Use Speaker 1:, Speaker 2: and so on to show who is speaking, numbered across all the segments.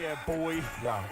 Speaker 1: Yeah, boy.
Speaker 2: Yeah.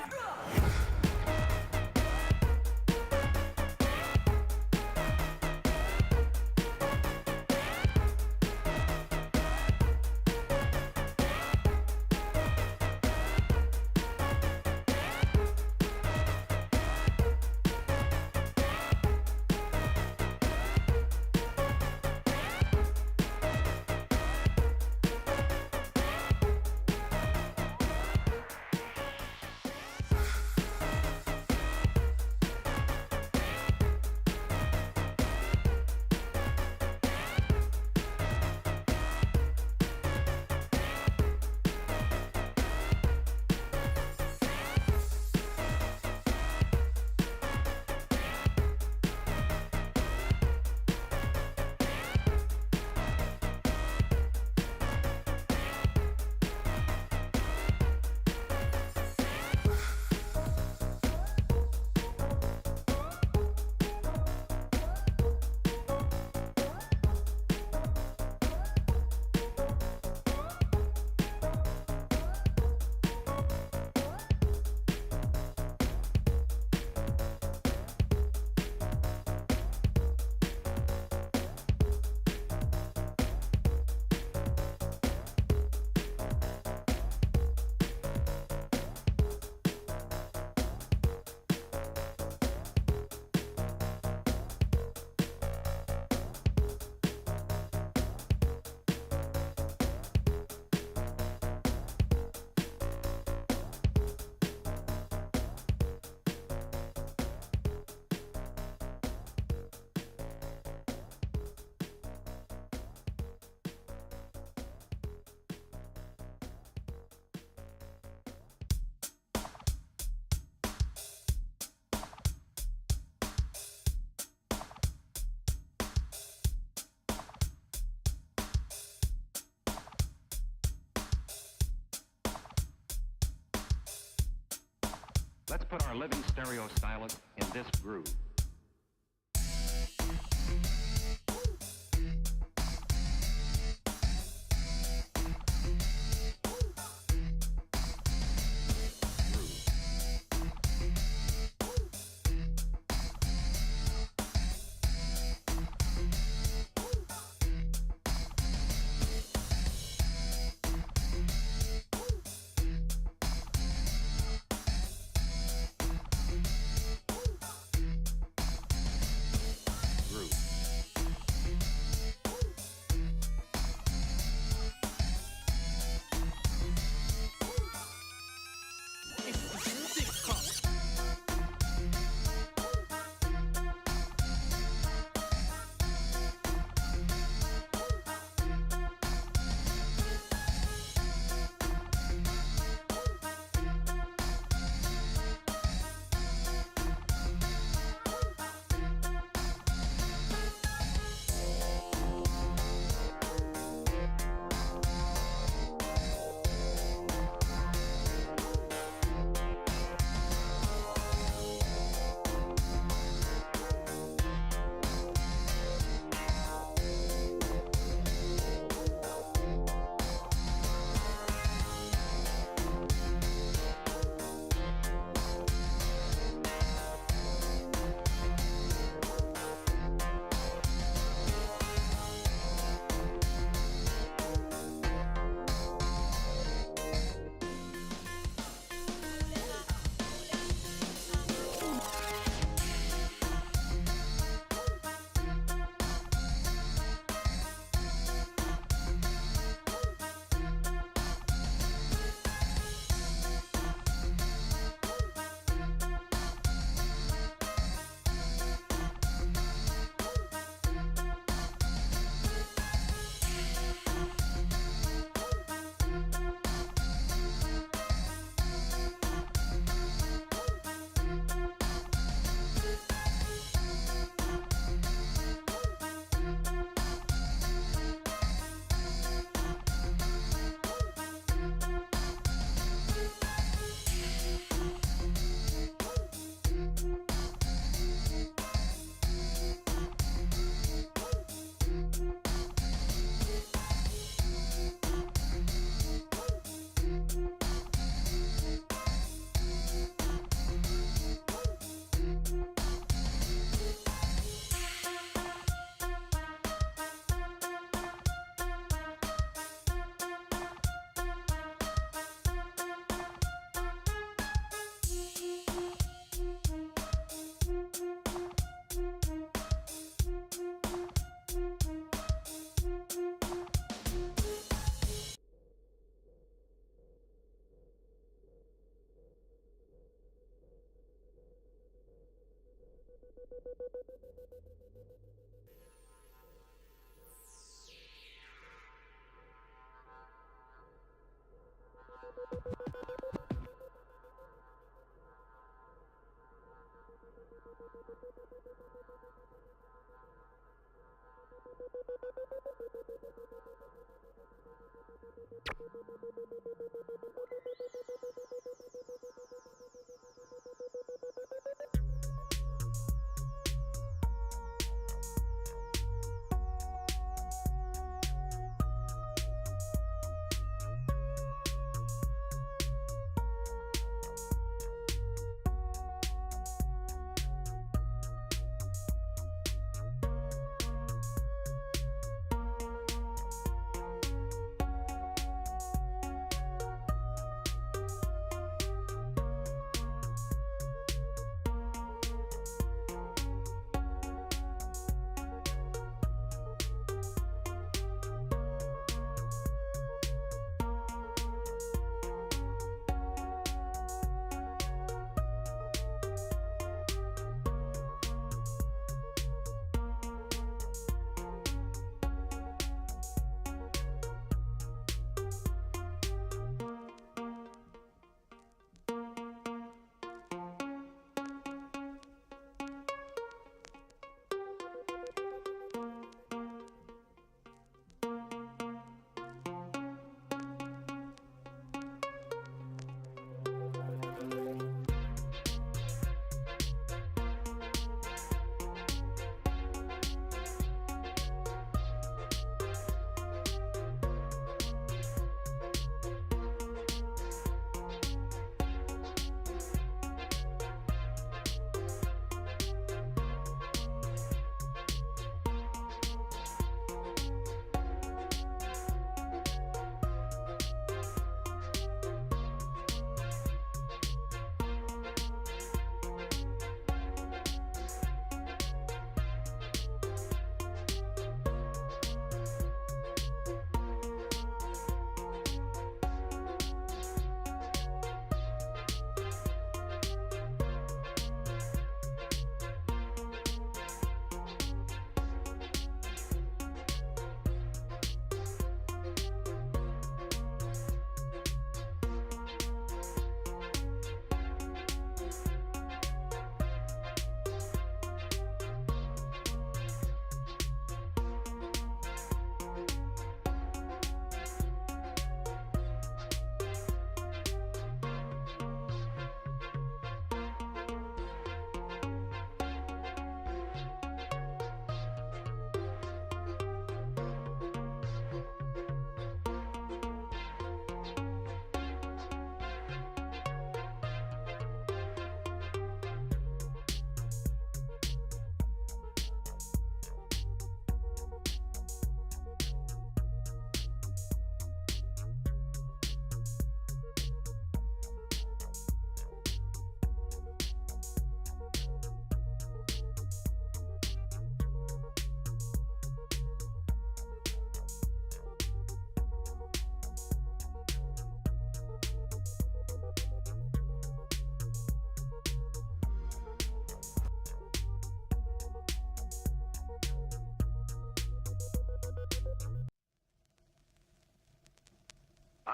Speaker 3: Let's put our living stereo stylus in this groove.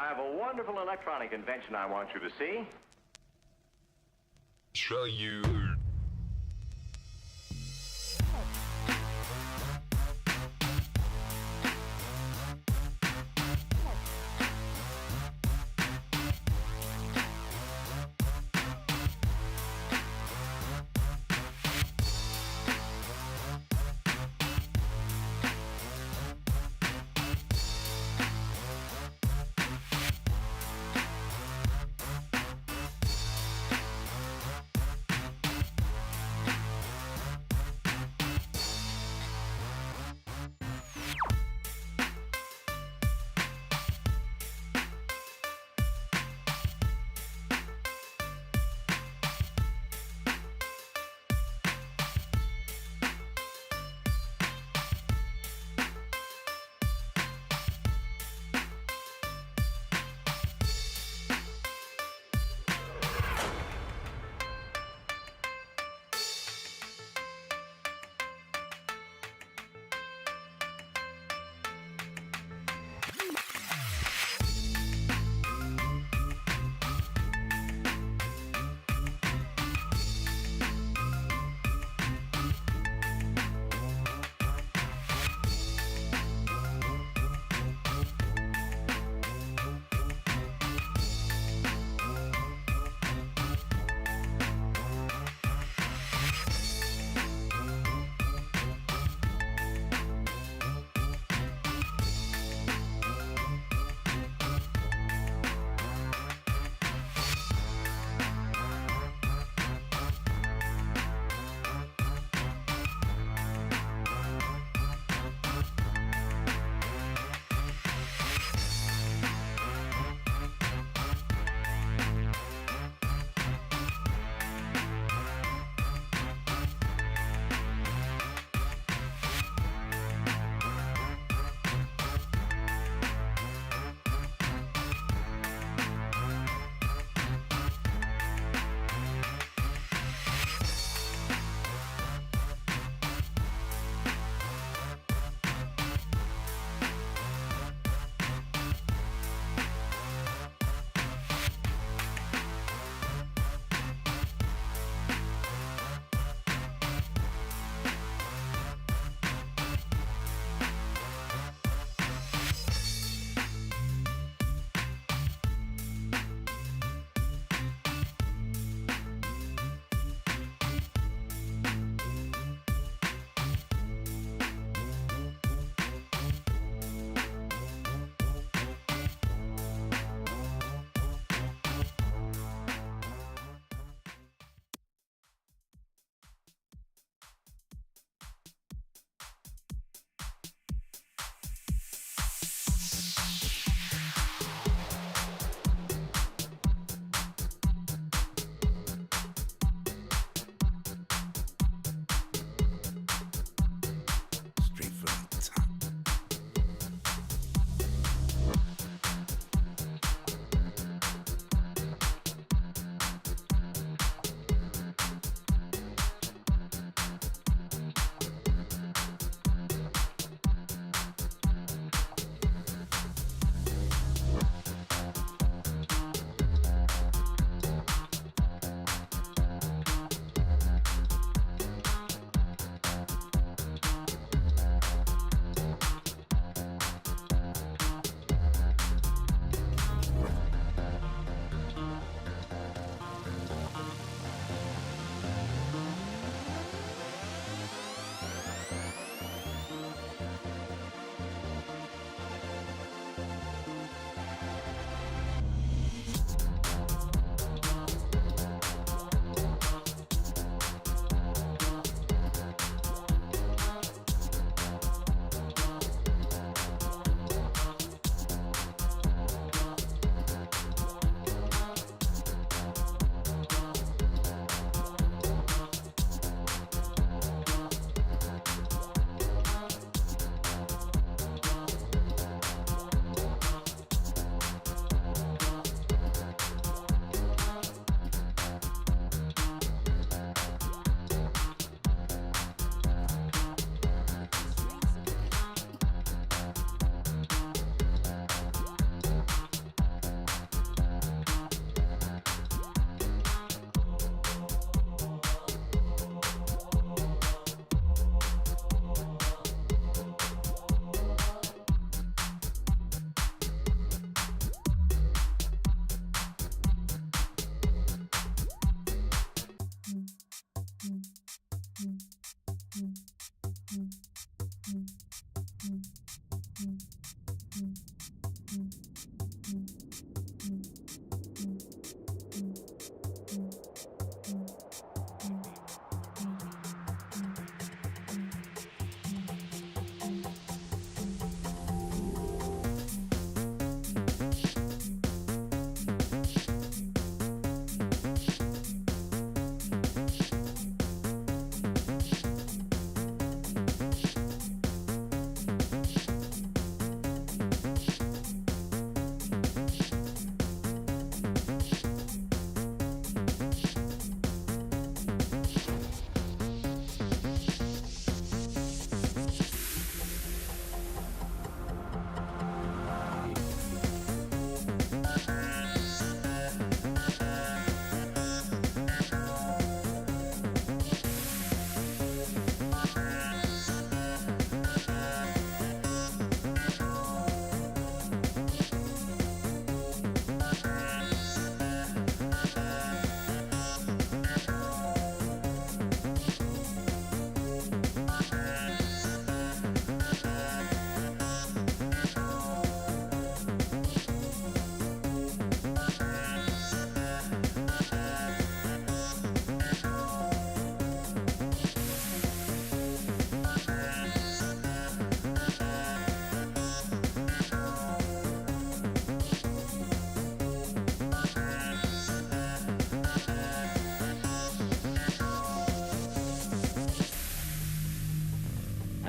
Speaker 1: I have a wonderful electronic invention I want you to see.
Speaker 2: Show you.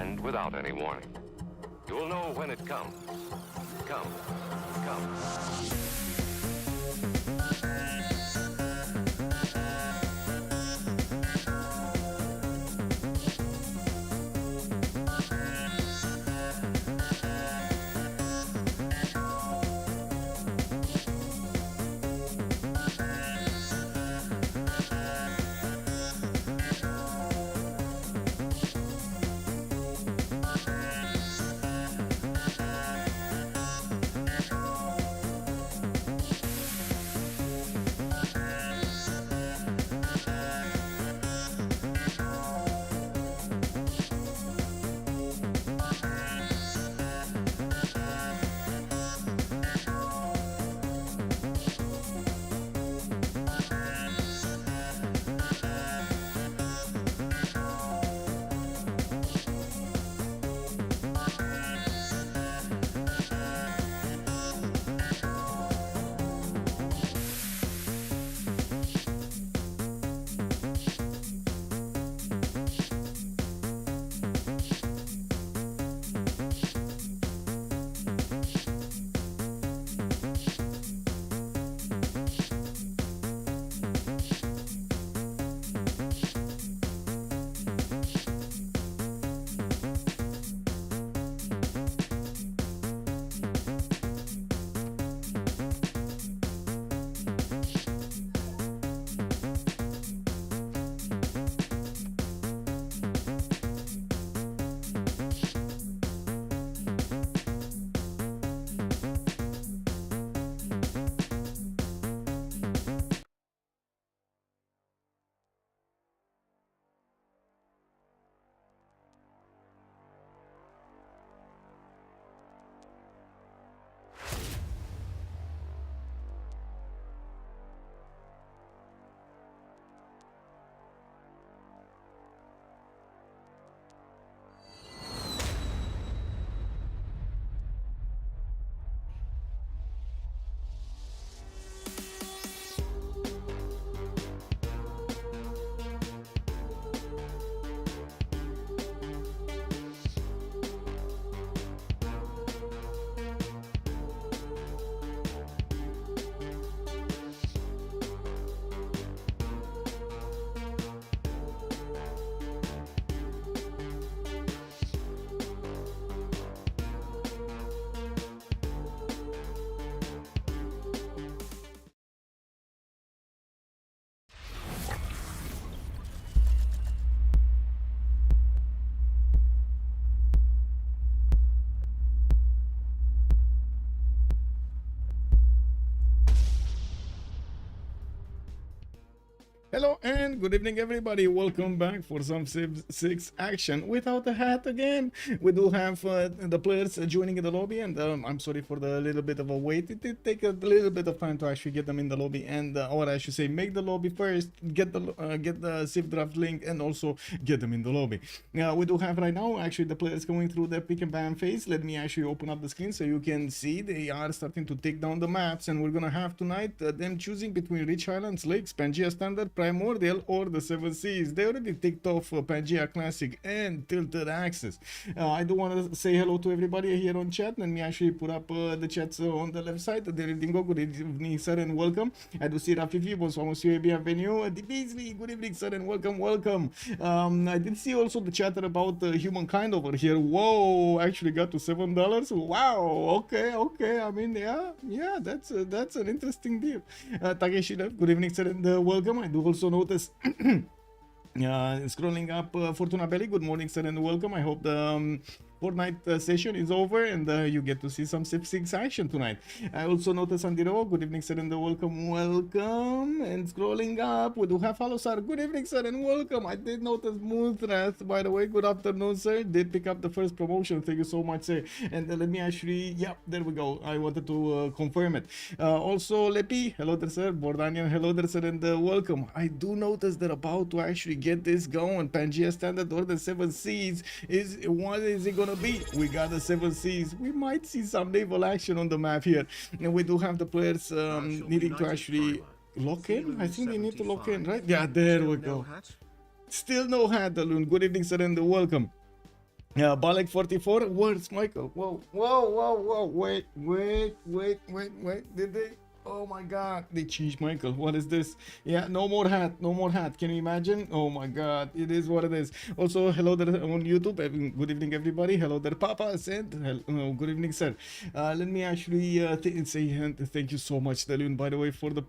Speaker 3: and without any warning. You will know when it comes. Come.
Speaker 2: Hello and good evening everybody, welcome back for some Civ6 action without a hat again. We do have the players joining in the lobby, and I'm sorry for the little bit of a wait. It did take a little bit of time to actually get them in the lobby, and or I should say make the lobby first, get the Civ draft link, and also get them in the lobby. We do have right now actually the players going through the pick and ban phase. Let me actually open up the screen so you can see they are starting to take down the maps, and we're gonna have tonight them choosing between Rich Highlands, Lakes, Pangea Standard, Primordial, or the Seven Seas. They already ticked off Pangea Classic and Tilted Axis. I do want to say hello to everybody here on chat. Let me actually put up the chats on the left side. Good evening, sir, and welcome. I do see Rafifi, bonsoir, monsieur, et bienvenue. Beasley, good evening, sir, and welcome. I did see also the chatter about humankind over here. Whoa, actually got to $7. Wow, okay. I mean, yeah, that's an interesting deal. Takeshi, good evening, sir, and welcome. I do also notice scrolling up Fortuna Belly, good morning, sir, and welcome. I hope the Fortnite session is over and you get to see some Civ6 action tonight. I also notice Andiro, good evening, sir, and welcome. And scrolling up, we do have Halosar, good evening, sir, and welcome. I did notice Moonthrath, by the way, good afternoon, sir. Did pick up the first promotion, thank you so much, sir. And let me actually, yeah, there we go. I wanted to confirm it. Also, Lepi, hello there, sir. Bordanian, hello there, sir, and welcome. I do notice they're about to actually get this going. Pangea Standard or the Seven Seas is, what is it gonna be? We got the Seven Seas. We might see some naval action on the map here, and we do have the players needing to actually lock in. I think they need to lock in, right? Yeah, there we go. Still no hat, Alun. Good evening, sir, and welcome. Balek 44. Where's Michael? Whoa, whoa, whoa, whoa. Wait. Did they? Oh my god, they changed Michael. What is this? Yeah, no more hat, no more hat. Can you imagine? Oh my god, it is what it is. Also, hello there on YouTube. Good evening, everybody. Hello there, Papa said. Hello, good evening, sir. Let me actually say thank you so much, Delun, by the way, for the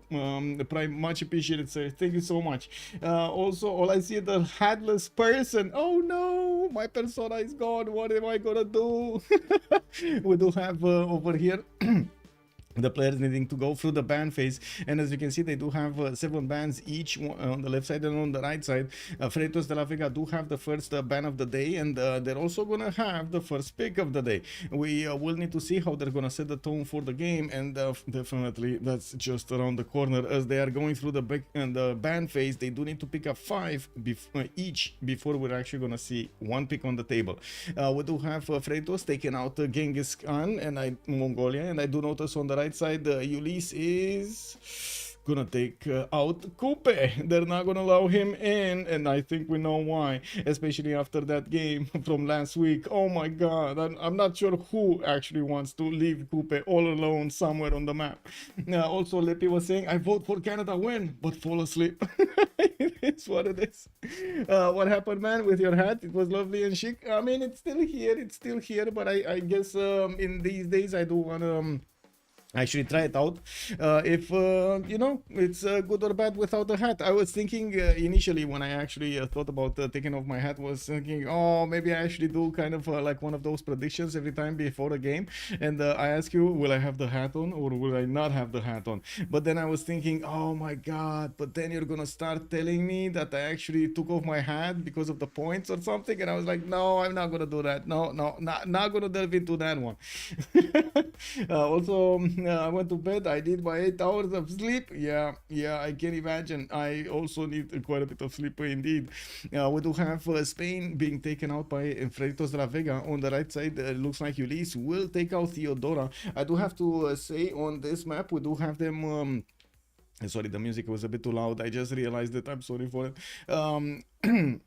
Speaker 2: prime. Much appreciated, sir. Thank you so much. Also, all I see is the hatless person. Oh no, my persona is gone. What am I gonna do? We do have over here. The players needing to go through the ban phase, and as you can see, they do have 7 bans each on the left side and on the right side. Freritos de la Vega do have the first ban of the day, and they're also gonna have the first pick of the day. We will need to see how they're gonna set the tone for the game, and definitely that's just around the corner. As they are going through the back and the ban phase, they do need to pick up 5 each before we're actually gonna see one pick on the table. We do have Freritos taking out Genghis Khan and Mongolia, and I do notice on the right side, Ulyss is gonna take out Coupe. They're not gonna allow him in, and I think we know why, especially after that game from last week. Oh my god, I'm not sure who actually wants to leave Coupe all alone somewhere on the map. Also, Lepi was saying, I vote for Canada win, but fall asleep. It is what it is. What happened, man, with your hat? It was lovely and chic. I mean, it's still here, but I guess in these days I do wanna actually try it out if you know, it's good or bad without the hat. I was thinking initially when I actually thought about taking off my hat, was thinking, oh, maybe I actually do kind of like one of those predictions every time before a game, and I ask you, will I have the hat on or will I not have the hat on? But then I was thinking, oh my god, but then you're gonna start telling me that I actually took off my hat because of the points or something, and I was like, no, I'm not gonna do that. No, not gonna delve into that one. Also, I went to bed. I did my 8 hours of sleep. Yeah, I can imagine. I also need quite a bit of sleep indeed. We do have Spain being taken out by Freritos de la Vega. On the right side, looks like Ulyss will take out Theodora. I do have to say, on this map, we do have them. Sorry, the music was a bit too loud. I just realized it. I'm sorry for it.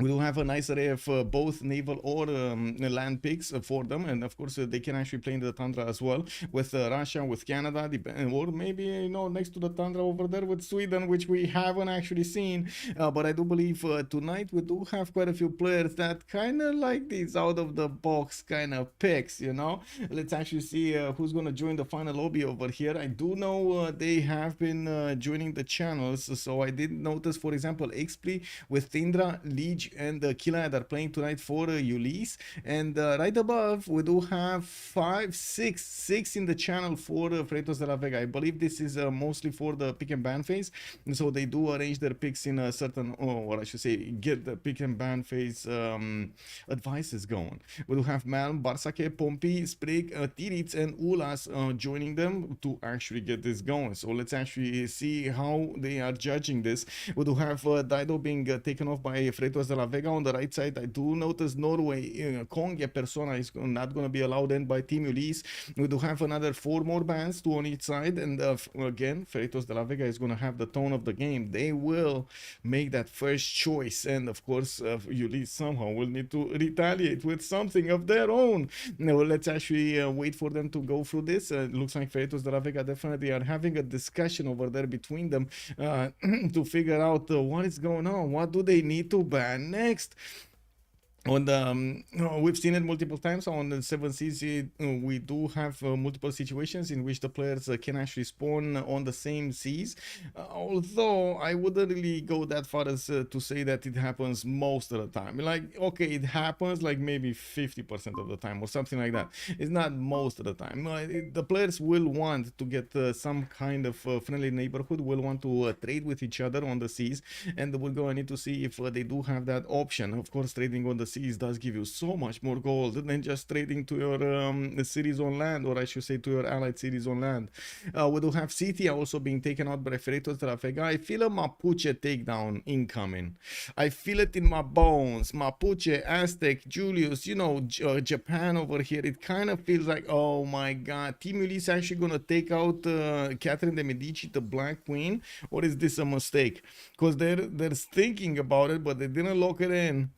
Speaker 2: We will have a nice array of both naval or land picks for them, and of course they can actually play in the tundra as well with Russia, with Canada, or maybe, you know, next to the tundra over there with Sweden, which we haven't actually seen. But I do believe tonight we do have quite a few players that kind of like these out of the box kind of picks, you know. Let's actually see who's going to join the final lobby over here. I do know they have been joining the channels, so I did notice, for example, Xpli with Tindra, Liege, and Killa are playing tonight for Ulyss, and right above we do have 6 in the channel for Freritos de la Vega. I believe this is mostly for the pick and ban phase, and so they do arrange their picks in a certain, or I should say, get the pick and ban phase advices going. We do have Mal, Barsake, Pompey, Sprig, Tirits, and Ulyss joining them to actually get this going. So let's actually see how they are judging this. We do have Dido being taken off by Freritos de la Vega. On the right side, I do notice Norway, Konge persona is not going to be allowed in by Team Ulyss. We do have another 4 more bans, 2 on each side, and again, Freritos de la Vega is going to have the tone of the game. They will make that first choice, and of course, Ulyss somehow will need to retaliate with something of their own. Now, let's actually wait for them to go through this. Looks like Freritos de la Vega definitely are having a discussion over there between them to figure out what is going on. What do they need to ban next? On the we've seen it multiple times on the 7 seas. We do have multiple situations in which the players can actually spawn on the same seas, although I wouldn't really go that far as to say that it happens most of the time. Like, okay, it happens like maybe 50% of the time or something like that. It's not most of the time. The players will want to get some kind of friendly neighborhood, will want to trade with each other on the seas, and we're going to need to see if they do have that option. Of course, trading on the seas does give you so much more gold than just trading to your cities on land, or I should say to your allied cities on land. We do have City also being taken out by Freritos de la Vega. I feel a Mapuche takedown incoming. I feel it in my bones. Mapuche, Aztec, Julius, you know, Japan over here. It kind of feels like, oh my god, Team Ulyss actually gonna take out Catherine de Medici, the Black Queen, or is this a mistake? Because they're thinking about it, but they didn't lock it in.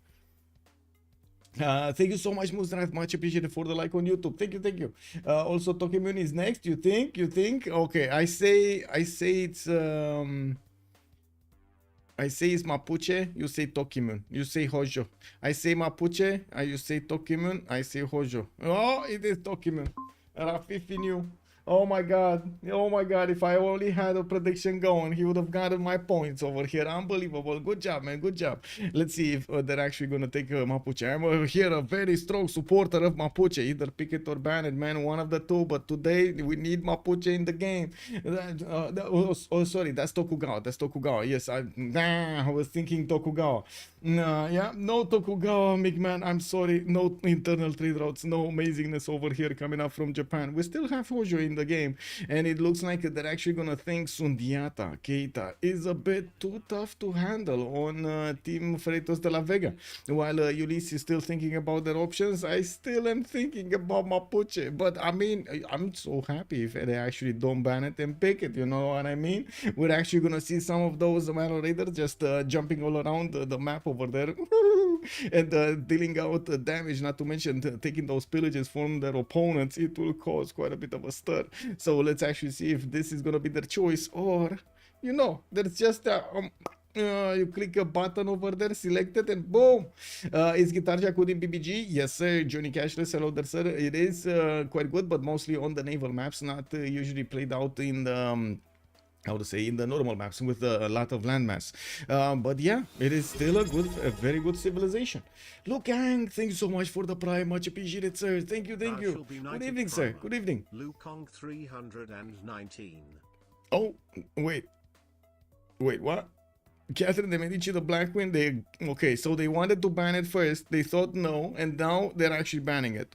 Speaker 2: Thank you so much, Musrat. Much appreciated for the like on YouTube. Thank you, thank you. Also, Tokimun is next. You think? You think? Okay, I say it's Mapuche. You say Tokimun. You say Hojo. I say Mapuche. You say Tokimun. I say Hojo. Oh, it is Tokimun. Rafifi knew. Oh my god. Oh my god. If I only had a prediction going, he would have gotten my points over here. Unbelievable. Good job, man. Good job. Let's see if they're actually going to take Mapuche. I'm here a very strong supporter of Mapuche. Either pick it or ban it, man. One of the two. But today, we need Mapuche in the game. Sorry. That's Tokugawa. That's Tokugawa. Yes, I was thinking Tokugawa. Yeah, no Tokugawa, man. I'm sorry. No internal trade routes. No amazingness over here coming up from Japan. We still have Hojo in the game, and it looks like they're actually gonna think Sundiata Keita is a bit too tough to handle on Team Freritos de la Vega. While Ulyss is still thinking about their options, I still am thinking about Mapuche. But I mean, I'm so happy if they actually don't ban it and pick it. You know what I mean? We're actually gonna see some of those Battle Raiders just jumping all around the map over there and dealing out damage. Not to mention taking those pillages from their opponents. It will cause quite a bit of a stir. So let's actually see if this is gonna be their choice, or you know, there's just you click a button over there, select it, and boom. Is Guitarja good in BBG? Yes, sir. Johnny Cashless, hello there, sir. It is quite good, but mostly on the naval maps, not usually played out in the how to say, in the normal maps with a lot of landmass. But yeah, it is still a very good civilization. Look, Ang, thank you so much for the prime. Much appreciated, sir. Thank you, thank you. Good evening, sir. Good evening.
Speaker 4: Lukong 319.
Speaker 2: Oh, wait, what? Catherine de Medici, the Black Queen, okay, so they wanted to ban it first, they thought no, and now they're actually banning it.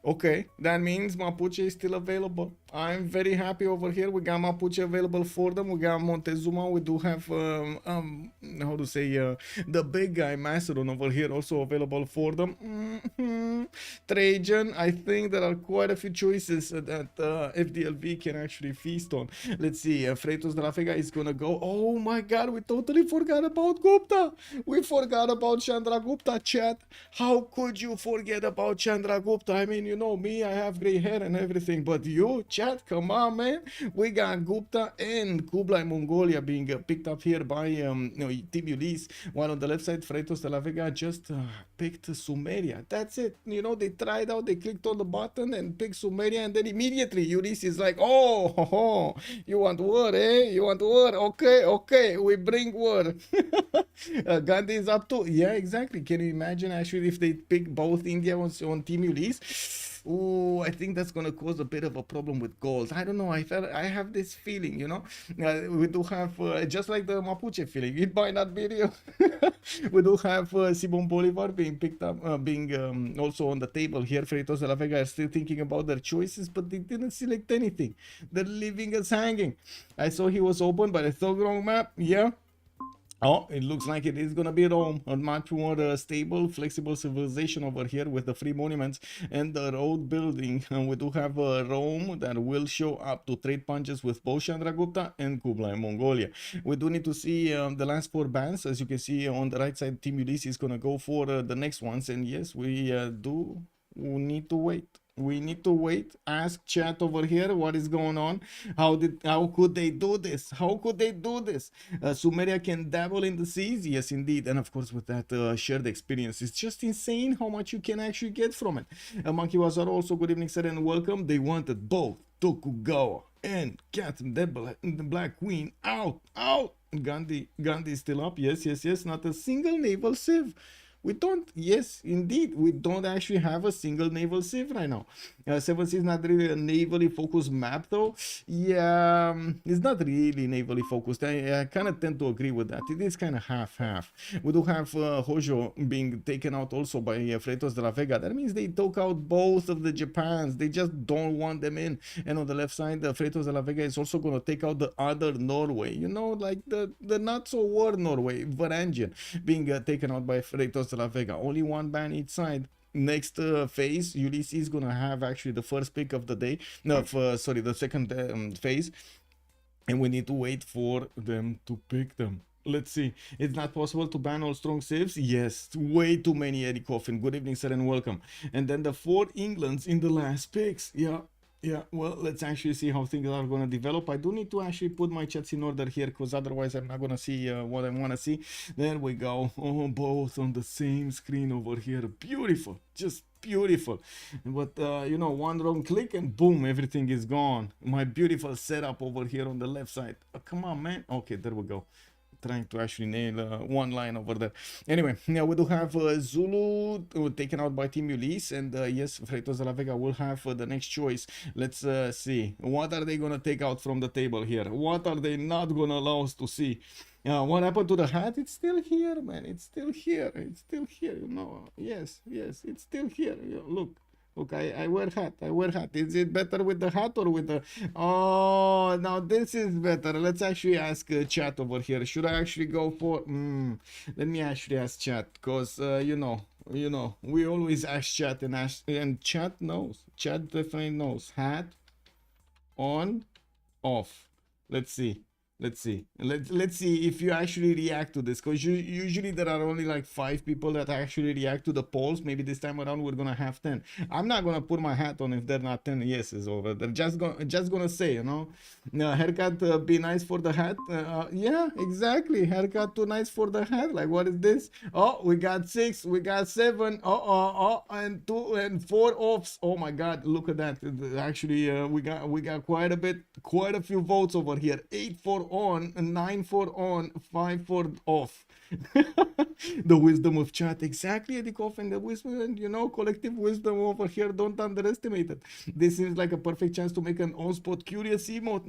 Speaker 2: Okay, that means Mapuche is still available. I'm very happy over here. We got Mapuche available for them. We got Montezuma. We do have, how to say, the big guy, Macedon, over here also available for them. Trajan, I think there are quite a few choices that FDLV can actually feast on. Let's see, Freritos de la Vega is gonna go. Oh my god, we totally forgot about Gupta. We forgot about Chandra Gupta, chat. How could you forget about Chandra Gupta? I mean, you know me, I have gray hair and everything, but you, chat, come on, man. We got Gupta and Kublai Mongolia being picked up here by Team Ulyss, while on the left side, Freritos de la Vega just picked Sumeria. That's it. You know, they tried out, they clicked on the button and picked Sumeria, and then immediately Ulyss is like, oh, you want war, eh? You want war? Okay, we bring war. Gandhi is up to, yeah, exactly. Can you imagine actually if they pick both India on Team Ulyss? Oh, I think that's gonna cause a bit of a problem with gold. I don't know. I have this feeling, you know. We do have just like the Mapuche feeling. It might not be real. We do have Simon Bolivar being picked up, being also on the table here. Freritos de la Vega are still thinking about their choices, but they didn't select anything. They're leaving us hanging. I saw he was open by the Thogrong map. Yeah. Oh, it looks like it is gonna be Rome, a much more stable, flexible civilization over here with the free monuments and the road building. And we do have Rome that will show up to trade punches with both Chandragupta and Kublai Mongolia. We do need to see the last 4 bans. As you can see on the right side, Team Ulyss is gonna go for the next ones. And yes, we need to wait. We need to wait. Ask chat over here what is going on. How could they do this? How could they do this? Sumeria can dabble in the seas. Yes, indeed. And of course, with that shared experience, it's just insane how much you can actually get from it. Monkey Wazar also, good evening, sir, and welcome. They wanted both Tokugawa and Catherine the Black Queen out. Gandhi is still up. Yes. Not a single naval civ. We don't, yes, indeed, we don't actually have a single naval civ right now. 7C is not really a navally focused map, though. Yeah, it's not really navally focused. I kind of tend to agree with that. It is kind of half-half. We do have Hojo being taken out also by Freritos de la Vega. That means they took out both of the Japans. They just don't want them in. And on the left side, Freritos de la Vega is also going to take out the other Norway. You know, like the not-so-war Norway, Varangian, being taken out by Freritos de la Vega. Only one ban each side. Next phase, Ulyss is gonna have actually the first pick of the day. No, sorry, the second phase, and we need to wait for them to pick them. Let's see. It's not possible to ban all strong saves? Yes, way too many Eddie Coffin. Good evening, sir, and welcome. And then the 4 Englands in the last picks. Yeah, yeah. Well, let's actually see how things are going to develop. I do need to actually put my chats in order here, because otherwise I'm not going to see what I want to see. There we go. Oh, both on the same screen over here. Beautiful. Just beautiful. But you know, one wrong click and boom, everything is gone. My beautiful setup over here on the left side. Oh, come on, man. Okay, there we go. Trying to actually nail one line over there. Anyway, yeah, we do have Zulu taken out by Team Ulyss, and yes, Freritos de la Vega will have the next choice. Let's see. What are they gonna take out from the table here? What are they not gonna allow us to see? What happened to the hat? It's still here, man. It's still here. It's still here. You know. Yes, yes, it's still here. Look. Look, I wear hat. I wear hat. Is it better with the hat or with the... Oh, now this is better. Let's actually ask chat over here. Should I actually go for... Let me actually ask chat, because, you know, we always ask chat, and chat knows. Chat definitely knows. Hat, on, off. Let's see. Let's see. Let's see if you actually react to this, because usually there are only like 5 people that actually react to the polls. Maybe this time around we're gonna have 10. I'm not gonna put my hat on if they're not 10 yeses over. They're just gonna say, you know, haircut be nice for the hat. Yeah, exactly. Haircut too nice for the hat. Like, what is this? Oh, we got 6, we got 7. And 2 and 4 offs. Oh my God, look at that. Actually, we got quite a few votes over here. 8 for on, 9 for on, 5 for off. The wisdom of chat. Exactly, Eddie Coffin. The wisdom, you know, collective wisdom over here. Don't underestimate it. This seems like a perfect chance to make an on-spot curious emote.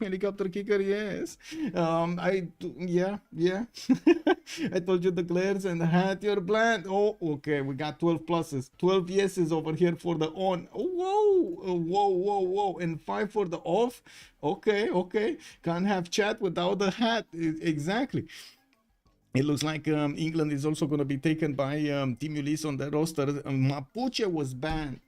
Speaker 2: Helicopter kicker, yes. Yeah. I told you the glares and hat your bland. Oh, okay. We got 12 pluses, 12 yeses over here for the on. Whoa. And 5 for the off. Okay. Can't have chat without the hat. Exactly. It looks like England is also going to be taken by Team Ulyss on the roster. Mapuche was banned.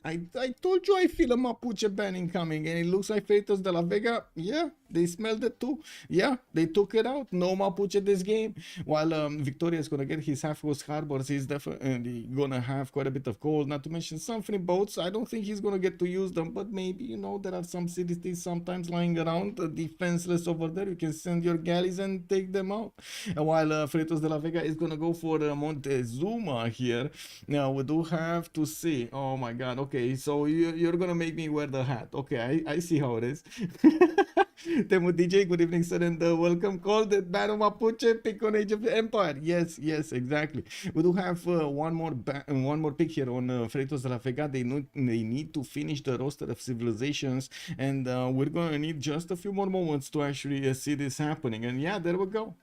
Speaker 2: I told you I feel a Mapuche banning coming, and it looks like Freritos de la Vega, yeah, they smelled it too. Yeah, they took it out. No Mapuche this game. While Victoria is going to get his half-ghost harbors, he's definitely going to have quite a bit of gold, not to mention some free boats. I don't think he's going to get to use them, but maybe, you know, there are some cities sometimes lying around defenseless over there. You can send your galleys and take them out. While Freritos de la Vega is gonna go for Montezuma here. Now we do have to see. Oh my God. Okay, so you're gonna make me wear the hat. Okay, I see how it is. Temu DJ, good evening, sir, and welcome. Called it Battle Mapuche, pick on Age of the Empire. Yes, exactly. We do have one more pick here on Freritos de la Vega. They need to finish the roster of civilizations, and we're gonna need just a few more moments to actually see this happening. And yeah, there we go.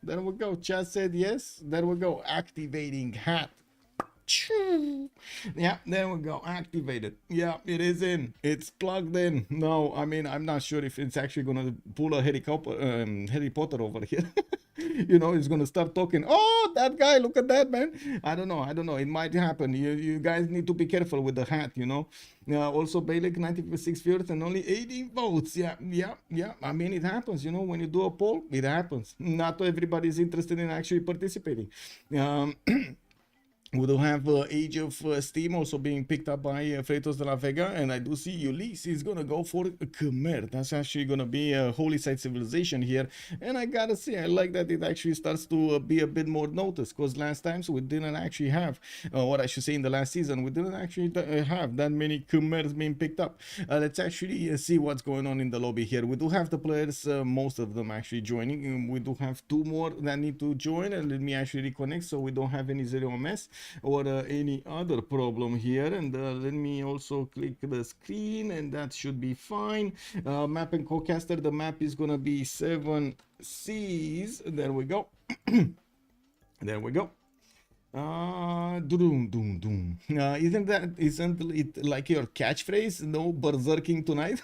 Speaker 2: Chat said yes. There we go. Activating hat. Yeah, there we go. Activated. Yeah, it is in. It's plugged in. No, I mean, I'm not sure if it's actually gonna pull a Harry Potter over here. You know, he's gonna start talking. Oh, that guy! Look at that, man. I don't know. It might happen. You guys need to be careful with the hat. You know. Also, Balik 96 viewers and only 18 votes. Yeah. I mean, it happens. You know, when you do a poll, it happens. Not everybody is interested in actually participating. We do have Age of Steam also being picked up by Freritos de la Vega, and I do see Ulyss is gonna go for Khmer. That's actually gonna be a holy site civilization here, and I gotta say, I like that it actually starts to be a bit more noticed, because last times we didn't actually have, what I should say in the last season, we didn't actually have that many Khmers being picked up. Let's actually see what's going on in the lobby here. We do have the players, most of them actually joining. We do have 2 more that need to join, and let me actually reconnect so we don't have any zero mess or any other problem here. And let me also click the screen, and that should be fine. Map and co-caster, the map is gonna be 7 Seas. There we go. There we go. Isn't it like your catchphrase? No berserking tonight.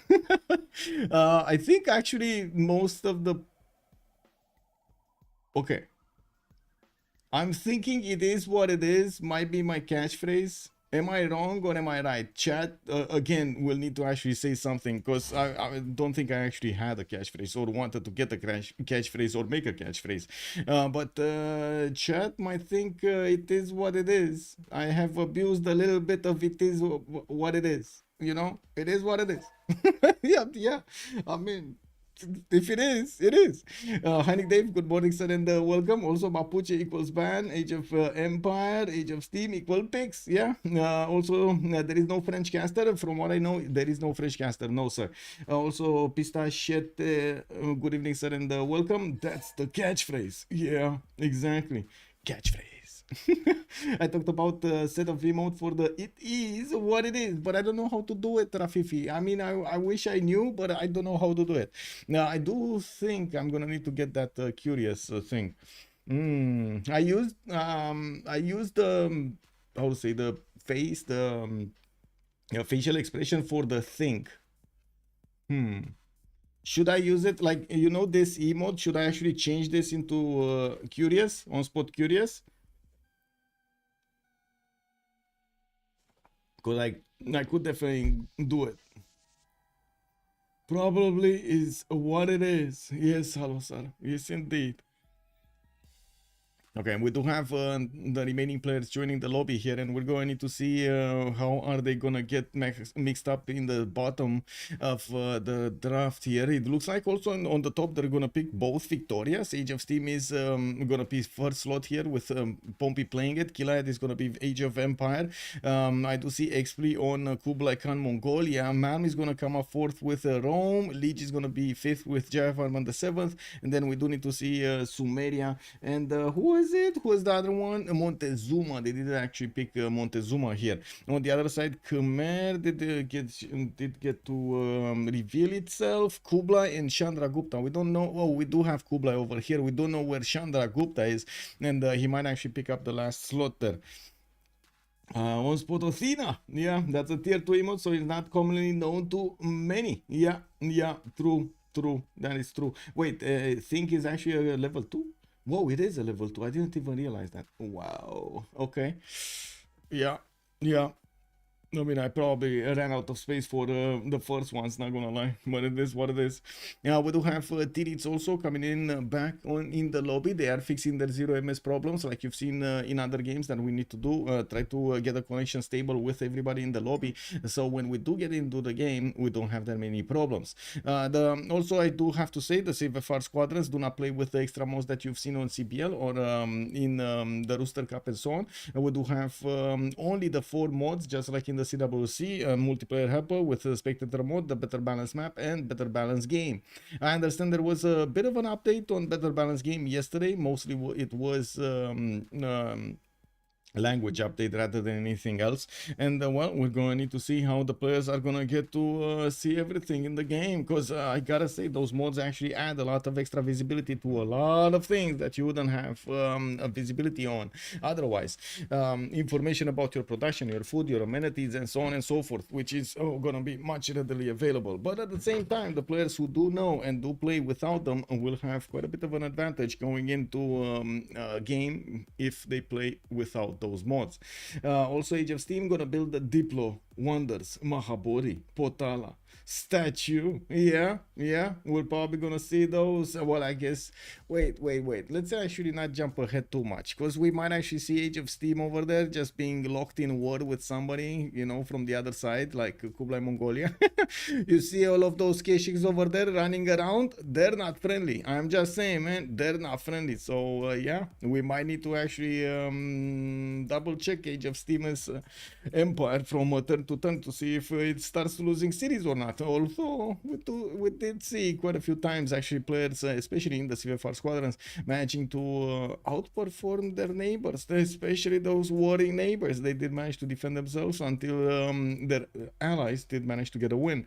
Speaker 2: I think actually most of the... Okay, I'm thinking it is what it is. Might be my catchphrase. Am I wrong or am I right? Chat, again, will need to actually say something, because I don't think I actually had a catchphrase or wanted to get a catchphrase or make a catchphrase. But chat might think it is what it is. I have abused a little bit of it is what it is. You know, it is what it is. Yeah. I mean, if it is, it is. Heinik Dave, good morning, sir, and welcome. Also, Mapuche equals ban, Age of Empire, Age of Steam equal pigs. Yeah. Also, there is no French caster. From what I know, there is no French caster. No, sir. Also, Pistachette, good evening, sir, and welcome. That's the catchphrase. Yeah, exactly. Catchphrase. I talked about the set of remote for the it is what it is, but I don't know how to do it, Rafifi. I mean, I wish I knew, but I don't know how to do it. Now, I do think I'm gonna need to get that curious thing. I used how to say, the face, the facial expression for the thing. Should I use it, like, you know, this emote? Should I actually change this into curious, on spot curious? Because I could definitely do it. Probably is what it is. Yes, hello, sir. Yes, indeed. Okay, we do have the remaining players joining the lobby here, and we're going to need to see how are they gonna get mixed up in the bottom of the draft here. It looks like also on the top they're gonna pick both Victorias. Age of Steam is gonna be first slot here with Pompey playing it. Kilayat is gonna be Age of Empire. I do see Expli on Kublai Khan Mongolia. Malm is gonna come up fourth with Rome. Leech is gonna be fifth with Jafar on the seventh, and then we do need to see Sumeria and who is it? Who was the other one? Montezuma. They did actually pick Montezuma here. On the other side, Khmer did get to reveal itself. Kublai and Chandragupta. We don't know. Oh, we do have Kublai over here. We don't know where Chandragupta is, and he might actually pick up the last slot there. OnSpotTV. Yeah, that's a tier 2 emote, so it's not commonly known to many. Yeah, true. That is true. Wait, Think is actually a level 2? Whoa, it is a level 2. I didn't even realize that. Wow. Okay. Yeah. I mean, I probably ran out of space for the first ones, not gonna lie, but it is what it is. Yeah, we do have Tirits also coming in back in the lobby. They are fixing their 0ms problems, like you've seen in other games that we need to do. Try to get a connection stable with everybody in the lobby, so when we do get into the game, we don't have that many problems. Also, I do have to say the CivFR Squadrons do not play with the extra mods that you've seen on CBL or in the Rooster Cup and so on. We do have only the 4 mods, just like in the CWC, multiplayer helper with a spectator mode, the better balance map, and better balance game. I understand there was a bit of an update on better balance game yesterday. Mostly it was language update rather than anything else, and well, we're going to need to see how the players are going to get to see everything in the game, because I gotta say those mods actually add a lot of extra visibility to a lot of things that you wouldn't have a visibility on otherwise. Information about your production, your food, your amenities, and so on and so forth, which is going to be much readily available. But at the same time, the players who do know and do play without them will have quite a bit of an advantage going into a game if they play without those mods. Also, Age of Steam gonna build the Diplo, Wonders, Mahabori, Potala, Statue. Yeah, we're probably gonna see those. Well, I guess, wait, let's actually not jump ahead too much, because we might actually see Age of Steam over there just being locked in war with somebody, you know, from the other side, like Kublai Mongolia. You see all of those Keshiks over there running around, they're not friendly. I'm just saying, man, they're not friendly. So yeah, we might need to actually double check Age of Steam's empire from turn to turn to see if it starts losing cities or not. Also, we did see quite a few times actually players, especially in the CivFR Squadrons, managing to outperform their neighbors, especially those warring neighbors. They did manage to defend themselves until their allies did manage to get a win.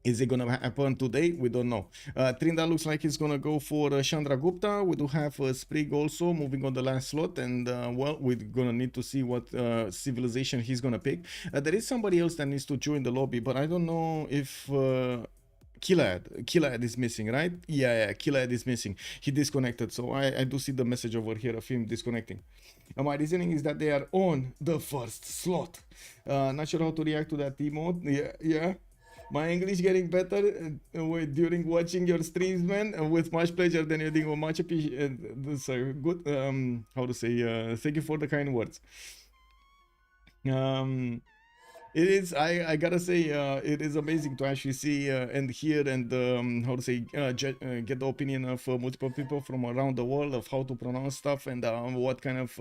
Speaker 2: Is it gonna happen today? We don't know. Trinda looks like he's gonna go for Chandragupta. We do have Sprig also moving on the last slot, and well, we're gonna need to see what civilization he's gonna pick. There is somebody else that needs to join the lobby, but I don't know if Kilad is missing, right? Yeah, Kilad is missing. He disconnected, so I do see the message over here of him disconnecting. My reasoning is that they are on the first slot. Not sure how to react to that emote. Yeah. My English getting better during watching your streams, man. With much pleasure. Then you think much appreciate. So good. How to say? Thank you for the kind words. It is, I gotta say, it is amazing to actually see and hear and how to say, get the opinion of multiple people from around the world of how to pronounce stuff and what kind of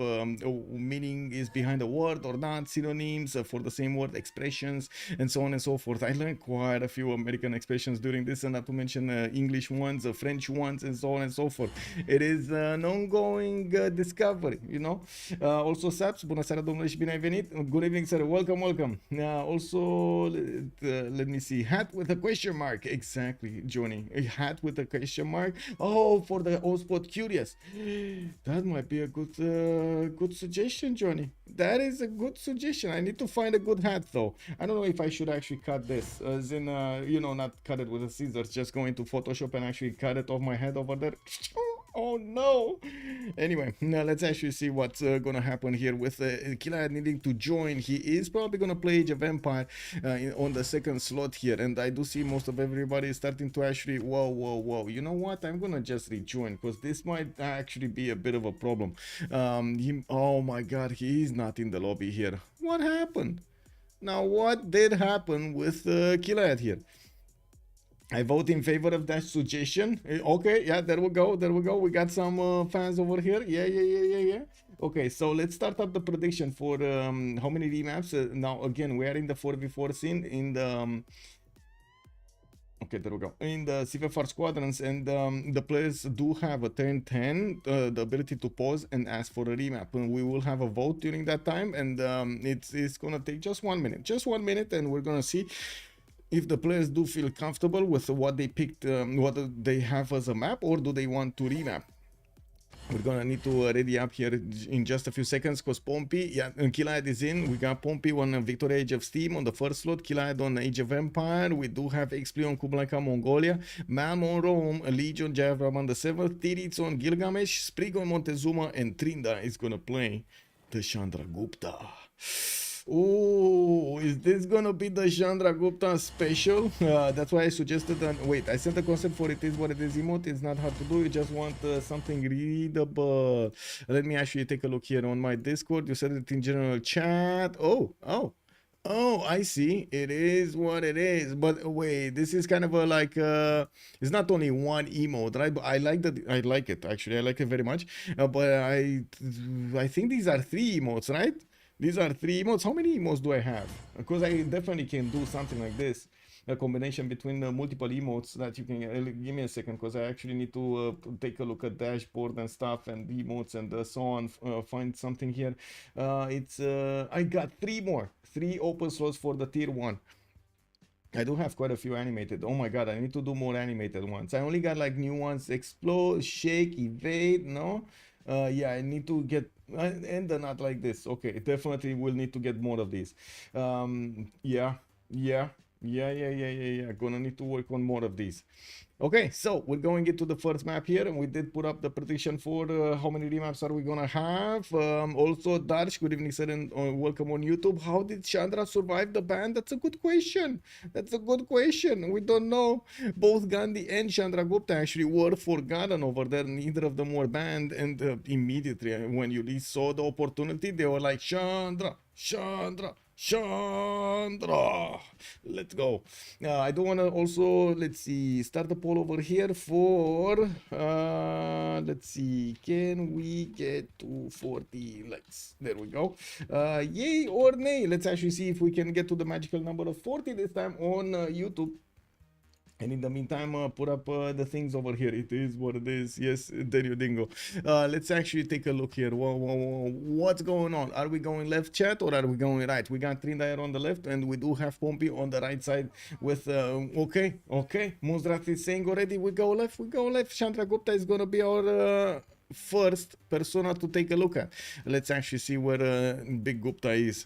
Speaker 2: meaning is behind the word or not, synonyms for the same word, expressions, and so on and so forth. I learned quite a few American expressions during this, and not to mention English ones, French ones, and so on and so forth. It is an ongoing discovery, you know. Also, Saps, bună seara, domnule, și bine ai venit. Good evening, sir. Welcome. Also, let me see. Hat with a question mark. Exactly, Johnny. A hat with a question mark. Oh, for the OnSpot curious. That might be a good suggestion, Johnny. That is a good suggestion. I need to find a good hat, though. I don't know if I should actually cut this, as in, you know, not cut it with a scissors. Just go into Photoshop and actually cut it off my head over there. Oh no! Anyway, now let's actually see what's gonna happen here with Kilad needing to join. He is probably gonna play Age of Empire on the second slot here, and I do see most of everybody starting to actually, whoa. You know what? I'm gonna just rejoin because this might actually be a bit of a problem. Oh my God, he is not in the lobby here. What happened? Now, what did happen with Kilad here? I vote in favor of that suggestion. Okay, yeah, there we go. We got some fans over here. Yeah. Okay, so let's start up the prediction for how many remaps. Now, again, we are in the 4v4 scene in the... okay, there we go. In the CivFR Squadrons, and the players do have a turn 10, the ability to pause and ask for a remap. And we will have a vote during that time, and it's gonna take just 1 minute. Just 1 minute, and we're gonna see if the players do feel comfortable with what they picked, what they have as a map, or do they want to remap. We're gonna need to ready up here in just a few seconds because Pompey, yeah, Kilad is in. We got Pompey on Victoria Age of Steam on the first slot, Kilad on Age of Empire. We do have XP on Kublai Khan Mongolia, Malm on Rome, Legion, Jayavarman the 7th, Tirits on Gilgamesh, Sprig on Montezuma, and Trinda is gonna play the Chandragupta. Oh, is this gonna be the Chandragupta special? That's why I suggested wait, I sent a concept for it is what it is emote. It's not hard to do. You just want something readable. Let me actually take a look here on my Discord. You said it in general chat. Oh, I see. It is what it is. But wait, this is kind of a like it's not only one emote, right? But I like it actually. I like it very much. But I think these are 3 emotes, right? These are 3 emotes. How many emotes do I have? Because I definitely can do something like this. A combination between multiple emotes that you can... give me a second because I actually need to take a look at dashboard and stuff and emotes and so on. Find something here. I got 3 more. 3 open slots for the tier 1. I do have quite a few animated. Oh my God, I need to do more animated ones. I only got like new ones. Explode, shake, evade, no? Yeah, I need to get... and not like this. Okay, definitely will need to get more of these. Yeah. Gonna need to work on more of these. Okay, so we're going into the first map here, and we did put up the prediction for how many remaps are we gonna have. Also, Darsh, good evening, sir, and welcome on YouTube. How did Chandra survive the ban? That's a good question. We don't know. Both Gandhi and Chandragupta actually were forgotten over there. Neither of them were banned, and immediately when Ulyss saw the opportunity, they were like, Chandra. Let's go. I do want to also, let's see, start the poll over here for let's see, can we get to 40 likes? There we go. Yay or nay? Let's actually see if we can get to the magical number of 40 this time on YouTube. And in the meantime, put up the things over here. It is what it is. Yes, there you dingo. Let's actually take a look here. Whoa. What's going on? Are we going left, chat, or are we going right? We got Trinda on the left, and we do have Pompey on the right side with... okay. Muzrat is saying already, we go left. Chandragupta is going to be our first persona to take a look at. Let's actually see where Big Gupta is.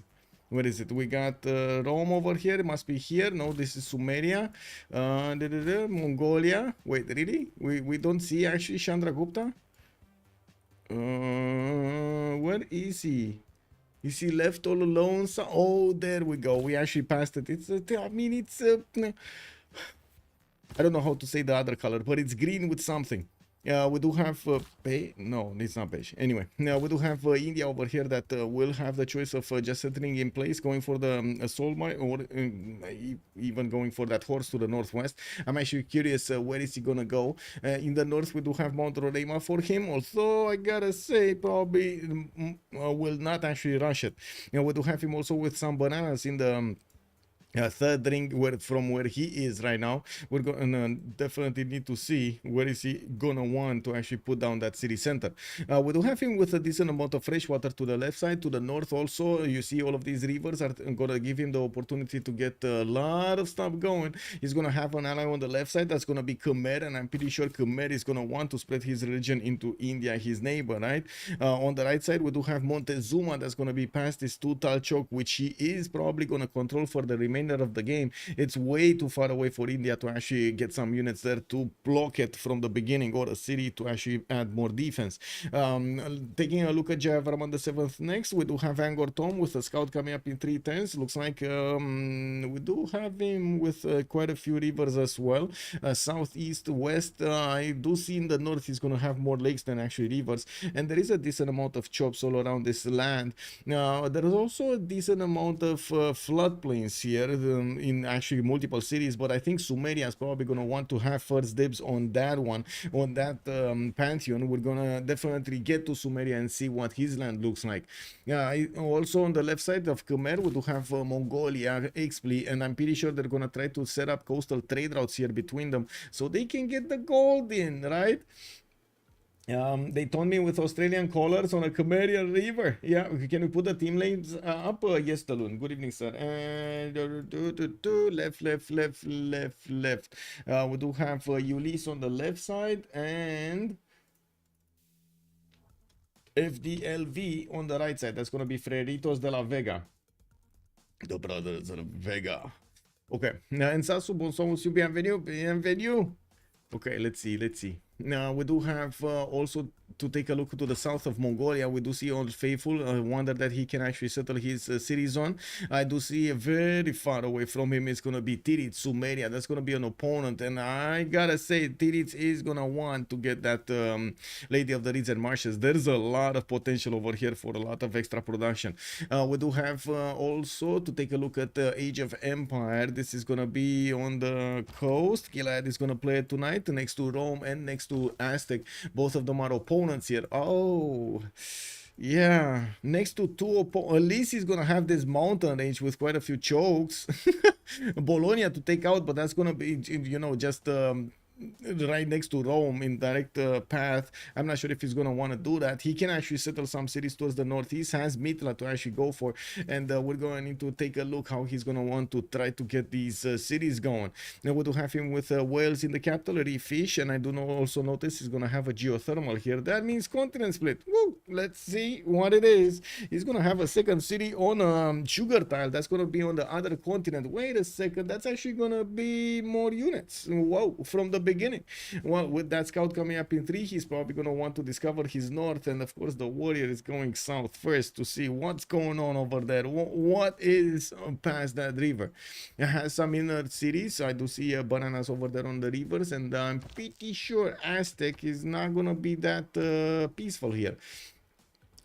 Speaker 2: Where is it? We got Rome over here. It must be here. No, this is Sumeria. Mongolia. Wait, really? We don't see actually Chandragupta? Where is he? Is he left all alone? So, oh, there we go. We actually passed it. It's I mean, it's I don't know how to say the other color, but it's green with something. We do have no, it's not beige. Anyway, we do have India over here that will have the choice of just settling in place, going for the soul mine, or even going for that horse to the northwest. I'm actually curious where is he gonna go. In the north, we do have Mount Roraima for him. Also, I gotta say, probably will not actually rush it. We do have him also with some bananas in the third ring from where he is right now. We're gonna definitely need to see where is he gonna want to actually put down that city center. We do have him with a decent amount of fresh water to the left side. To the north also, you see all of these rivers are gonna give him the opportunity to get a lot of stuff going. He's gonna have an ally on the left side that's gonna be Khmer, and I'm pretty sure Khmer is gonna want to spread his religion into India, his neighbor, right? On the right side, we do have Montezuma that's gonna be past this total choke, which he is probably gonna control for the remainder of the game. It's way too far away for India to actually get some units there to block it from the beginning, or a city to actually add more defense. Taking a look at Jayavarman the 7th next, we do have Angkor Thom with a scout coming up in 310s. Looks like we do have him with quite a few rivers as well. Southeast, west, I do see in the north he's going to have more lakes than actually rivers, and there is a decent amount of chops all around this land. There is also a decent amount of floodplains here in actually multiple cities, but I think Sumeria is probably going to want to have first dibs on that one, on that pantheon. We're going to definitely get to Sumeria and see what his land looks like. Also on the left side of Khmer, we do have Mongolia, Ixpli, and I'm pretty sure they're going to try to set up coastal trade routes here between them so they can get the gold in, right? They told me with Australian colors on a Khmerian river. Yeah, can we put the team names up? Yes, Talun. Good evening, sir. And left. We do have Ulyss on the left side and FDLV on the right side. That's going to be Freritos de la Vega. The brothers of Vega. Okay. And Sasu, bonsoir, monsieur, bienvenue. Okay, let's see. Now we do have also to take a look to the south of Mongolia. We do see Old Faithful. I wonder that he can actually settle his city zone. I do see very far away from him is going to be Tirit, Sumeria. That's going to be an opponent, and I gotta say Tirit is going to want to get that Lady of the Reeds and Marshes. There's a lot of potential over here for a lot of extra production. We do have also to take a look at the Age of Empire. This is going to be on the coast. Gilead is going to play it tonight next to Rome and next to Aztec. Both of them are opponents here. Oh, yeah. Next to two Ulyss is gonna have this mountain range with quite a few chokes. Bologna to take out, but that's gonna be, you know, just right next to Rome in direct path. I'm not sure if he's gonna want to do that. He can actually settle some cities towards the northeast, has Mitla to actually go for, and we're going to need to take a look how he's gonna want to try to get these cities going. Now we do have him with Wales in the capital, Fish, and I do also notice he's gonna have a geothermal here. That means continent split. Woo! Let's see what it is. He's gonna have a second city on sugar tile. That's gonna be on the other continent. Wait a second, that's actually gonna be more units. Whoa, from the beginning. Well, with that scout coming up in 3, he's probably going to want to discover his north, and of course the warrior is going south first to see what's going on over there. What is past that river? It has some inner cities. I do see bananas over there on the rivers, and I'm pretty sure Aztec is not going to be that peaceful here.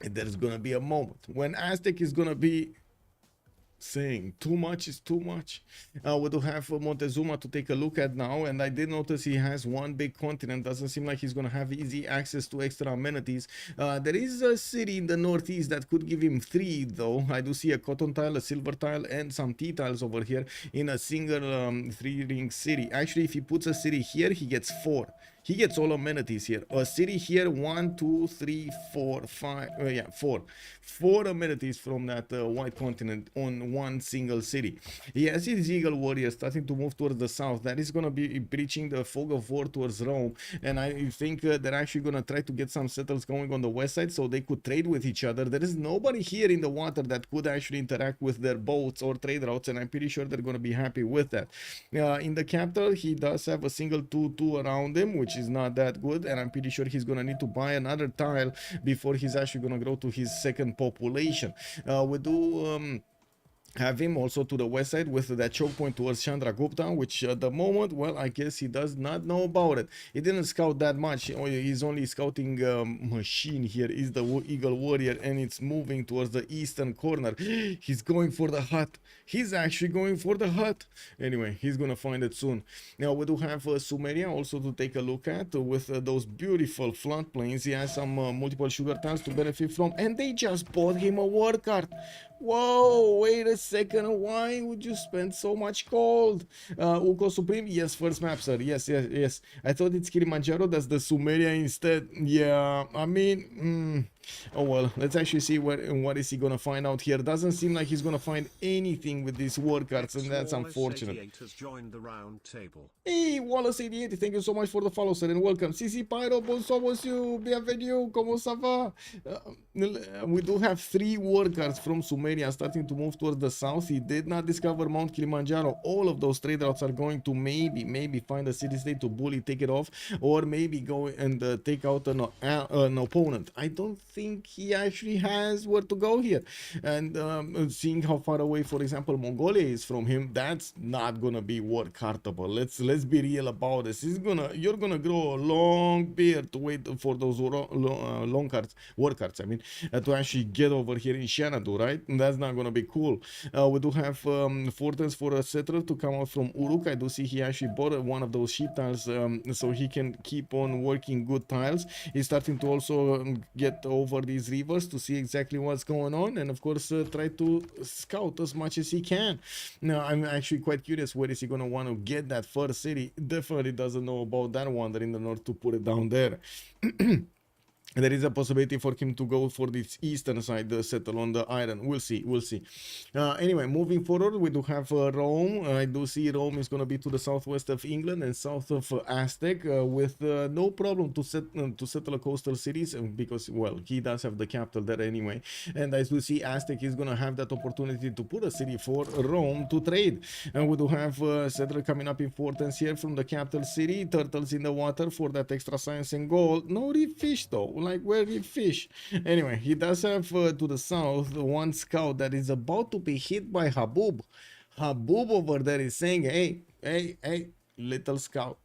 Speaker 2: There's going to be a moment when Aztec is going to be saying too much is too much. We do have Montezuma to take a look at now, and I did notice he has one big continent. Doesn't seem like he's gonna have easy access to extra amenities. There is a city in the northeast that could give him 3 though. I do see a cotton tile, a silver tile, and some tea tiles over here in a single 3-ring city. Actually, if he puts a city here, he gets 4. He gets all amenities here. A city here, 1, 2, 3, 4, 5. Yeah, 4 amenities from that white continent on one single city. He has his Eagle Warrior starting to move towards the south. That is going to be breaching the fog of war towards Rome, and I think they're actually going to try to get some settles going on the west side so they could trade with each other. There is nobody here in the water that could actually interact with their boats or trade routes, and I'm pretty sure they're going to be happy with that. In the capital, he does have a single 2-2 around him, which is not that good, and I'm pretty sure he's going to need to buy another tile before he's actually going to grow to his second population. We do have him also to the west side with that choke point towards Chandragupta, which at the moment, well, I guess he does not know about it. He didn't scout that much. He's only scouting machine here is the Eagle Warrior, and it's moving towards the eastern corner. He's going for the hut. He's actually going for the hut. Anyway, he's gonna find it soon. Now we do have Sumeria also to take a look at with those beautiful floodplains. He has some multiple sugar tiles to benefit from, and they just bought him a war card. Whoa, wait a second, why would you spend so much gold? Uko Supreme, yes, first map, sir. Yes. I thought it's Kilimanjaro, that's the Sumeria instead. Yeah, I mean, oh well, let's actually see what is he gonna find out here. Doesn't seem like he's gonna find anything with these war cards, and that's unfortunate.
Speaker 4: Has joined the round table.
Speaker 2: Hey, Wallace88, thank you so much for the follow, sir, and welcome. CC Pyro, bonsoir monsieur, bienvenue, comment ça va? We do have 3 war cards from Sumeria starting to move towards the south. He did not discover Mount Kilimanjaro. All of those trade routes are going to maybe find a city-state to bully, take it off, or maybe go and take out an opponent. I don't think he actually has where to go here. And seeing how far away, for example, Mongolia is from him, that's not gonna be war cartable. Let's be real about this. You're gonna grow a long beard to wait for those long cards, war cards. I mean, to actually get over here in Xanadu, right? And that's not gonna be cool. We do have fortress for a settler to come out from Uruk. I do see he actually bought one of those sheep tiles, so he can keep on working good tiles. He's starting to also get over these rivers to see exactly what's going on, and of course try to scout as much as he can. Now I'm actually quite curious, where is he gonna want to get that first city? Definitely doesn't know about that one there in the north to put it down there. There is a possibility for him to go for this eastern side, settle on the iron. We'll see. Anyway, moving forward, we do have Rome. I do see Rome is going to be to the southwest of England and south of Aztec, with no problem to settle a coastal cities, because, well, he does have the capital there anyway. And I do see Aztec is going to have that opportunity to put a city for Rome to trade. And we do have settler coming up importance here from the capital city. Turtles in the water for that extra science and gold. No reef fish though. Like, where he fish? Anyway, he does have to the south one scout that is about to be hit by Habub. Habub over there is saying, hey, little scout,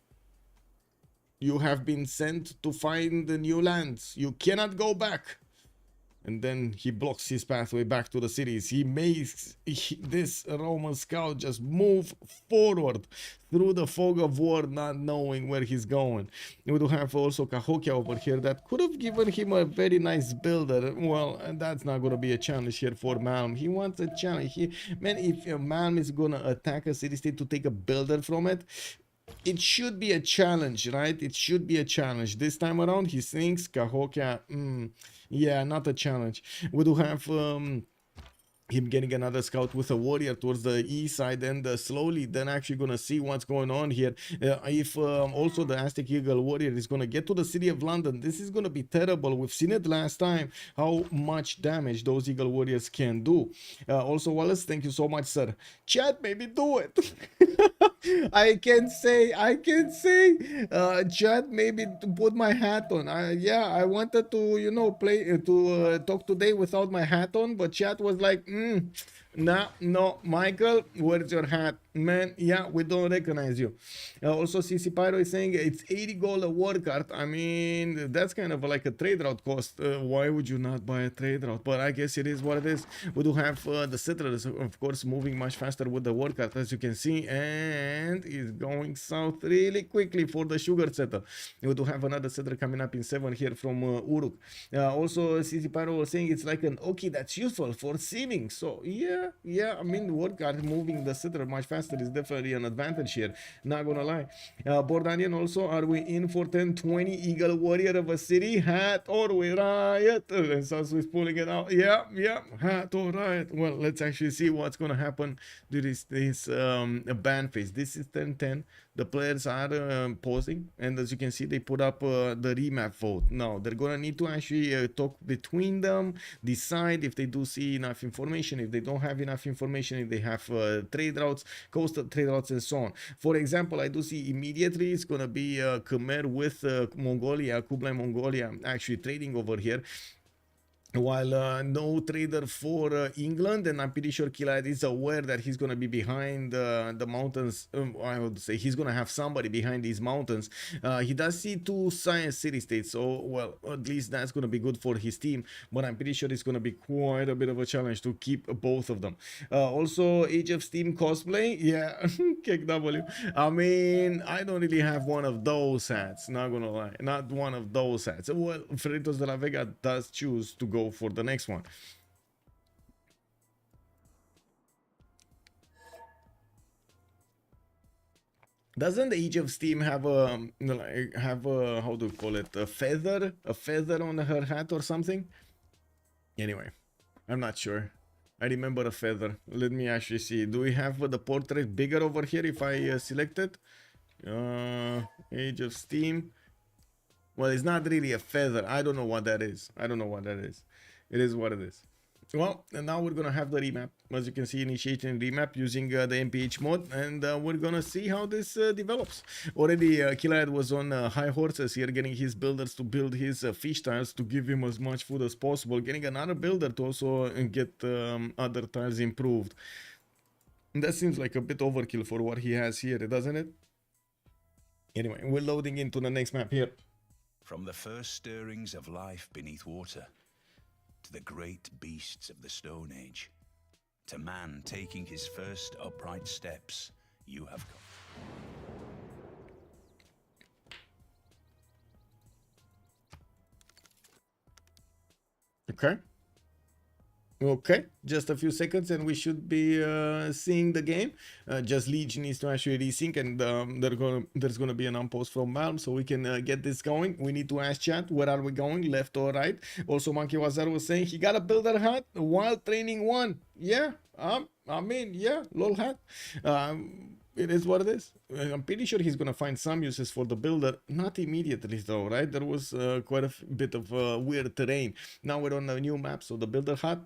Speaker 2: you have been sent to find the new lands. You cannot go back. And then he blocks his pathway back to the cities. He makes this Roman scout just move forward through the fog of war, not knowing where he's going. We do have also Cahokia over here that could have given him a very nice builder. Well, that's not going to be a challenge here for Malm. He wants a challenge. Man, if Malm is going to attack a city-state to take a builder from it, it should be a challenge, right? It should be a challenge. This time around, he thinks Cahokia, yeah, not a challenge. We do have him getting another scout with a warrior towards the east side, and slowly then actually gonna see what's going on here. If also the Aztec Eagle Warrior is gonna get to the city of London, this is gonna be terrible. We've seen it last time, how much damage those Eagle Warriors can do. Also, Wallace, thank you so much, sir. Chat, maybe do it. I can say, chat, maybe to put my hat on. Yeah, I wanted to, you know, talk today without my hat on, but chat was like, no, Michael, where's your hat? Man, yeah, we don't recognize you. Also, CC Pyro is saying it's 80 gold a war card. I mean, that's kind of like a trade route cost. Why would you not buy a trade route? But I guess it is what it is. We do have the settlers, of course, moving much faster with the war card, as you can see, and is going south really quickly for the sugar settler. We do have another settler coming up in 7 here from Uruk. Also, CC Pyro was saying it's like an Oki that's useful for sieving. So, yeah, yeah. I mean, work are moving the center much faster is definitely an advantage here. Not gonna lie. Bordanian also, are we in for 10-20 Eagle Warrior of a city? Hat or we riot? And Sasu is pulling it out. Yeah, hat or riot. Well, let's actually see what's gonna happen during this ban phase. This is 10-10. The players are pausing, and as you can see, they put up the remap vote. Now they're gonna need to actually talk between them, decide if they do see enough information, if they don't have enough information, if they have trade routes, coastal trade routes, and so on. For example, I do see immediately it's gonna be Khmer with Mongolia, Kublai Mongolia, actually trading over here. While no trader for England, and I'm pretty sure Kilad is aware that he's going to be behind the mountains. I would say he's going to have somebody behind these mountains. He does see 2 science city-states, so well, at least that's going to be good for his team, but I'm pretty sure it's going to be quite a bit of a challenge to keep both of them. Also, Age of Steam cosplay, yeah, Kick W. I mean, I don't really have one of those hats, not gonna lie, not one of those hats. Well, Freritos de la Vega does choose to go for the next one. Doesn't the Age of Steam have a how do you call it, a feather on her hat or something? Anyway, I'm not sure. I remember a feather. Let me actually see. Do we have the portrait bigger over here if I select it? Age of Steam. Well, it's not really a feather. I don't know what that is. It is what it is. Well, and now we're gonna have the remap. As you can see, initiating remap using the MPH mode, and we're gonna see how this develops. Already, Kilad was on high horses here, getting his builders to build his fish tiles to give him as much food as possible, getting another builder to also get other tiles improved. And that seems like a bit overkill for what he has here, doesn't it? Anyway, we're loading into the next map here.
Speaker 5: From the first stirrings of life beneath water, to the great beasts of the Stone Age, to man taking his first upright steps, you have come.
Speaker 2: Okay, just a few seconds and we should be seeing the game. Just Legion needs to actually resync, and there's gonna be an unpost from Malm, so we can get this going. We need to ask chat, where are we going, left or right? Also, Monkey Wazar was saying he got a builder hat while training one. Yeah, I mean, yeah, lol hat. It is what it is. I'm pretty sure he's gonna find some uses for the builder, not immediately though, right? There was quite a bit of weird terrain. Now we're on a new map, so the builder hat,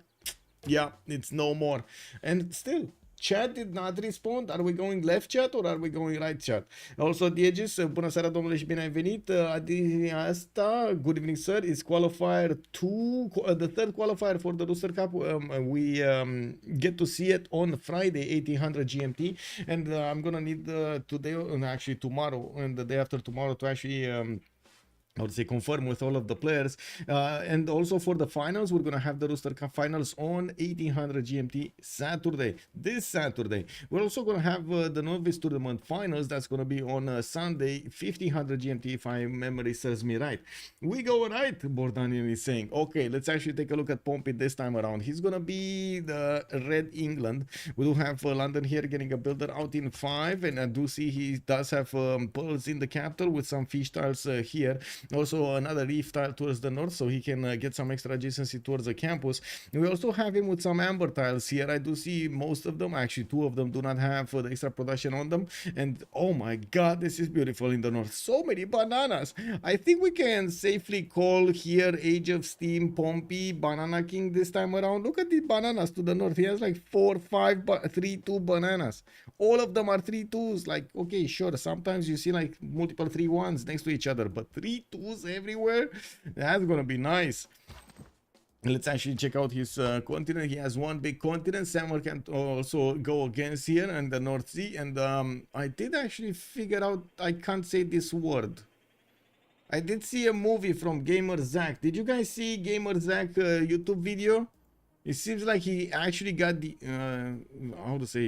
Speaker 2: yeah, it's no more. And still, chat did not respond. Are we going left chat or are we going right chat? Also, Dieges, bună seara domnule și bine ai venit. Adi asta, good evening sir, is qualifier 2, the third qualifier for the Rooster Cup. We get to see it on Friday, 1800 GMT, and I'm gonna need today, and actually tomorrow, and the day after tomorrow to actually I would say confirm with all of the players, and also for the finals, we're gonna have the Rooster Cup finals on 1800 GMT Saturday. This Saturday, we're also gonna have the Novice Tournament finals. That's gonna be on Sunday, 1500 GMT, if my memory serves me right. We go right, Bordanian is saying. Okay, let's actually take a look at Pompey this time around. He's gonna be the Red England. We do have London here getting a builder out in 5, and I do see he does have pearls in the capital with some fish tiles here. Also another reef tile towards the north, so he can get some extra adjacency towards the campus. We also have him with some amber tiles here. I do see most of them, actually 2 of them do not have the extra production on them, and oh my god, this is beautiful in the north. So many bananas. I think we can safely call here Age of Steam Pompey Banana King this time around. Look at these bananas to the north. He has like 4, 5, 3-2 bananas. All of them are 3-2s. Like, okay, sure, sometimes you see like multiple 3-1s next to each other, but 3-2s everywhere, that's gonna be nice. Let's actually check out his continent. He has one big continent. Samar can also go against here and the North Sea, and I did actually figure out I can't say this word. I did see a movie from Gamer Zach. Did you guys see Gamer Zach YouTube video? It seems like he actually got the how to say,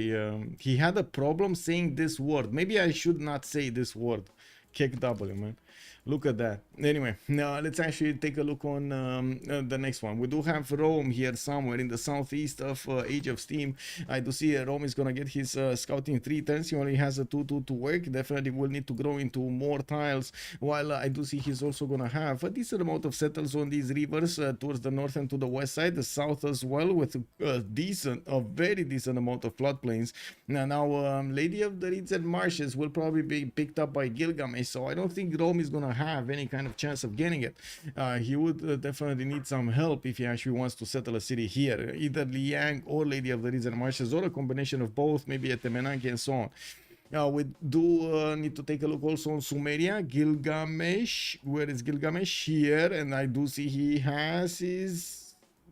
Speaker 2: he had a problem saying this word. Maybe I should not say this word. Kick W, man. Look at that. Anyway, now let's actually take a look on the next one. We do have Rome here somewhere in the southeast of Age of Steam. I do see Rome is gonna get his scouting 3 turns. He only has a 2-2 to work. Definitely will need to grow into more tiles. While I do see he's also gonna have a decent amount of settles on these rivers towards the north and to the west side, the south as well, with a very decent amount of floodplains. Now, Lady of the Reeds and Marshes will probably be picked up by Gilgamesh, so I don't think Rome is gonna have any kind of chance of getting it. He would definitely need some help if he actually wants to settle a city here, either Liang or Lady of the Reeds and Marshes, or a combination of both, maybe a Temenanki and so on. We do need to take a look also on Sumeria. Gilgamesh, where is Gilgamesh? Here, and I do see he has his...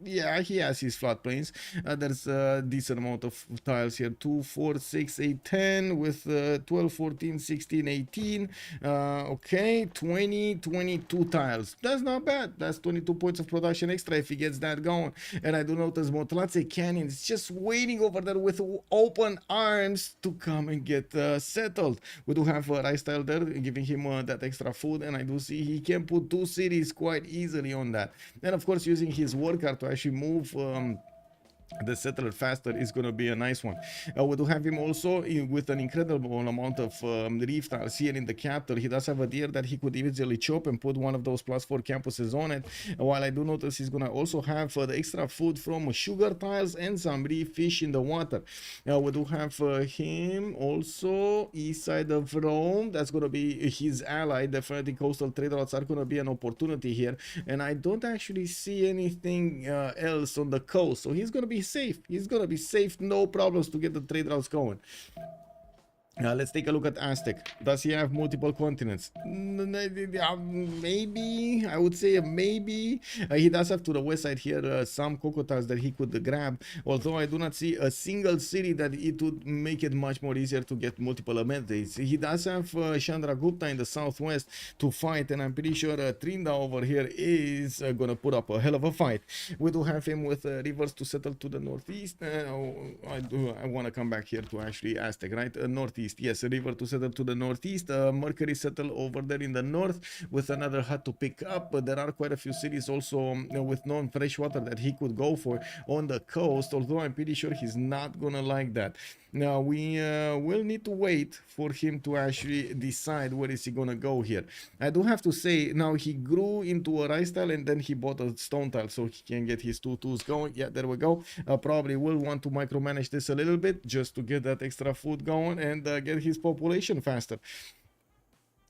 Speaker 2: Yeah, he has his floodplains. There's a decent amount of tiles here. 2, 4, 6, 8, 10 with 12, 14, 16, 18. Okay, 20, 22 tiles. That's not bad. That's 22 points of production extra if he gets that going. And I do notice Motlatse Canyon is just waiting over there with open arms to come and get settled. We do have a rice tile there, giving him that extra food. And I do see he can put 2 cities quite easily on that. And of course, using his war card to actually move the settler faster is going to be a nice one. We do have him also with an incredible amount of reef tiles here in the capital. He does have a deer that he could easily chop and put one of those +4 campuses on it. While I do notice he's going to also have the extra food from sugar tiles and some reef fish in the water. We do have him also east side of Rome. That's going to be his ally. Definitely coastal trade routes are going to be an opportunity here. And I don't actually see anything else on the coast. So he's going to be safe. He's gonna be safe, no problems to get the trade routes going. Let's take a look at Aztec. Does he have multiple continents? Maybe. I would say maybe. He does have to the west side here some cocotiles that he could grab. Although I do not see a single city that it would make it much more easier to get multiple amenities. He does have Chandragupta in the southwest to fight, and I'm pretty sure Trinda over here is gonna put up a hell of a fight. We do have him with rivers to settle to the northeast. I want to come back here to actually Aztec, right? Northeast. Yes, a river to settle to the northeast. Mercury settle over there in the north with another hut to pick up. But there are quite a few cities also with non-fresh water that he could go for on the coast, although I'm pretty sure he's not gonna like that. Now we will need to wait for him to actually decide where is he gonna go here. I do have to say, now he grew into a rice tile and then he bought a stone tile so he can get his 2 tools going. Yeah, there we go. Probably will want to micromanage this a little bit just to get that extra food going and get his population faster.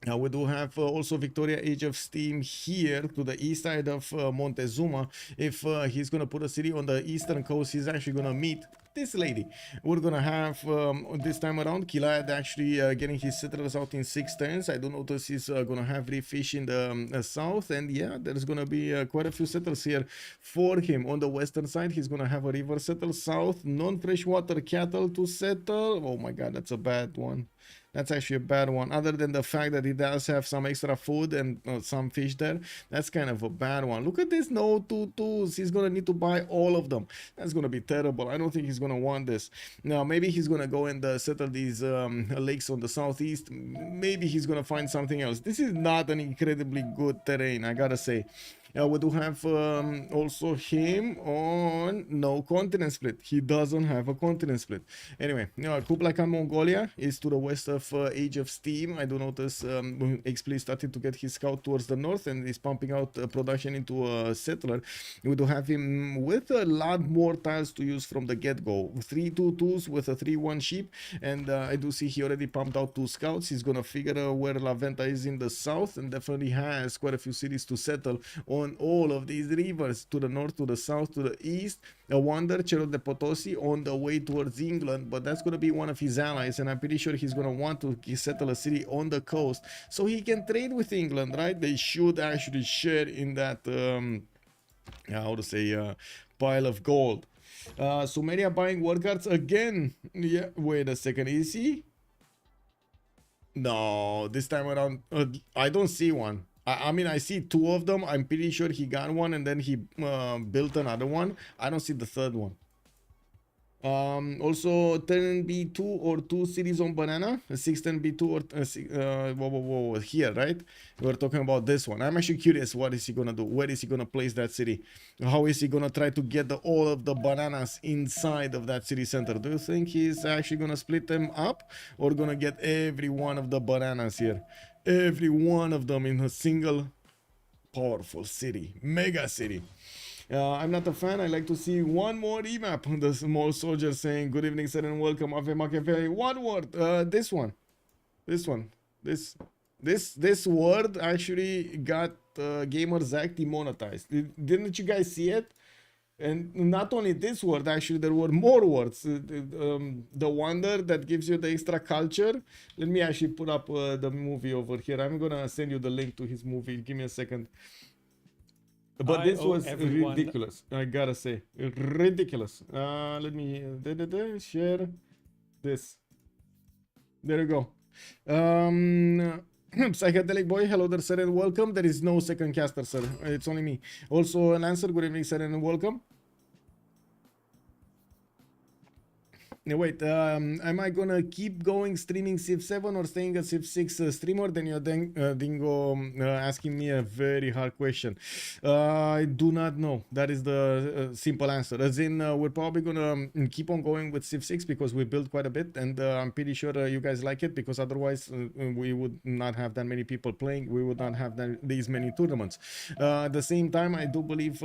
Speaker 2: Now we do have also Victoria Age of Steam here to the east side of Montezuma. If he's gonna put a city on the eastern coast, he's actually gonna meet this lady. We're gonna have this time around Kilad actually getting his settlers out in 6 turns. I do notice he's gonna have reef fish in the south, and yeah, there's gonna be quite a few settlers here for him. On the western side, he's gonna have a river settle. South, non-freshwater cattle to settle. Oh my god, that's a bad one. That's actually a bad one. Other than the fact that he does have some extra food and some fish there, that's kind of a bad one. Look at this, no 2 tools. He's gonna need to buy all of them. That's gonna be terrible. I don't think he's gonna want this. Now maybe he's gonna go and settle these lakes on the southeast. Maybe he's gonna find something else. This is not an incredibly good terrain, I gotta say. We do have also him on no continent split. He doesn't have a continent split. Anyway, Kublai Khan Mongolia is to the west of Age of Steam. I do notice XP started to get his scout towards the north and is pumping out production into a settler. We do have him with a lot more tiles to use from the get-go. 3 2-2s with a 3-1 sheep, and I do see he already pumped out 2 scouts. He's gonna figure out where La Venta is in the south, and definitely has quite a few cities to settle on all of these rivers, to the north, to the south, to the east. A wonder, Cerro de Potosi on the way towards England, but that's going to be one of his allies, and I'm pretty sure he's going to want to settle a city on the coast so he can trade with England, right? They should actually share in that how to say pile of gold. Sumeria buying war cards again. Yeah, wait a second, is he? No, this time around I don't see one. I mean, I see 2 of them. I'm pretty sure he got one and then he built another one. I don't see the third one. Also, turn B2 or 2 cities on banana, 6 turn B2 or here, right? We're talking about this one. I'm actually curious, what is he gonna do? Where is he gonna place that city? How is he gonna try to get all of the bananas inside of that city center? Do you think he's actually gonna split them up, or gonna get every one of the bananas here? Every one of them in a single powerful city, mega city. I'm not a fan. I like to see one more remap. The small soldier saying, "Good evening, sir, and welcome." Ave Machiavelli. One word. This one. This word actually got Gamers Act demonetized. Didn't you guys see it? And not only this word, actually, there were more words. The wonder that gives you the extra culture. Let me actually put up the movie over here. I'm gonna send you the link to his movie. Give me a second. But this was ridiculous. I gotta say, ridiculous. Let me share this. There you go. Psychedelic boy, hello there, sir, and welcome. There is no second caster, sir. It's only me. Also, an answer. Good evening, sir, and welcome. Wait, am I gonna keep going streaming Civ7 or staying a Civ6 streamer? Then you're Dingo asking me a very hard question. I do not know. That is the simple answer. As in, we're probably gonna keep on going with Civ6 because we built quite a bit, and I'm pretty sure you guys like it, because otherwise we would not have that many people playing. We would not have these many tournaments. At the same time, I do believe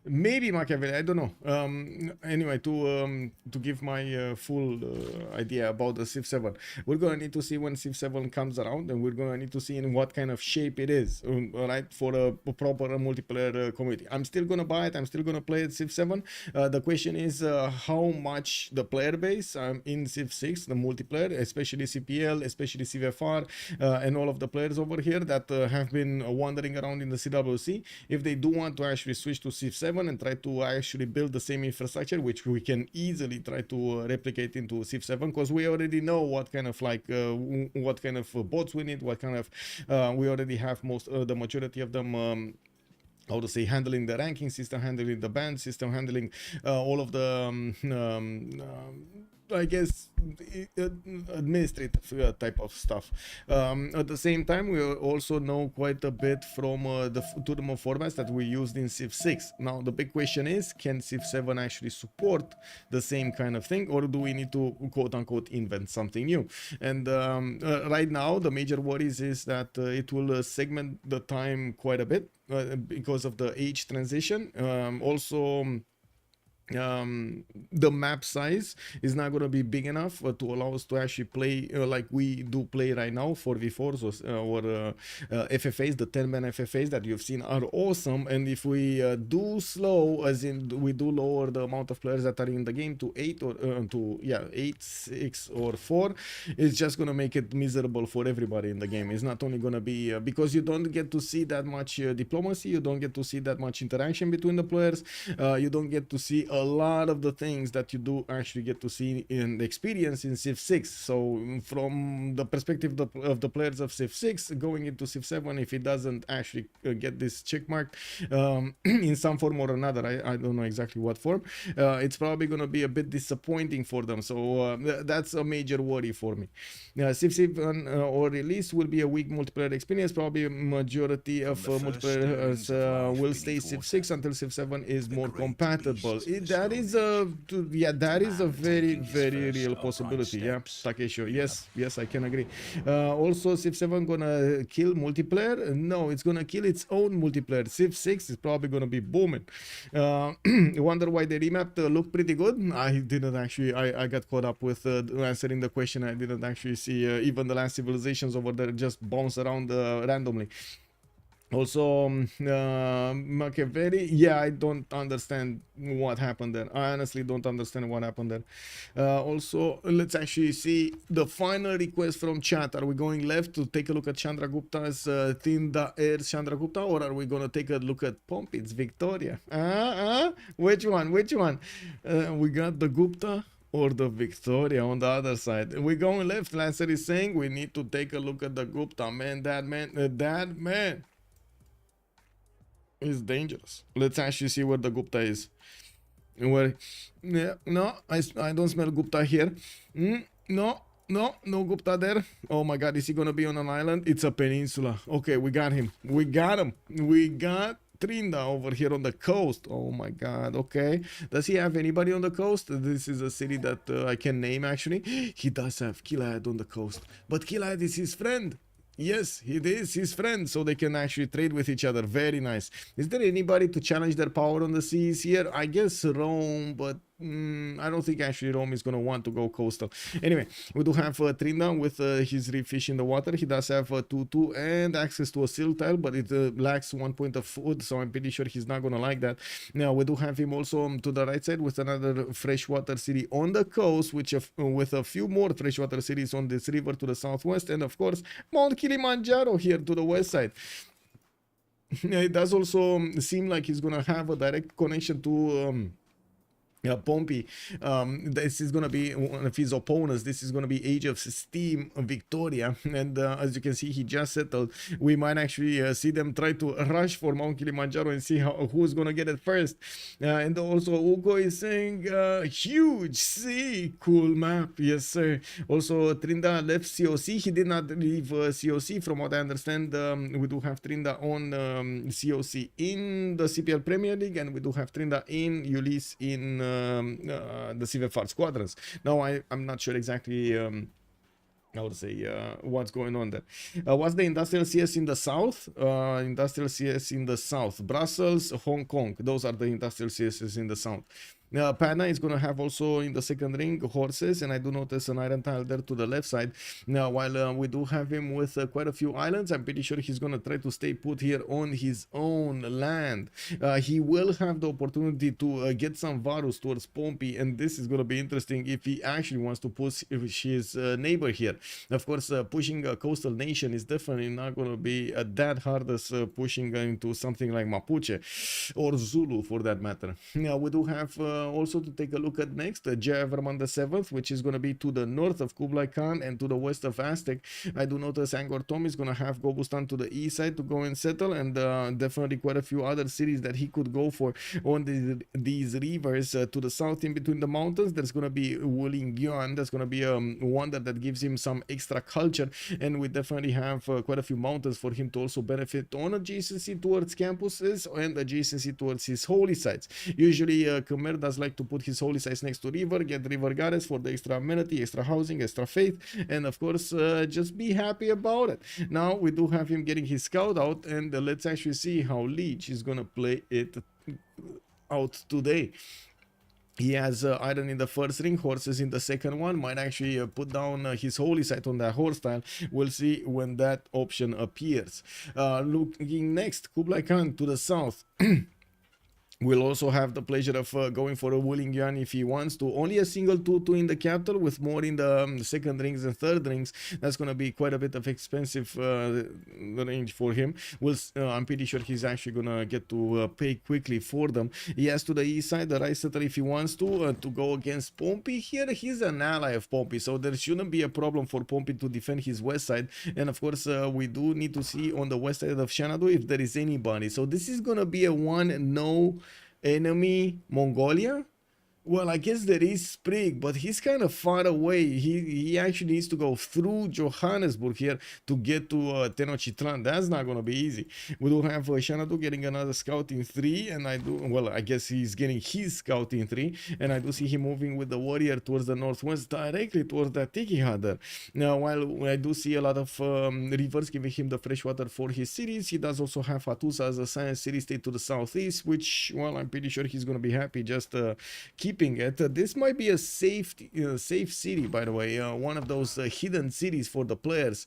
Speaker 2: maybe Machiavelli, I don't know. Anyway, to give my full idea about the Civ7, we're gonna need to see when Civ7 comes around, and we're gonna need to see in what kind of shape it is, right, for a proper multiplayer community. I'm still gonna buy it. I'm still gonna play it, Civ7. The question is how much the player base in Civ6, the multiplayer, especially CPL, especially CivFR, and all of the players over here that have been wandering around in the CWC, if they do want to actually switch to Civ7 and try to actually build the same infrastructure, which we can easily try to replicate into Civ7, because we already know what kind of what kind of bots we need, what kind of we already have the majority of them. How to say, handling the ranking system, handling the band system, handling all of the I guess administrative type of stuff. At the same time, we also know quite a bit from the tournament formats that we used in Civ6. Now the big question is, can Civ7 actually support the same kind of thing, or do we need to quote unquote invent something new? And right now the major worries is that it will segment the time quite a bit because of the age transition. Also the map size is not going to be big enough to allow us to actually play like we do play right now, 4v4s or FFAs. The 10-man FFAs that you've seen are awesome, and if we do slow, as in we do lower the amount of players that are in the game to 8 or 8, 6 or 4, it's just going to make it miserable for everybody in the game. It's not only going to be because you don't get to see that much diplomacy, you don't get to see that much interaction between the players, you don't get to see a lot of the things that you do actually get to see in the experience in Civ6. So from the perspective of the players of Civ6 going into Civ7, if it doesn't actually get this check mark in some form or another, I don't know exactly what form, it's probably going to be a bit disappointing for them. So that's a major worry for me. Civ7 or release will be a weak multiplayer experience. Probably a majority of multiplayers will stay Civ6 until Civ7 is more compatible. That is a very, very real possibility. Yeah, Takesho. Yes, I can agree. Also, Civ7 gonna kill multiplayer? No, it's gonna kill its own multiplayer. Civ6 is probably gonna be booming. Wonder why the remap looked pretty good. I didn't actually. I got caught up with answering the question. I didn't actually see even the last civilizations over there just bounce around randomly. Also, Machiavelli, yeah, I don't understand what happened there. I honestly don't understand what happened there. Also, let's actually see the final request from chat. Are we going left to take a look at Chandragupta's Thin the Air Chandragupta, or are we going to take a look at Pompey's Victoria? Which one? Which one? We got the Gupta or the Victoria on the other side. We're going left. Lancer is saying we need to take a look at the Gupta. Man, that man. is dangerous. Let's actually see where the Gupta is. Where? Yeah, no, I don't smell Gupta here. No, no Gupta there. Oh my God, is he gonna be on an island? It's a peninsula. Okay, we got him. We got him. We got Trinda over here on the coast. Oh my God. Okay, does he have anybody on the coast? This is a city that I can name actually. He does have Kilad on the coast, but Kilad is his friend. Yes, he is his friend, so they can actually trade with each other. Very nice. Is there anybody to challenge their power on the seas here? I guess Rome, but I don't think actually Rome is going to want to go coastal. Anyway, we do have Trinda with his reef fish in the water. He does have 2-2 and access to a seal tile, but it lacks 1 point of food, so I'm pretty sure he's not going to like that. Now, we do have him also to the right side with another freshwater city on the coast, which with a few more freshwater cities on this river to the southwest, and of course, Mount Kilimanjaro here to the west side. It does also seem like he's going to have a direct connection to Pompey. This is going to be one of his opponents. This is going to be Age of Steam Victoria, and as you can see, he just settled. We might actually see them try to rush for Mount Kilimanjaro and see who's going to get it first. And also Ugo is saying huge sea, cool map. Yes sir. Also Trinda left COC. He did not leave COC from what I understand. We do have Trinda on COC in the CPL Premier League, and we do have Trinda in Ulyss in the CivFR Squadrons. Now I'm not sure exactly I would say what's going on there. What's the industrial CS in the south? Industrial CS in the south, Brussels, Hong Kong. Those are the industrial CSs in the south. Pana is going to have also in the second ring horses, and I do notice an iron tile there to the left side. Now, while we do have him with quite a few islands, I'm pretty sure he's going to try to stay put here on his own land. He will have the opportunity to get some Varus towards Pompey, and this is going to be interesting if he actually wants to push his neighbor here. Of course, pushing a coastal nation is definitely not going to be that hard as pushing into something like Mapuche or Zulu for that matter. Now, we do have also to take a look at next Jayavarman the 7th, which is going to be to the north of Kublai Khan and to the west of Aztec. I do notice Angkor Thom is going to have Gobustan to the east side to go and settle, and definitely quite a few other cities that he could go for on these rivers to the south in between the mountains. There's going to be Wulingyuan. There's going to be a wonder that gives him some extra culture, and we definitely have quite a few mountains for him to also benefit on adjacency towards campuses and adjacency towards his holy sites. Usually Khmer does like to put his holy sites next to river, get river goddess for the extra amenity, extra housing, extra faith, and of course just be happy about it. Now we do have him getting his scout out, and let's actually see how Leech is gonna play it out today. He has iron in the first ring, horses in the second one. Might actually put down his holy site on that horse tile. We'll see when that option appears. Looking next, Kublai Khan to the south. We'll also have the pleasure of going for a Wulingyuan if he wants to. Only a single 2-2 in the capital, with more in the second rings and third rings. That's going to be quite a bit of expensive range for him. I'm pretty sure he's actually going to get to pay quickly for them. He has to the east side, the right setter if he wants to go against Pompey. Here, he's an ally of Pompey, so there shouldn't be a problem for Pompey to defend his west side. And of course, we do need to see on the west side of Xanadu if there is anybody. So this is going to be a 1-no enemy Mongolia. Well, I guess there is Sprig, but he's kind of far away. He actually needs to go through Johannesburg here to get to Tenochtitlan. That's not going to be easy. We do have Xanadu getting another scout in 3, and I guess he's getting his scout in 3, and I do see him moving with the warrior towards the northwest, directly towards that Tiki Hut there. Now, while I do see a lot of rivers giving him the fresh water for his cities, he does also have Hattusa as a science city-state to the southeast, which, well, I'm pretty sure he's going to be happy just keeping it. This might be a safe city, by the way, one of those hidden cities for the players.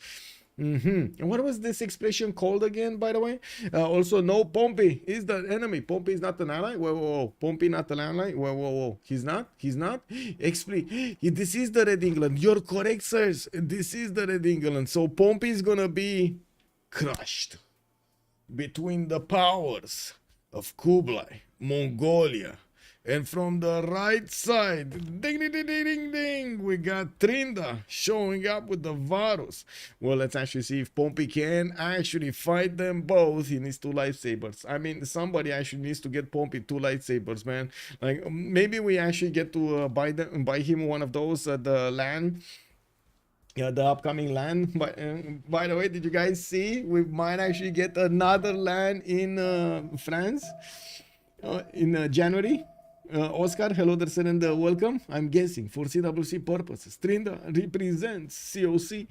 Speaker 2: What was this expression called again, by the way? Also, no, Pompey is the enemy. Pompey is not an ally. Whoa. Pompey not an ally. Whoa. He's not. Explain. This is the Red England. You're correct, sirs. This is the Red England. So Pompey is gonna be crushed between the powers of Kublai, Mongolia, And from the right side, ding ding ding ding ding ding, we got Trinda showing up with the Varus. Well, let's actually see if Pompey can actually fight them both. He needs 2 lightsabers. I mean, somebody actually needs to get Pompey 2 lightsabers, man. Like, maybe we actually get to buy him one of those at the LAN. Yeah, the upcoming LAN. But by the way, did you guys see we might actually get another LAN in France in January? Oscar, hello there, sir, and welcome. I'm guessing for CWC purposes. Trinda represents COC.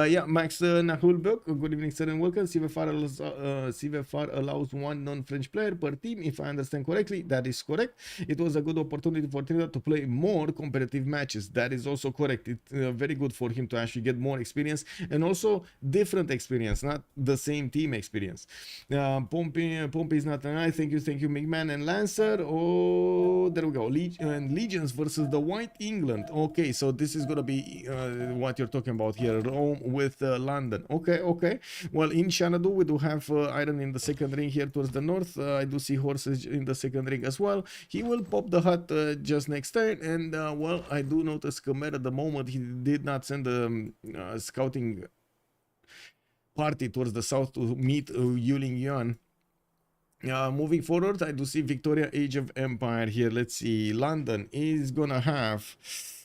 Speaker 2: Yeah, Max Nahulbek, good evening, sir, and welcome. CivFR allows 1 non-French player per team, if I understand correctly. That is correct. It was a good opportunity for Trinda to play more competitive matches. That is also correct. It's very good for him to actually get more experience and also different experience, not the same team experience. Pompey is not an eye. Thank you, McMahon and Lancer. Oh, there we go. Legions versus the White England. Okay, so this is gonna be what you're talking about here. Rome with London. Okay. Well, in Xanadu we do have Iron in the second ring here towards the north. I do see horses in the second ring as well. He will pop the hut just next turn, and well, I do notice Khmer at the moment he did not send a scouting party towards the south to meet Yuling Yuan. Moving forward, I do see Victoria, Age of Empire here. Let's see. London is gonna have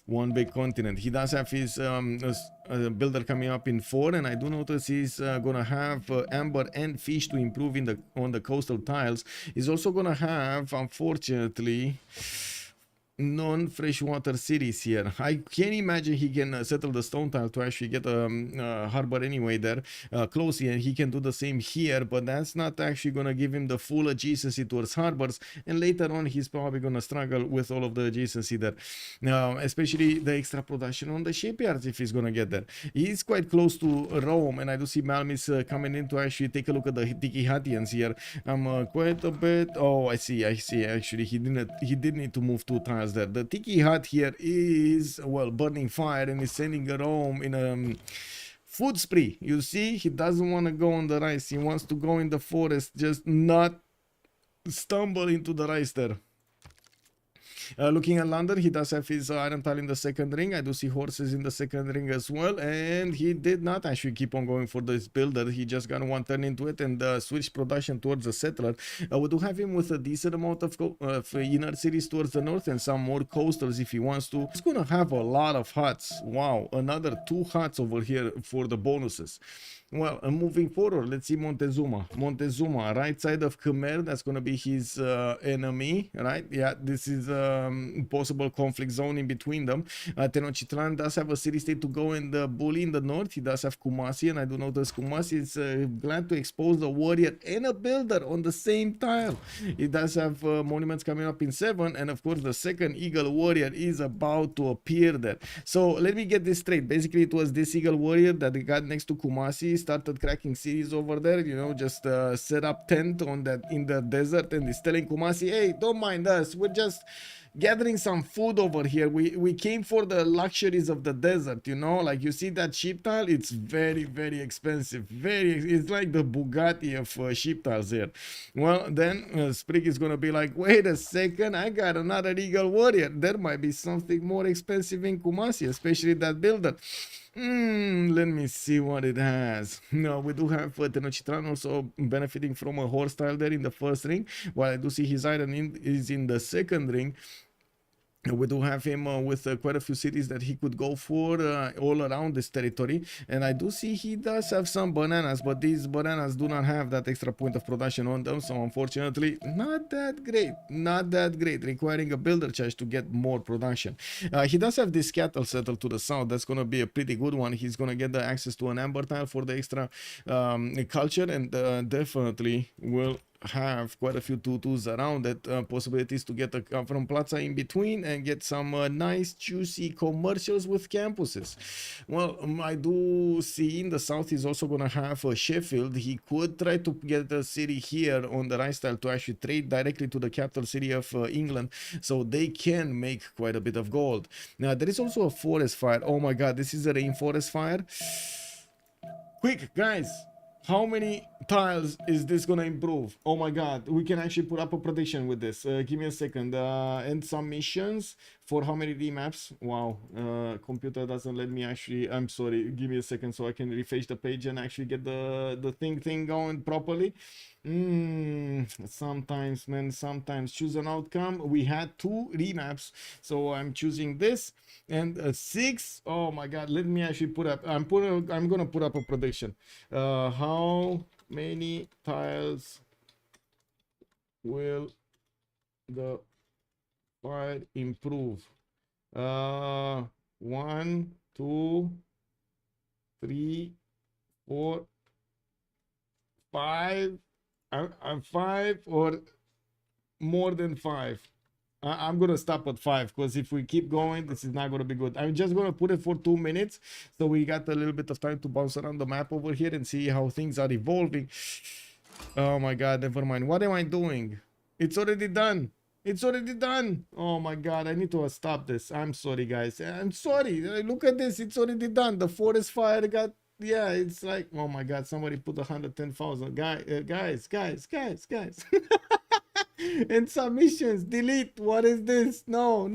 Speaker 2: one big continent. He does have his builder coming up in 4, and I do notice he's gonna have amber and fish to improve on the coastal tiles. He's also gonna have, unfortunately, non-freshwater cities here. I can imagine he can settle the stone tile to actually get a harbor anyway there close here. He can do the same here, but that's not actually gonna give him the full adjacency towards harbors, and later on he's probably gonna struggle with all of the adjacency there, especially the extra production on the shipyards if he's gonna get there. He's quite close to Rome, and I do see Malmis coming in to actually take a look at the Tiki Hatians here. I'm quite a bit. Oh, I see. Actually, he did need to move 2 tiles there. The Tiki Hut here is, well, burning fire and is sending Rome in a food spree. You see, he doesn't want to go on the rice. He wants to go in the forest, just not stumble into the rice there. Looking at London, he does have his iron tile in the second ring. I do see horses in the second ring as well, and he did not actually keep on going for this builder. He just got 1 turn into it and switched production towards the settler. We do have him with a decent amount of inner cities towards the north and some more coastals if he wants to. He's gonna have a lot of huts. Wow, another 2 huts over here for the bonuses. Well, moving forward, let's see Montezuma. Montezuma, right side of Khmer, that's going to be his enemy, right? Yeah, this is possible conflict zone in between them. Tenochtitlan does have a city-state to go in the Buli in the north. He does have Kumasi, and I do notice Kumasi is glad to expose the warrior and a builder on the same tile. He does have monuments coming up in 7, and of course the second Eagle Warrior is about to appear there. So let me get this straight. Basically, it was this Eagle Warrior that got next to Kumasi, started cracking cities over there, you know, just set up tent on that in the desert, and he's telling Kumasi, hey, don't mind us, we're just gathering some food over here. We came for the luxuries of the desert, you know, like you see that sheep tile, it's very, very expensive. It's like the Bugatti of sheep tiles here. Well, then Sprig is gonna be like, wait a second, I got another Eagle Warrior. There might be something more expensive in Kumasi, especially that builder. Let me see what it has. No, we do have Tenochtitlan also benefiting from a horse tile there in the first ring, while I do see his iron is in the second ring. We do have him with quite a few cities that he could go for all around this territory, and I do see he does have some bananas, but these bananas do not have that extra point of production on them, so unfortunately not that great, requiring a builder charge to get more production. He does have this cattle settled to the south. That's going to be a pretty good one. He's going to get the access to an amber tile for the extra culture, and definitely will have quite a few tutus around it, possibilities to get a from Plaza in between and get some nice juicy commercials with campuses. Well, I do see in the south he's also gonna have Sheffield. He could try to get a city here on the right style to actually trade directly to the capital city of England, so they can make quite a bit of gold. Now there is also a forest fire. Oh my god, this is a rainforest fire. Quick guys, How many tiles is this gonna improve? Oh my god, we can actually put up a prediction with this. Give me a second. And some missions for how many remaps? Wow, computer doesn't let me actually. I'm sorry. Give me a second so I can refresh the page and actually get the thing going properly. Sometimes, man, sometimes choose an outcome. We had 2 remaps, so I'm choosing this and 6. Oh my god, let me actually put up. I'm gonna put up a prediction. How many tiles will the fire improve? 1, 2, 3, 4, 5. I'm 5 or more than 5. I'm gonna stop at 5 because if we keep going, this is not gonna be good. I'm just gonna put it for 2 minutes so we got a little bit of time to bounce around the map over here and see how things are evolving. Oh my god, never mind. What am I doing? It's already done. It's already done. Oh my god, I need to stop this. I'm sorry, guys. I'm sorry. Look at this. It's already done. The forest fire got. Yeah, it's like, oh my god, somebody put 110,000. Guys. And submissions, delete. What is this? No.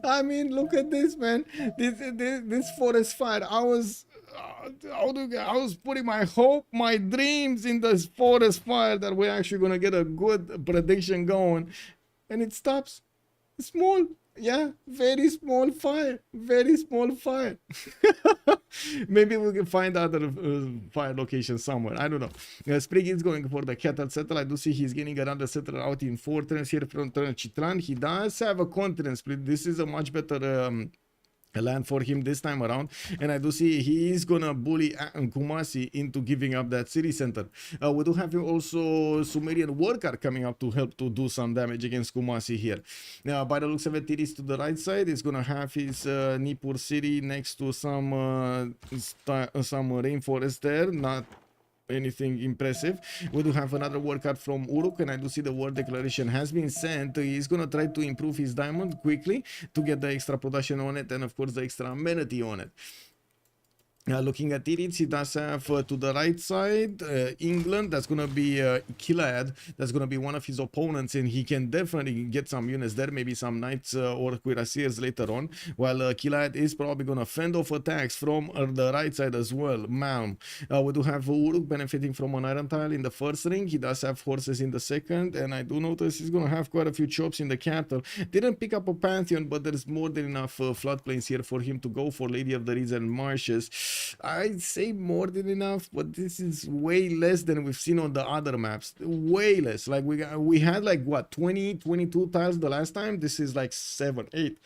Speaker 2: I mean, look at this, man. This forest fire. I was putting my hope, my dreams in this forest fire that we're actually gonna get a good prediction going, and it stops. Small, yeah, very small fire, Maybe we can find other fire locations somewhere. I don't know. Sprig is going for the cattle settler. I do see he's getting another settler out in Fortress here from Chitran. He does have a continent split. This is a much better land for him this time around, and I do see he is gonna bully Kumasi into giving up that city center. We do have also Sumerian worker coming up to help to do some damage against Kumasi here. Now, by the looks of it, it is to the right side. It's gonna have his Nippur city next to some rainforest there. Not anything impressive. We do have another war card from Uruk, and I do see the war declaration has been sent. He's gonna try to improve his diamond quickly to get the extra production on it and of course the extra amenity on it. Looking at it, he does have to the right side England. That's gonna be Kilad. That's gonna be one of his opponents, and he can definitely get some units there, maybe some knights or cuirassiers later on. While Kilad is probably gonna fend off attacks from the right side as well. Malm. We do have Uruk benefiting from an iron tile in the first ring. He does have horses in the second, and I do notice he's gonna have quite a few chops in the capital. Didn't pick up a pantheon, but there's more than enough floodplains here for him to go for Lady of the Reeds and Marshes. I'd say more than enough, but this is way less than we've seen on the other maps. Way less. Like we had like what, 22 tiles the last time. This is like 7, 8,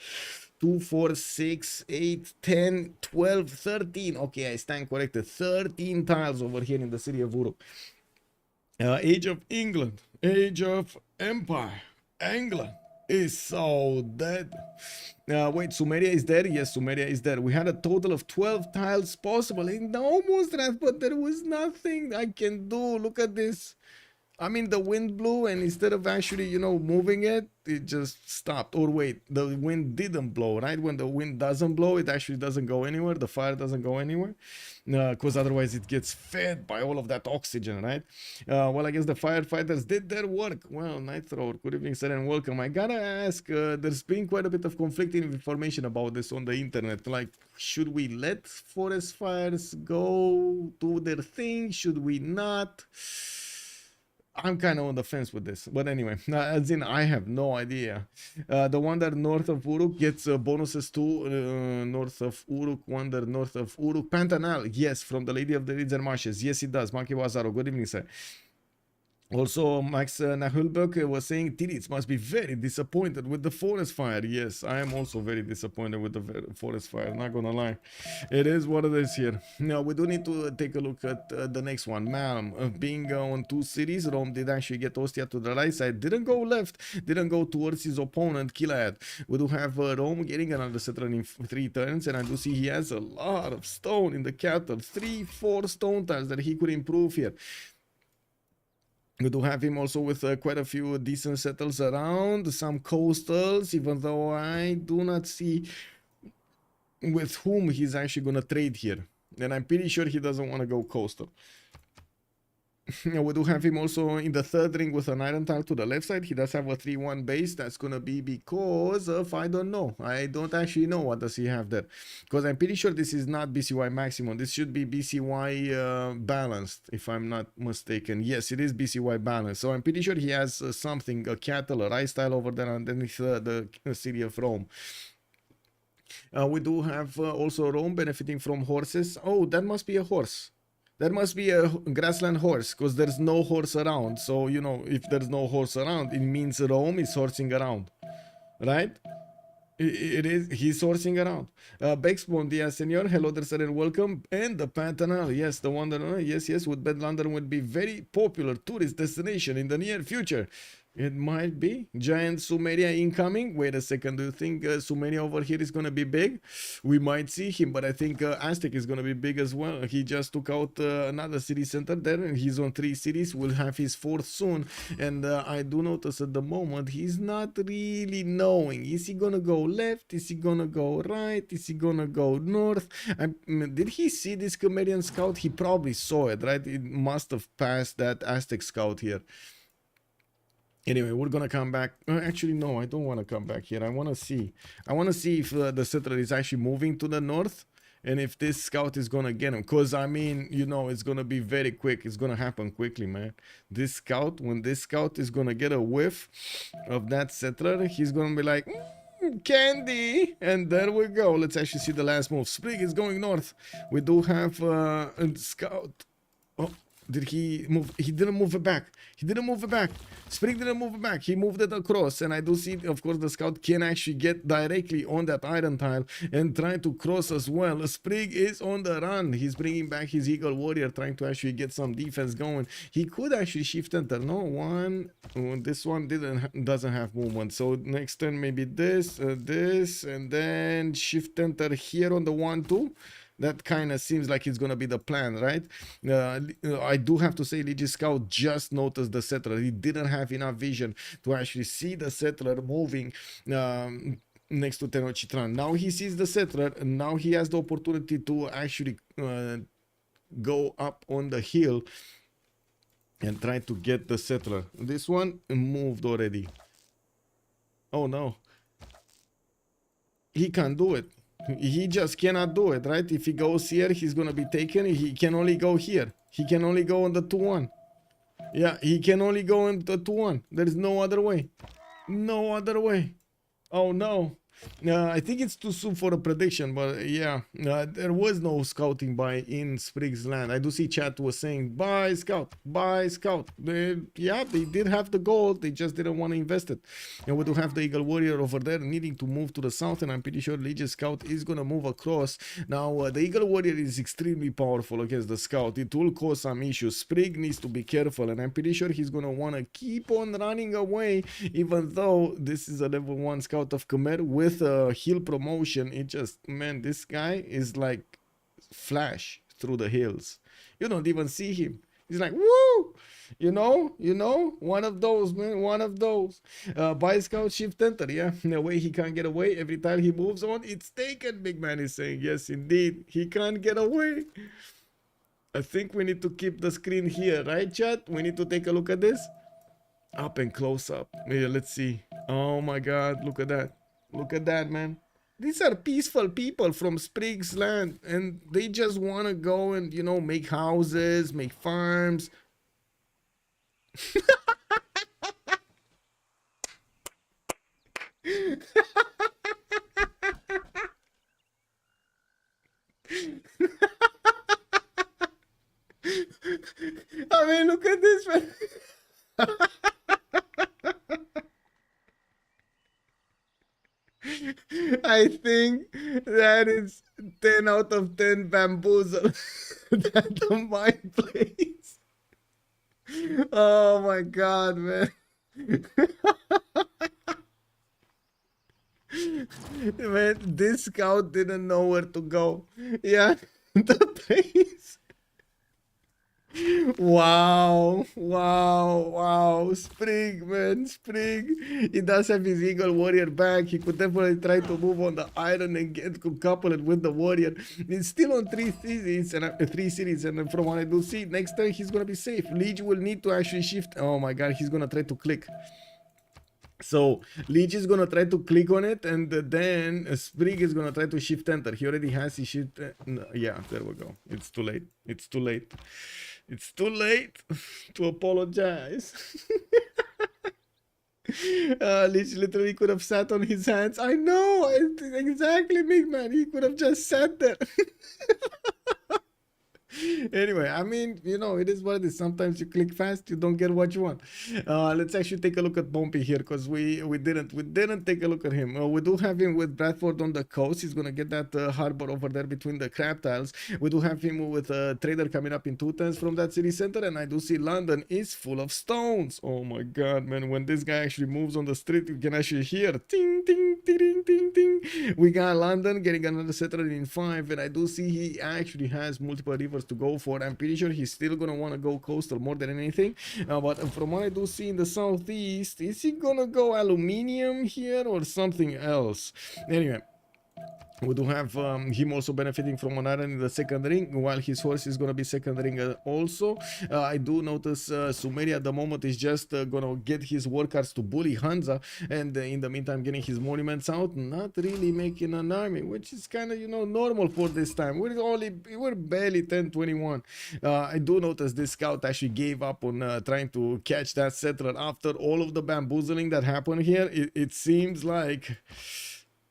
Speaker 2: 2, 4, 6, 8, 10, 12, 13. Okay, I stand corrected. 13 tiles over here in the city of Uruk. Age of England, Age of Empire, England is so dead. Wait, Sumeria is there? Yes, Sumeria is there. We had a total of 12 tiles possible in the almost red, but there was nothing I can do. Look at this. I mean, the wind blew, and instead of actually, you know, moving it, it just stopped. Or wait, the wind didn't blow, right? When the wind doesn't blow, it actually doesn't go anywhere. The fire doesn't go anywhere. Because otherwise it gets fed by all of that oxygen, right? Well, I guess the firefighters did their work. Well, Night Thrower, good evening, sir, and welcome. I gotta ask, there's been quite a bit of conflicting information about this on the internet. Like, should we let forest fires go do their thing? Should we not? I'm kind of on the fence with this, but anyway, as in, I have no idea. The wonder north of Uruk gets bonuses to north of Uruk, wonder north of Uruk. Pantanal, yes, from the Lady of the Reeds and Marshes. Yes, it does. Monkey Wazaro, good evening, sir. Also, Max Nahulbek was saying Tirits must be very disappointed with the forest fire. Yes, I am also very disappointed with the forest fire, not gonna lie. It is what it is here. Now, we do need to take a look at the next one. Malm, being on 2 cities, Rome did actually get Ostia to the right side. Didn't go left, didn't go towards his opponent, Kilad. We do have Rome getting another settler in 3 turns, and I do see he has a lot of stone in the capital. 3, 4 stone tiles that he could improve here. We do have him also with quite a few decent settles around, some coastals, even though I do not see with whom he's actually going to trade here. And I'm pretty sure he doesn't want to go coastal. We do have him also in the third ring with an iron tile to the left side. He does have a 3-1 base. That's gonna be because of, I don't know. I don't actually know what does he have there. Because I'm pretty sure this is not BCY maximum. This should be BCY balanced, if I'm not mistaken. Yes, it is BCY balanced. So I'm pretty sure he has something, a cattle, a rice tile over there underneath the city of Rome. We do have also Rome benefiting from horses. Oh, that must be a horse. That must be a grassland horse, because there's no horse around. So, you know, if there's no horse around, it means Rome is horsing around, right? It is, he's horsing around. Bex, bon dia, senor. Hello there, sir, and welcome. And the Pantanal, yes, the one that, yes, would bet London would be very popular tourist destination in the near future. It might be. Giant Sumeria incoming. Wait a second. Do you think Sumeria over here is going to be big? We might see him, but I think Aztec is going to be big as well. He just took out another city center there. He's on 3 cities. Will have his 4th soon. And I do notice at the moment he's not really knowing. Is he going to go left? Is he going to go right? Is he going to go north? Did he see this Comedian scout? He probably saw it, right? It must have passed that Aztec scout here. Anyway, we're gonna come back. Actually, no, I don't want to come back here. I want to see if the settler is actually moving to the north, and if this scout is gonna get him. Cause I mean, you know, it's gonna be very quick. It's gonna happen quickly, man. This scout, when this scout is gonna get a whiff of that settler, he's gonna be like, candy, and there we go. Let's actually see the last move. Sprig is going north. We do have a scout. Oh. Did he move? He didn't move it back. He didn't move it back. Sprig didn't move it back. He moved it across. And I do see, of course, the scout can actually get directly on that iron tile and try to cross as well. Sprig is on the run. He's bringing back his Eagle Warrior, trying to actually get some defense going. He could actually shift enter. No, one. This one doesn't have movement. So next turn, maybe this, this, and then shift enter here on the 1-2. That kind of seems like it's going to be the plan, right? I do have to say, Legis Scout just noticed the settler. He didn't have enough vision to actually see the settler moving next to Tenochtitlan. Now he sees the settler, and now he has the opportunity to actually go up on the hill and try to get the settler. This one moved already. Oh, no. He can't do it. He just cannot do it, right? If he goes here, he's gonna be taken. He can only go here. He can only go on the 2-1. Yeah, he can only go on the 2-1. There's no other way. No other way. Oh no. I think it's too soon for a prediction, but yeah, there was no scouting by in Sprig's land. I do see chat was saying, buy scout, buy scout. Yeah, they did have the gold, they just didn't want to invest it. And we do have the Eagle Warrior over there needing to move to the south, and I'm pretty sure Legion Scout is going to move across. Now, the Eagle Warrior is extremely powerful against the scout. It will cause some issues. Sprig needs to be careful, and I'm pretty sure he's going to want to keep on running away, even though this is a level 1 scout of Khmer with a hill promotion. It just, man, this guy is like Flash through the hills. You don't even see him. He's like, woo, you know, one of those, man, one of those. By scout shift enter, yeah, in a way he can't get away. Every time he moves on, it's taken. Big man is saying, yes, indeed, he can't get away. I think we need to keep the screen here, right, chat? We need to take a look at this. Up and close up. Yeah, let's see. Oh my God, look at that. Look at that, man. These are peaceful people from Sprig's land, and they just want to go and, you know, make houses, make farms. I mean, look at this, man. I think that is 10 out of 10 bamboozle that the mind plays. Oh my God, man. Man, this scout didn't know where to go. Yeah, the pace. Wow, wow, wow. Spring, man, Spring. He does have his Eagle Warrior back. He could definitely try to move on the Iron and get couple it with the Warrior. He's still on 3 cities, and from what I do see, next turn he's gonna be safe. Liege will need to actually shift. Oh my god, he's gonna try to click. So Liege is gonna try to click on it, and then Sprig is gonna try to shift enter. He already has his shift. No, yeah, there we go. It's too late. It's too late. It's too late to apologize. Liege literally could have sat on his hands. I know, exactly, big man. He could have just sat there. Anyway, I mean, you know, it is what it is. Sometimes you click fast, you don't get what you want. Let's actually take a look at Bumpy here, because we didn't take a look at him. We do have him with Bradford on the coast. He's gonna get that harbor over there between the crab tiles. We do have him with a trader coming up in 2 turns from that city center, and I do see London is full of stones. Oh my god, man! When this guy actually moves on the street, you can actually hear ting ting ting ting ting. We got London getting another settler in 5, and I do see he actually has multiple rivers to go for. I'm pretty sure he's still gonna want to go coastal more than anything, but from what I do see in the southeast, is he gonna go aluminium here or something else? Anyway, we do have him also benefiting from an iron in the second ring, while his horse is going to be second ring also. I do notice Sumeria at the moment is just going to get his workers to bully Hansa, and in the meantime getting his monuments out, not really making an army, which is kind of, you know, normal for this time. We're barely 10-21. I do notice this scout actually gave up on trying to catch that settler after all of the bamboozling that happened here. It seems like,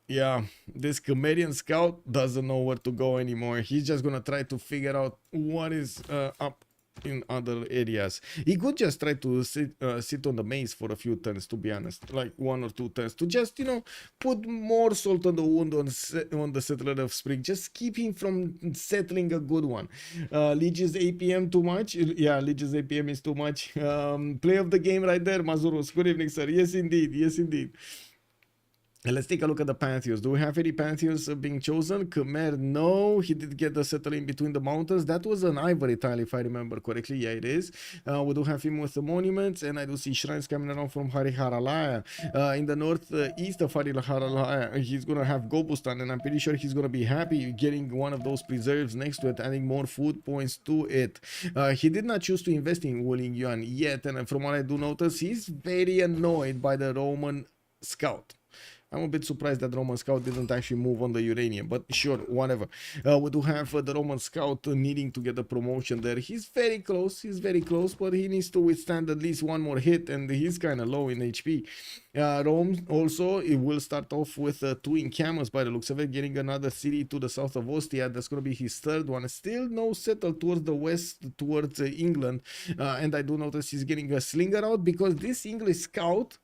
Speaker 2: yeah, this Canadian scout doesn't know where to go anymore. He's just gonna try to figure out what is up in other areas. He could just try to sit on the maze for a few turns, to be honest, like 1 or 2 turns, to just, you know, put more salt on the wound on the settler of Spring. Just keep him from settling a good one. Liege's APM too much? Yeah, Liege's APM is too much. Play of the game right there, Mazurus. Good evening, sir. Yes, indeed. Yes, indeed. And let's take a look at the Pantheons. Do we have any Pantheons being chosen? Khmer, no. He did get the settler in between the mountains. That was an ivory tile, if I remember correctly. Yeah, it is. We do have him with the monuments, and I do see shrines coming around from Hariharalaya. In the northeast of Hariharalaya, he's going to have Gobustan, and I'm pretty sure he's going to be happy getting one of those preserves next to it, adding more food points to it. He did not choose to invest in Wuling Yuan yet, and from what I do notice, he's very annoyed by the Roman scout. I'm a bit surprised that Roman Scout didn't actually move on the uranium, but sure, whatever. We do have the Roman Scout needing to get a promotion there. He's very close, but he needs to withstand at least 1 more hit, and he's kind of low in HP. Rome also, it will start off with 2 encampments by the looks of it, getting another city to the south of Ostia. That's going to be his 3rd one. Still no settle towards the west, towards England, and I do notice he's getting a slinger out because this English Scout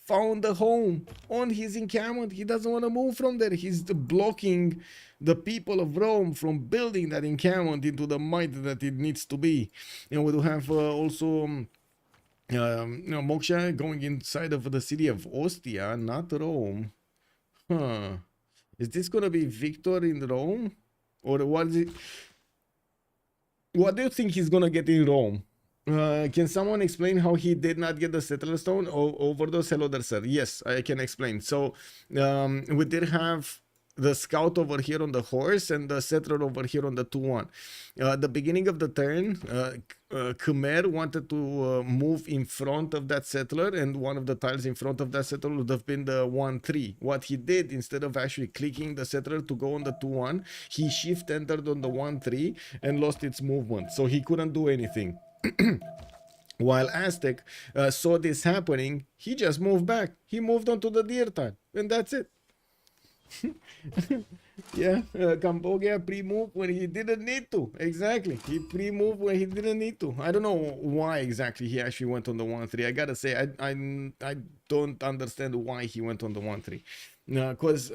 Speaker 2: found a home on his encampment. He doesn't want to move from there. He's blocking the people of Rome from building that encampment into the might that it needs to be. And we do have also Moksha going inside of the city of Ostia, not Rome. Is this gonna be Victor in Rome, or what is it? What do you think he's gonna get in Rome? Can someone explain how he did not get the settler stone? Overdose, hello there, sir. Yes, I can explain. So we did have the scout over here on the horse and the settler over here on the 2-1. At the beginning of the turn, Khmer wanted to move in front of that settler, and one of the tiles in front of that settler would have been the 1-3. What he did, instead of actually clicking the settler to go on the 2-1, he shift entered on the 1-3 and lost its movement, so he couldn't do anything. While Aztec saw this happening, he just moved back. He moved on to the deer tile, and that's it. Yeah, Cambodia pre-move when he didn't need to. Exactly, he pre-moved when he didn't need to. I don't know why exactly he actually went on the 1-3. I gotta say, I don't understand why he went on the 1-3. Because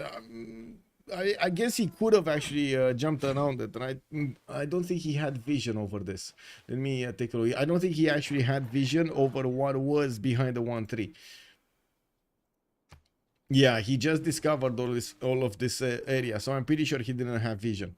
Speaker 2: I guess he could have actually jumped around it, right? I don't think he had vision over this. Let me take a look. I don't think he actually had vision over what was behind the 1-3. Yeah, he just discovered all of this area, so I'm pretty sure he didn't have vision.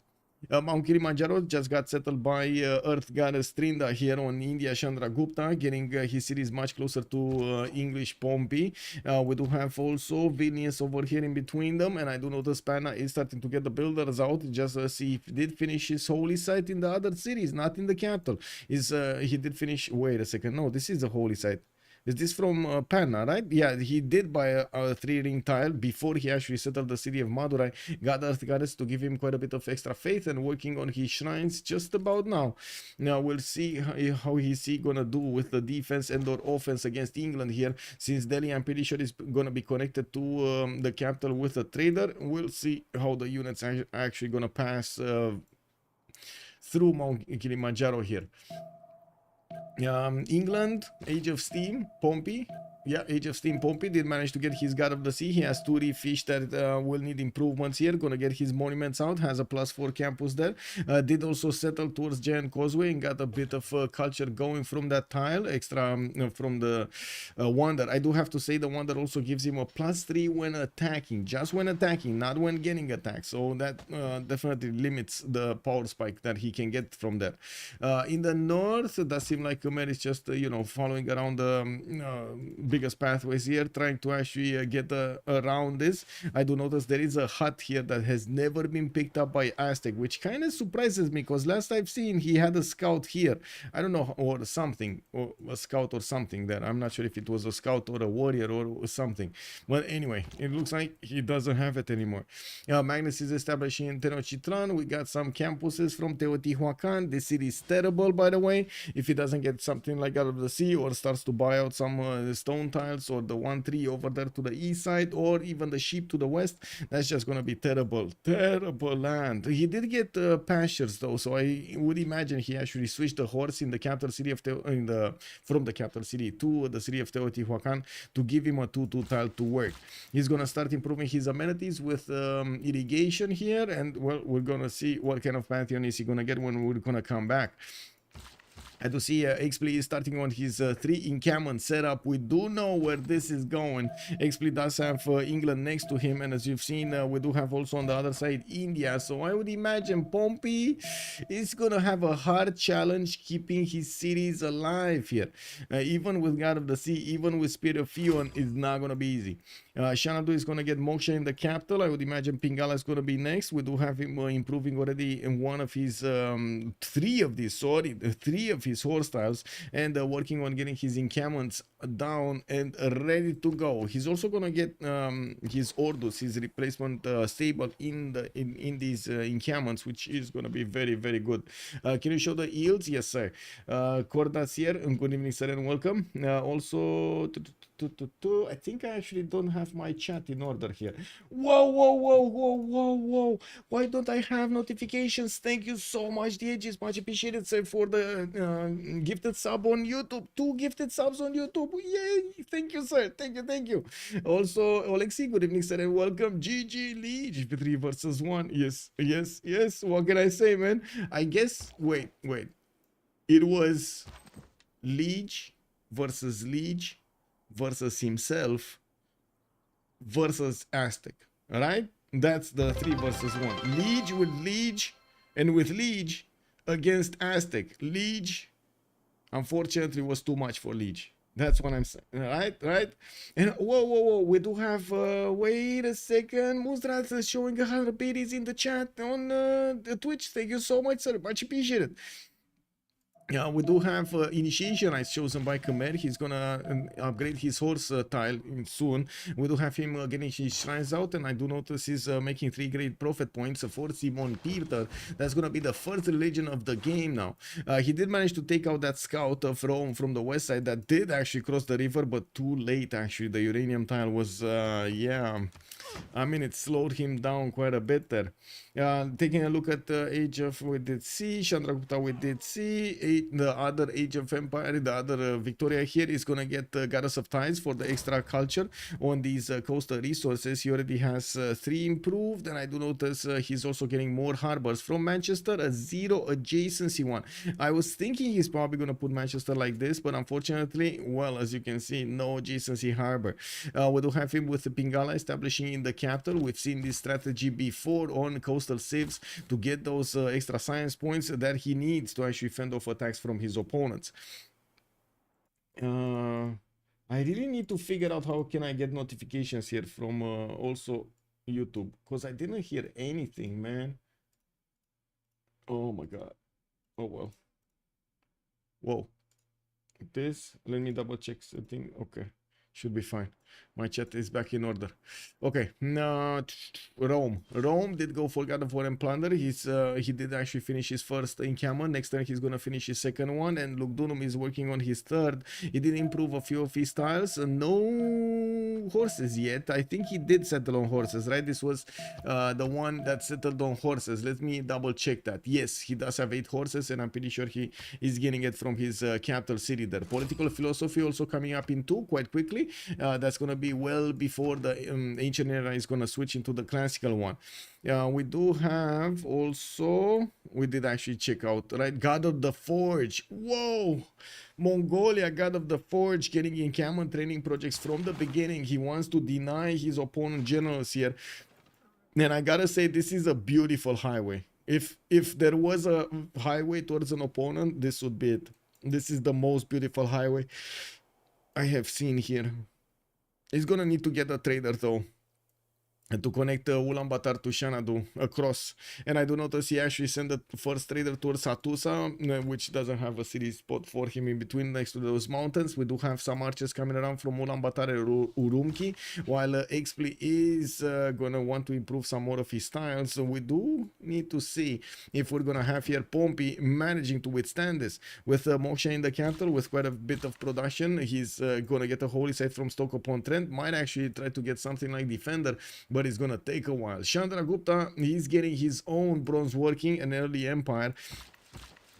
Speaker 2: Mount Kilimanjaro just got settled by Earth Goddess Trinda here on India Chandragupta, getting his cities much closer to English Pompey. We do have also Vilnius over here in between them, and I do notice Pana is starting to get the builders out. Just see if he did finish his holy site in the other cities, not in the capital. He did finish? Wait a second, no, this is a holy site. Is this from Panna, right? Yeah, he did buy a 3-ring tile before he actually settled the city of Madurai. Got Earth Goddess to give him quite a bit of extra faith and working on his shrines just about now. Now we'll see how he's gonna do with the defense and or offense against England here. Since Delhi, I'm pretty sure is gonna be connected to the capital with a trader. We'll see how the units are actually gonna pass through Mount Kilimanjaro here. England, Age of Steam, Pompey. Yeah, Age of Steam Pompey did manage to get his God of the Sea. He has 2 reef fish that will need improvements here. Gonna get his monuments out. Has a +4 campus there. Did also settle towards Giant Causeway and got a bit of culture going from that tile. Extra from the Wonder. I do have to say the Wonder also gives him a +3 when attacking. Just when attacking, not when getting attacked. So that definitely limits the power spike that he can get from there. In the north, it does seem like Khmer is just, you know, following around the biggest pathways here, trying to actually get around this. I do notice there is a hut here that has never been picked up by Aztec, which kind of surprises me because last I've seen he had a scout here. I don't know, or something, or a scout or something there. I'm not sure if it was a scout or a warrior or something. But anyway, it looks like he doesn't have it anymore. Magnus is establishing in Tenochtitlan. We got some campuses from Teotihuacan. This city is terrible, by the way. If he doesn't get something like out of the sea or starts to buy out some stone tiles or the 1-3 over there to the east side or even the sheep to the west, that's just gonna be terrible land. He did get pastures though, so I would imagine he actually switched the horse in the capital city of from the capital city to the city of Teotihuacan to give him a 2-2 tile to work. He's gonna start improving his amenities with irrigation here, and well, we're gonna see what kind of pantheon is he gonna get when we're gonna come back. I do see Xpli is starting on his 3 encampment setup. We do know where this is going. Xpli does have England next to him, and as you've seen, we do have also on the other side India. So I would imagine Pompey is gonna have a hard challenge keeping his cities alive here. Even with God of the Sea, even with Spirit of Fion, it's not gonna be easy. Xanadu is gonna get Moksha in the capital. I would imagine Pingala is gonna be next. We do have him improving already in one of his 3 of his horse tiles, and working on getting his encampments down and ready to go. He's also gonna get his Ordus, his replacement stable in these encampments, which is gonna be very, very good. Can you show the yields? Yes, sir. Cordas here, and good evening, sir, and welcome. Also, I think I actually don't have my chat in order here. Whoa. Why don't I have notifications? Thank you so much, the ages, much appreciated, sir, for the gifted sub on YouTube. 2 gifted subs on YouTube. Yay! Thank you, sir. Thank you. Also, Alexi, good evening, sir, and welcome. GG Liege, 3 versus 1. Yes. What can I say, man? I guess, wait. It was Liege versus himself versus Aztec. Alright? That's the 3 versus 1. Liege with Liege, and with Liege against Aztec. Liege, unfortunately, was too much for Liege. That's what I'm saying. Right? And whoa. We do have, wait a second. Muzrat is showing 100 biddies in the chat on the Twitch. Thank you so much, sir. Much appreciated. We do have initiation rites chosen by Khmer. He's gonna upgrade his horse tile soon. We do have him getting his shrines out, and I do notice he's making 3 great prophet points for Simon Peter. That's gonna be the first religion of the game now. He did manage to take out that scout of Rome from the west side that did actually cross the river, but too late actually. The uranium tile was, yeah, I mean, it slowed him down quite a bit there. Taking a look at Age of, we did see Chandragupta, we did see the other Age of Empire, the other Victoria here is gonna get Goddess of Tides for the extra culture on these coastal resources. He already has 3 improved, and I do notice he's also getting more harbors from Manchester, a 0 adjacency one. I was thinking he's probably gonna put Manchester like this, but unfortunately, well, as you can see, no adjacency harbor. We do have him with the Pingala establishing in the capital. We've seen this strategy before on coastal civs to get those extra science points that he needs to actually fend off attacks from his opponents. I really need to figure out how can I get notifications here from also YouTube, because I didn't hear anything, man. Oh my god. Oh well. Whoa. This, let me double check something. Okay, should be fine. My chat is back in order. Okay, now Rome did go for God of War and Plunder. He did actually finish his first encampment. Next turn he's gonna finish his second one, and Lugdunum is working on his third. He did improve a few of his tiles. No horses yet. I think he did settle on horses, right? This was the one that settled on horses. Let me double check that. Yes, he does have 8 horses, and I'm pretty sure he is getting it from his capital city there. Political philosophy also coming up in 2 quite quickly. That's gonna be well before the ancient era is gonna switch into the classical one. We do have also, we did actually check out, right, God of the Forge. Whoa, Mongolia, God of the Forge, getting encampment training projects from the beginning. He wants to deny his opponent generals here, and I gotta say, this is a beautiful highway. If there was a highway towards an opponent, this would be it. This is the most beautiful highway I have seen here. He's gonna need to get a trader though, and to connect Ulaanbaatar to Xanadu across. And I do notice he actually sent the first trader towards Hattusa, which doesn't have a city spot for him in between next to those mountains. We do have some archers coming around from Ulaanbaatar and Urumqi, while Expli is gonna want to improve some more of his tiles. So we do need to see if we're gonna have here Pompey managing to withstand this. With Moksha in the capital with quite a bit of production, he's gonna get a holy site from Stoke-upon-Trent. Might actually try to get something like Defender, but it's gonna take a while. Chandragupta, he's getting his own bronze working, an early empire.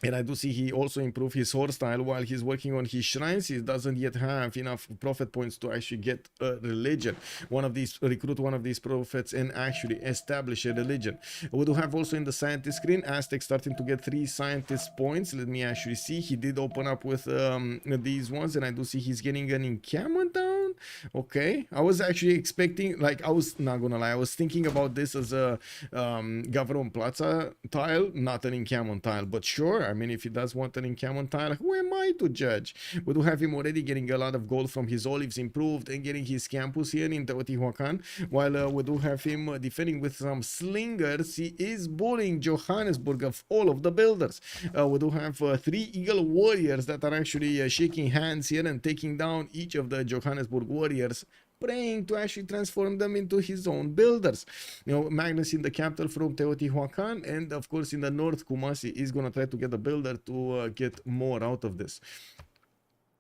Speaker 2: And I do see he also improved his horse style while he's working on his shrines. He doesn't yet have enough prophet points to actually get a religion. Recruit one of these prophets and actually establish a religion. We do have also in the scientist screen, Aztec starting to get 3 scientist points. Let me actually see. He did open up with these ones, and I do see he's getting an encampment down. Okay. I was actually expecting, like, I was not gonna lie, I was thinking about this as a Gavron Plaza tile, not an encampment tile, but sure. I mean, if he does want an encampment tile, who am I to judge? We do have him already getting a lot of gold from his olives improved and getting his campus here in Teotihuacan, while we do have him defending with some slingers. He is bullying Johannesburg of all of the builders. We do have 3 eagle warriors that are actually shaking hands here and taking down each of the Johannesburg warriors, praying to actually transform them into his own builders. You know, Magnus in the capital from Teotihuacan, and of course in the north, Kumasi is gonna try to get a builder to get more out of this.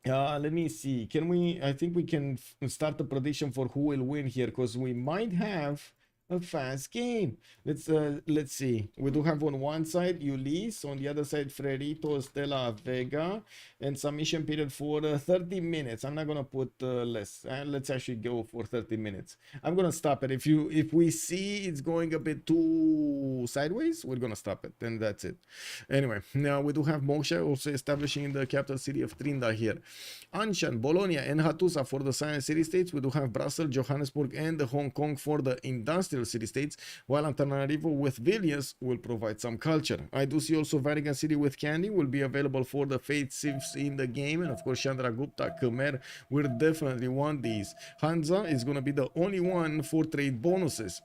Speaker 2: Let me see. Can we? I think we can start the prediction for who will win here, because we might have a fast game. Let's see. We do have on one side Ulyss, on the other side Freritos, Stella, Vega, and submission period for 30 minutes. I'm not gonna put less. Let's actually go for 30 minutes. I'm gonna stop it. If we see it's going a bit too sideways, we're gonna stop it, and that's it. Anyway, now we do have Moksha also establishing in the capital city of Trinda here. Anshan, Bologna, and Hattusa for the science city states. We do have Brussels, Johannesburg, and Hong Kong for the industrial city states, while Antananarivo with Vilnius will provide some culture. I do see also Vatican City with Kandy will be available for the Fate Civs in the game, and of course Chandragupta, Khmer will definitely want these. Hansa is going to be the only one for trade bonuses.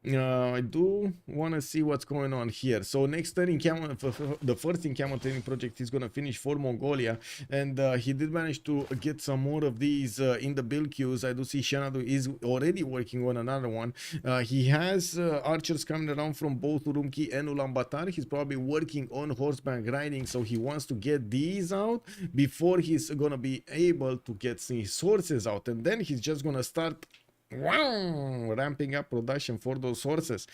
Speaker 2: I do want to see what's going on here. So next turn encampment, the first encampment training project is going to finish for Mongolia, and he did manage to get some more of these in the build queues. I do see Xanadu is already working on another one. He has archers coming around from both Urumqi and Ulaanbaatar. He's probably working on horseback riding, so he wants to get these out before he's going to be able to get his horses out, and then he's just going to start ramping up production for those horses.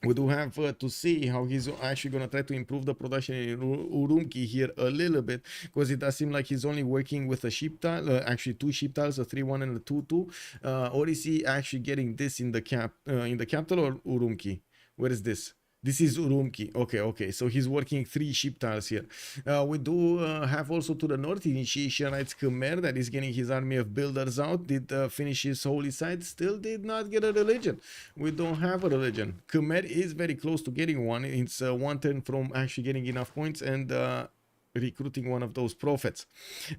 Speaker 2: We do have to see how he's actually going to try to improve the production in Urumqi here a little bit, because it does seem like he's only working with a sheep tile, actually 2 sheep tiles, a 3-1 and a 2-2. Or is he actually getting this in the capital or Urumqi? Where is this? This is Urumqi. Okay. So he's working 3 sheep tiles here. We do have also to the north initiation rights Khmer that is getting his army of builders out. Did finish his holy site. Still did not get a religion. We don't have a religion. Khmer is very close to getting one. It's 1 turn from actually getting enough points and recruiting one of those prophets.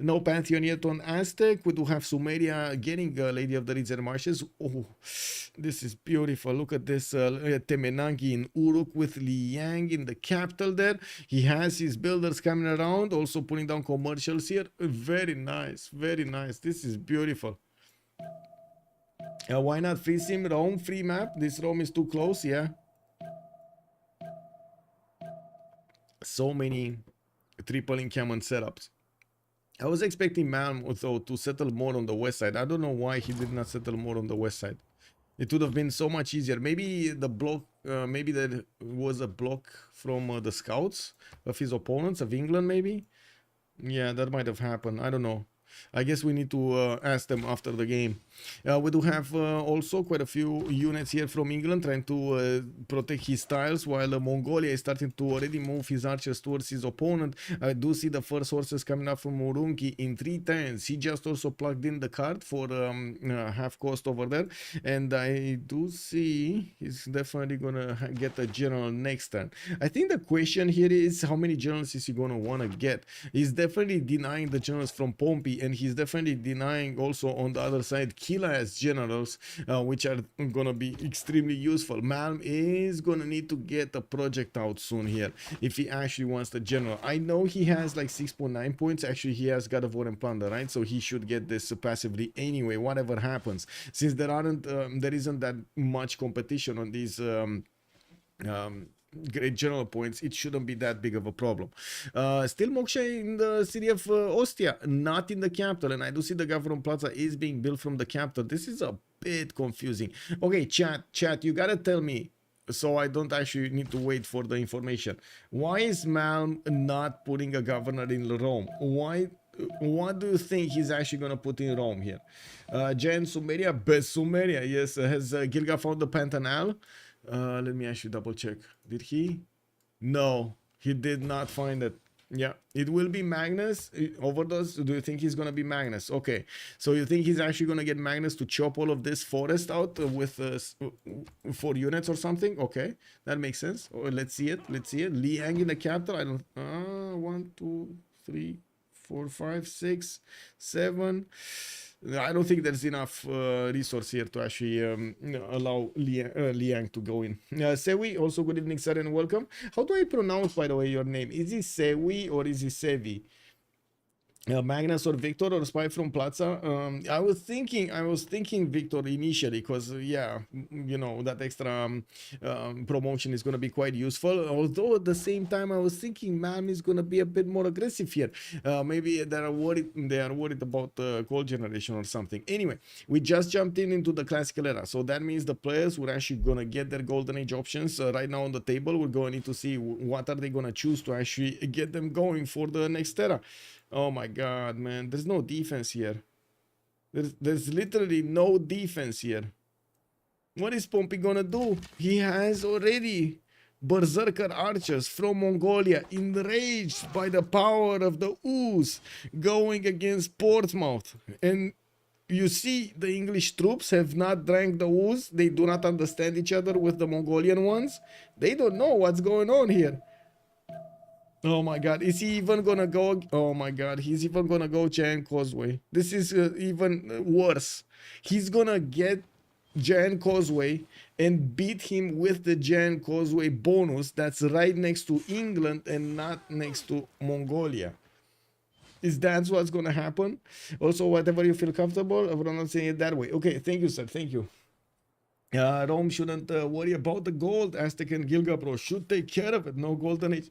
Speaker 2: No pantheon yet on Aztec. We do have Sumeria getting Lady of the Reeds and Marshes. Oh, this is beautiful. Look at this Temenangi in Uruk with Liang in the capital there. He has his builders coming around, also putting down commercials here. Very nice, very nice. This is beautiful. Why not free sim Rome, free map? This Rome is too close, yeah. So many triple encampment setups. I was expecting Malm though to settle more on the west side. I don't know why he did not settle more on the west side. It would have been so much easier. Maybe the block, maybe there was a block from the scouts of his opponents of England, maybe. Yeah, that might have happened. I don't know. I guess we need to ask them after the game. We do have also quite a few units here from England trying to protect his tiles, while Mongolia is starting to already move his archers towards his opponent. I do see the first horses coming up from Urumqi in 3 turns. He just also plugged in the card for half cost over there, and I do see he's definitely gonna get a general next turn. I think the question here is how many generals is he gonna want to get. He's definitely denying the generals from Pompey, and he's definitely denying also on the other side Kila as generals, which are gonna be extremely useful. Malm is gonna need to get a project out soon here if he actually wants the general. I know he has like 6.9 points. Actually, he has God of War and Plunder, right? So he should get this passively anyway, whatever happens, since there isn't that much competition on these great general points. It shouldn't be that big of a problem. Still Moksha in the city of Ostia, not in the capital, and I do see the government plaza is being built from the capital. This is a bit confusing. Okay, chat, you gotta tell me, so I don't actually need to wait for the information. Why is Malm not putting a governor in Rome? Why? What do you think he's actually gonna put in Rome here? Jan Sumeria, best Sumeria, yes. Has Gilga found the Pantanal? Let me actually double check. Did he? No, he did not find it. Yeah, it will be Magnus. Overdose. Do you think he's gonna be Magnus? Okay, so you think he's actually gonna get Magnus to chop all of this forest out with 4 units or something? Okay, that makes sense. Oh, let's see it. Let's see it. Liang in the capital. I don't. 1, 2, 3, 4, 5, 6, 7. I don't think there's enough resource here to actually allow Liang to go in. Sewi, also good evening, sir, and welcome. How do I pronounce, by the way, your name? Is it Sewi or is it Sevi? Magnus or Victor or Spy from Plaza? I was thinking Victor initially, because yeah, you know, that extra promotion is going to be quite useful. Although at the same time I was thinking Mam is going to be a bit more aggressive here. Maybe they are worried about the gold generation or something. Anyway, we just jumped into the classical era, so that means the players were actually going to get their golden age options right now on the table. We're going to need to see what are they going to choose to actually get them going for the next era. Oh my god, man, there's no defense here. There's literally no defense here. What is Pompey gonna do? He has already berserker archers from Mongolia, enraged by the power of the ooze, going against Portsmouth. And you see, the English troops have not drank the ooze. They do not understand each other with the Mongolian ones. They don't know what's going on here. Oh my god, is he even gonna go? Oh my god, he's even gonna go Giant Causeway. This is even worse. He's gonna get Giant Causeway and beat him with the Giant Causeway bonus that's right next to England and not next to Mongolia. Is that what's gonna happen? Also, whatever you feel comfortable, I'm not saying it that way. Okay, thank you, sir, thank you. Rome shouldn't worry about the gold. Aztec and Gilga Pro should take care of it. No golden age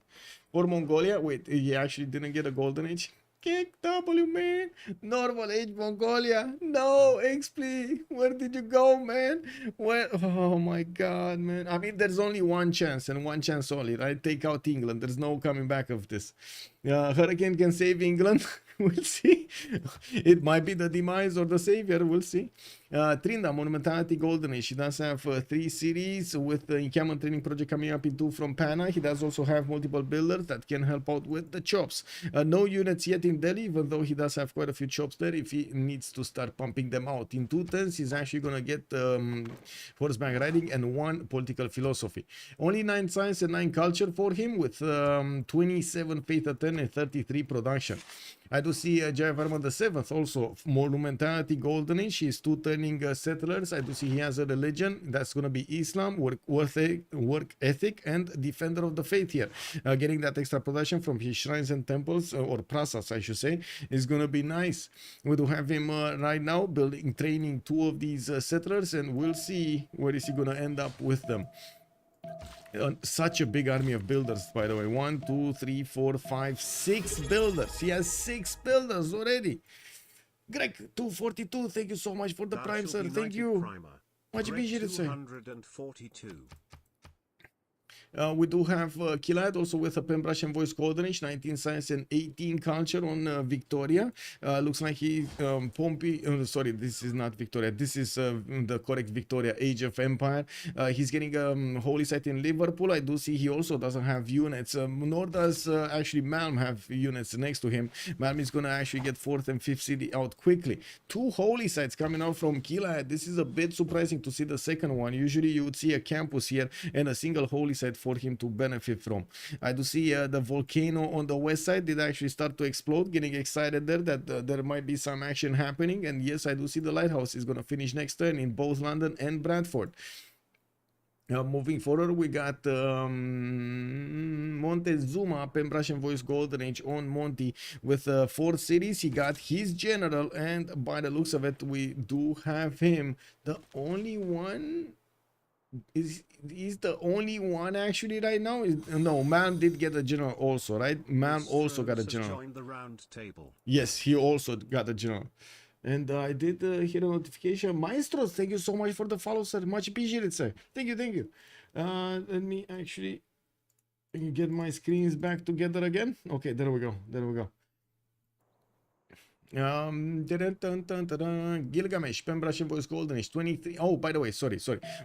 Speaker 2: for Mongolia. Wait, he actually didn't get a golden age? Kick W, man. Normal Age Mongolia. No, XP. Where did you go, man? Where? Oh my God, man. I mean, there's only one chance and one chance only, right? Take out England. There's no coming back of this. Hurricane can save England. We'll see. It might be the demise or the savior. We'll see. Trinda, Monumentality Golden Age. He does have 3 cities with the encampment training project coming up in 2 from Pana. He does also have multiple builders that can help out with the chops. No units yet in Delhi, even though he does have quite a few chops there if he needs to start pumping them out. In 2 turns, he's actually going to get horseback riding and 1 political philosophy. Only 9 science and 9 culture for him with 27 faith at 10 and 33 production. I do see Jaya Varma the 7th also, Monumentality Golden Age. He's 2 turning settlers. I do see he has a religion. That's going to be Islam, work ethic, and defender of the faith here. Getting that extra production from his shrines and temples, or prasas, I should say, is going to be nice. We do have him right now training 2 of these settlers, and we'll see where is he going to end up with them. Such a big army of builders, by the way. 1, 2, 3, 4, 5, 6 builders. He has 6 builders already. Greg 242, thank you so much for the prime, sir. Thank you. Much appreciated, sir.
Speaker 4: 242.
Speaker 2: We do have Kilad also with a Pembrush and Voice Golden Age, 19 science and 18 culture on Victoria. Looks like he Pompey. Sorry, this is not Victoria. This is the correct Victoria, Age of Empire. He's getting a holy site in Liverpool. I do see he also doesn't have units. Nor does actually Malm have units next to him. Malm is gonna actually get 4th and 5th city out quickly. 2 holy sites coming out from Kilad. This is a bit surprising to see the second one. Usually you would see a campus here and a single holy site for him to benefit from. I do see the volcano on the west side did actually start to explode. Getting excited there that there might be some action happening. And yes, I do see the lighthouse is going to finish next turn in both London and Bradford. Moving forward, we got Montezuma, Pembrush and Voice Golden Age on Monty with 4 cities. He got his general, and by the looks of it, we do have him. The only one is the only one actually right now. No, Mam did get a general also, right? Mam also got a general.
Speaker 4: Joined the round table.
Speaker 2: Yes, he also got a general. And I did hear a notification. Maestros, thank you so much for the follow, sir. Much appreciated, sir. Thank you, thank you. Let me actually get my screens back together again. Okay, there we go. There we go. Gilgamesh, Pembrush and Voice Golden Age, 23. Oh, by the way, sorry.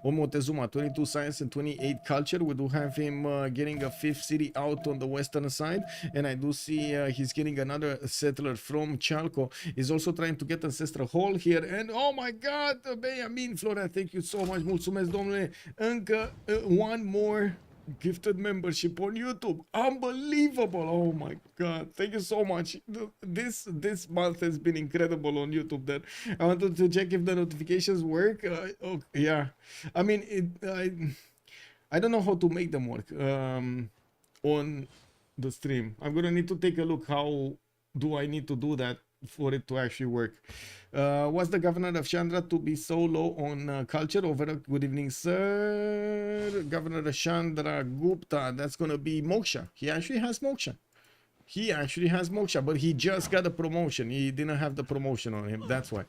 Speaker 2: Montezuma, 22 science and 28 culture. We do have him getting a 5th city out on the western side, and I do see he's getting another settler from Chalco. He's also trying to get Ancestral Hall here, and oh my God, Benjamin Flora, thank you so much. Mulțumesc, domnule. Încă one more gifted membership on YouTube. Unbelievable. Oh my God, thank you so much. This month has been incredible on YouTube. That I wanted to check if the notifications work. Oh yeah, I mean I don't know how to make them work on the stream. I'm gonna need to take a look. How do I need to do that for it to actually work? Was the governor of Chandra to be so low on culture? Over. Good evening, sir. Governor Chandra Gupta. That's gonna be Moksha. He actually has Moksha. But he just got a promotion. He didn't have the promotion on him. That's why.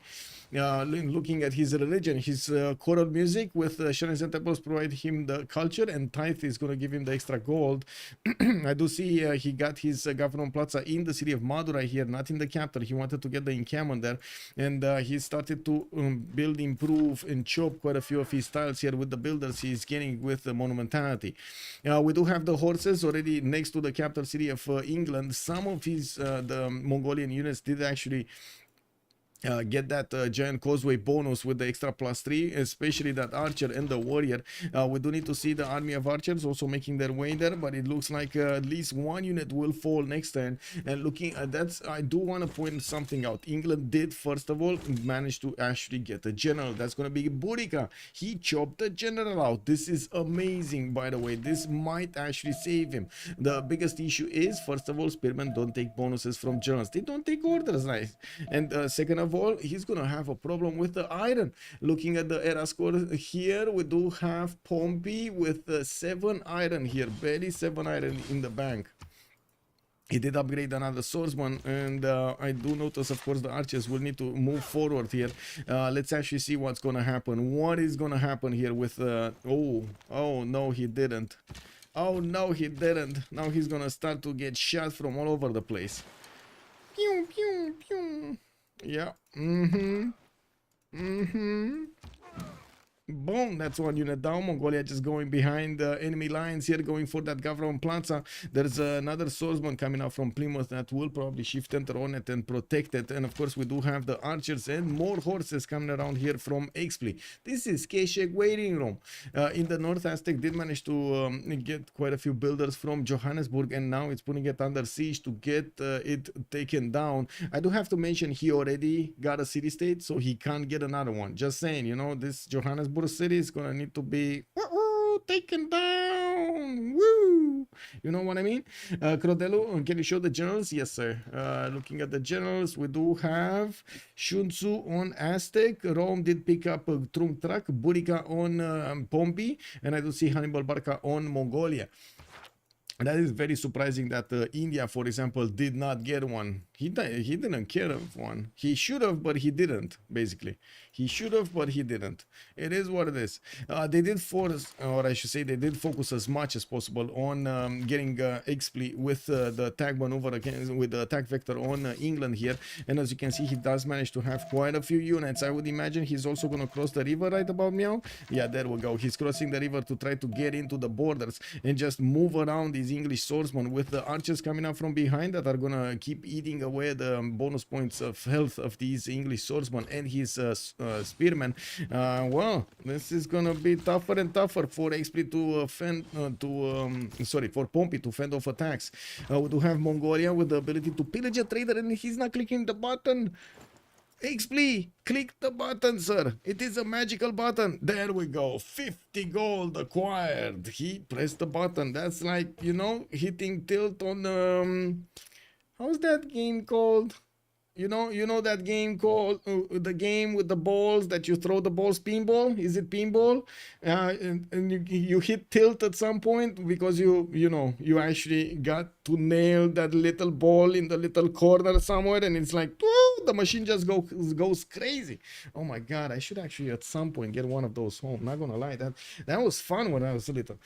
Speaker 2: Looking at his religion, his choral music with Shrines and Temples provide him the culture, and tithe is going to give him the extra gold. I do see he got his government plaza in the city of Madurai here, not in the capital. He wanted to get the encampment there, and he started to build, improve, and chop quite a few of his tiles here with the builders he's getting with the monumentality. We do have the horses already next to the capital city of England. Some of his the Mongolian units did actually get that giant causeway bonus with the extra +3, especially that archer and the warrior. We do need to see the army of archers also making their way there, but it looks like at least one unit will fall next turn. And looking at that, I do want to point something out. England did first of all manage to actually get a general. That's going to be Burica. He chopped the general out. This is amazing, by the way. This might actually save him. The biggest issue is, first of all, spearmen don't take bonuses from generals. They don't take orders, right? And second of all, he's gonna have a problem with the iron. Looking at the era score here, we do have Pompey with 7 iron here, barely 7 iron in the bank. He did upgrade another swordsman, and I do notice, of course, the archers will need to move forward here. Let's actually see what's gonna happen. What is gonna happen here with oh no, he didn't. Oh no, he didn't. Now he's gonna start to get shot from all over the place. Pew pew pew. Yeah. Boom, that's one unit down. Mongolia just going behind the enemy lines here, going for that Gavron Plaza. There's another swordsman coming out from Plymouth that will probably shift enter on it and protect it. And of course, we do have the archers and more horses coming around here from Expley. This is Keshek waiting room. In the north, Aztec did manage to get quite a few builders from Johannesburg, and now it's putting it under siege to get it taken down. I do have to mention he already got a city-state, so he can't get another one. Just saying, you know, this Johannesburg city is gonna need to be taken down. Woo! You know what I mean? Crodelu, can you show the generals? Yes, sir. Looking at the generals, we do have Shunsu on Aztec. Rome did pick up a Trung Track, Burica on Pompey, and I do see Hannibal Barca on Mongolia. That is very surprising that India, for example, did not get one. He didn't care of one. He should have, but he didn't, basically. He should have, but he didn't. It is what it is. They did force, or I should say, they did focus as much as possible on getting Expley with the attack maneuver against, with the attack vector on England here. And as you can see, he does manage to have quite a few units. I would imagine he's also going to cross the river right about now. Yeah, there we go. He's crossing the river to try to get into the borders and just move around these English swordsmen with the archers coming up from behind that are going to keep eating away the bonus points of health of these English swordsmen and his spearmen. Well, this is gonna be tougher and tougher for Expley to fend for Pompey to fend off attacks. We do have Mongolia with the ability to pillage a trader, and he's not clicking the button. Expley, click the button, sir. It is a magical button. There we go. 50 gold acquired. He pressed the button. That's like, you know, hitting tilt on how's that game called? You know that game called the game with the balls that you throw the balls, pinball? Is it pinball? And you hit tilt at some point because you actually got to nail that little ball in the little corner somewhere, and it's like, woo, the machine just goes crazy. Oh my god, I should actually at some point get one of those home. Not gonna lie, that was fun when I was little.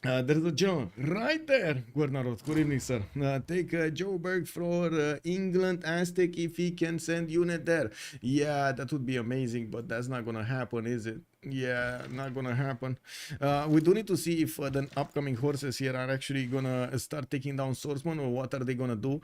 Speaker 2: There's a Joe right there. Good evening, sir. Take Joe Berg for England Aztec if he can send unit there. Yeah, that would be amazing, but that's not gonna happen, is it? Yeah, not gonna happen. We do need to see if the upcoming horses here are actually gonna start taking down swordsmen, or what are they gonna do.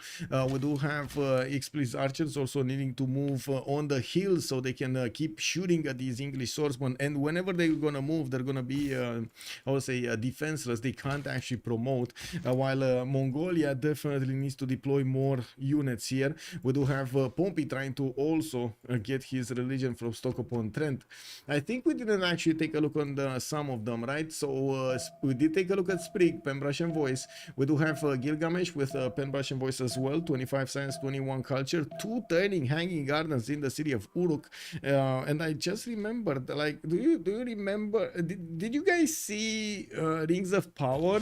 Speaker 2: We do have Expley's archers also needing to move on the hills so they can keep shooting at these English swordsmen, and whenever they're gonna move, they're gonna be I would say defenseless. They can't actually promote, while Mongolia definitely needs to deploy more units here. We do have Pompey trying to also get his religion from Stoke-upon-Trent. I think we didn't actually take a look on some of them, right? So we did take a look at Sprig, Penbrush and Voice. We do have Gilgamesh with Penbrush and Voice as well, 25 science, 21 culture, 2 turning hanging gardens in the city of Uruk. And I just remembered, like, do you remember, did you guys see Rings of Power?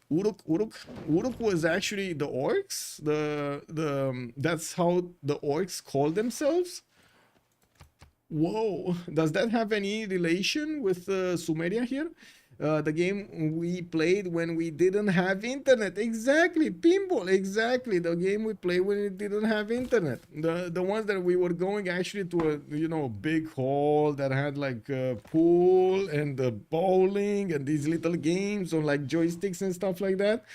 Speaker 2: Uruk was actually the orcs. That's how the orcs call themselves. Whoa, does that have any relation with Sumeria here? The game we played when we didn't have internet. Exactly, pinball, exactly. The game we played when we didn't have internet. The ones that we were going actually to a big hall that had like a pool and bowling and these little games on like joysticks and stuff like that.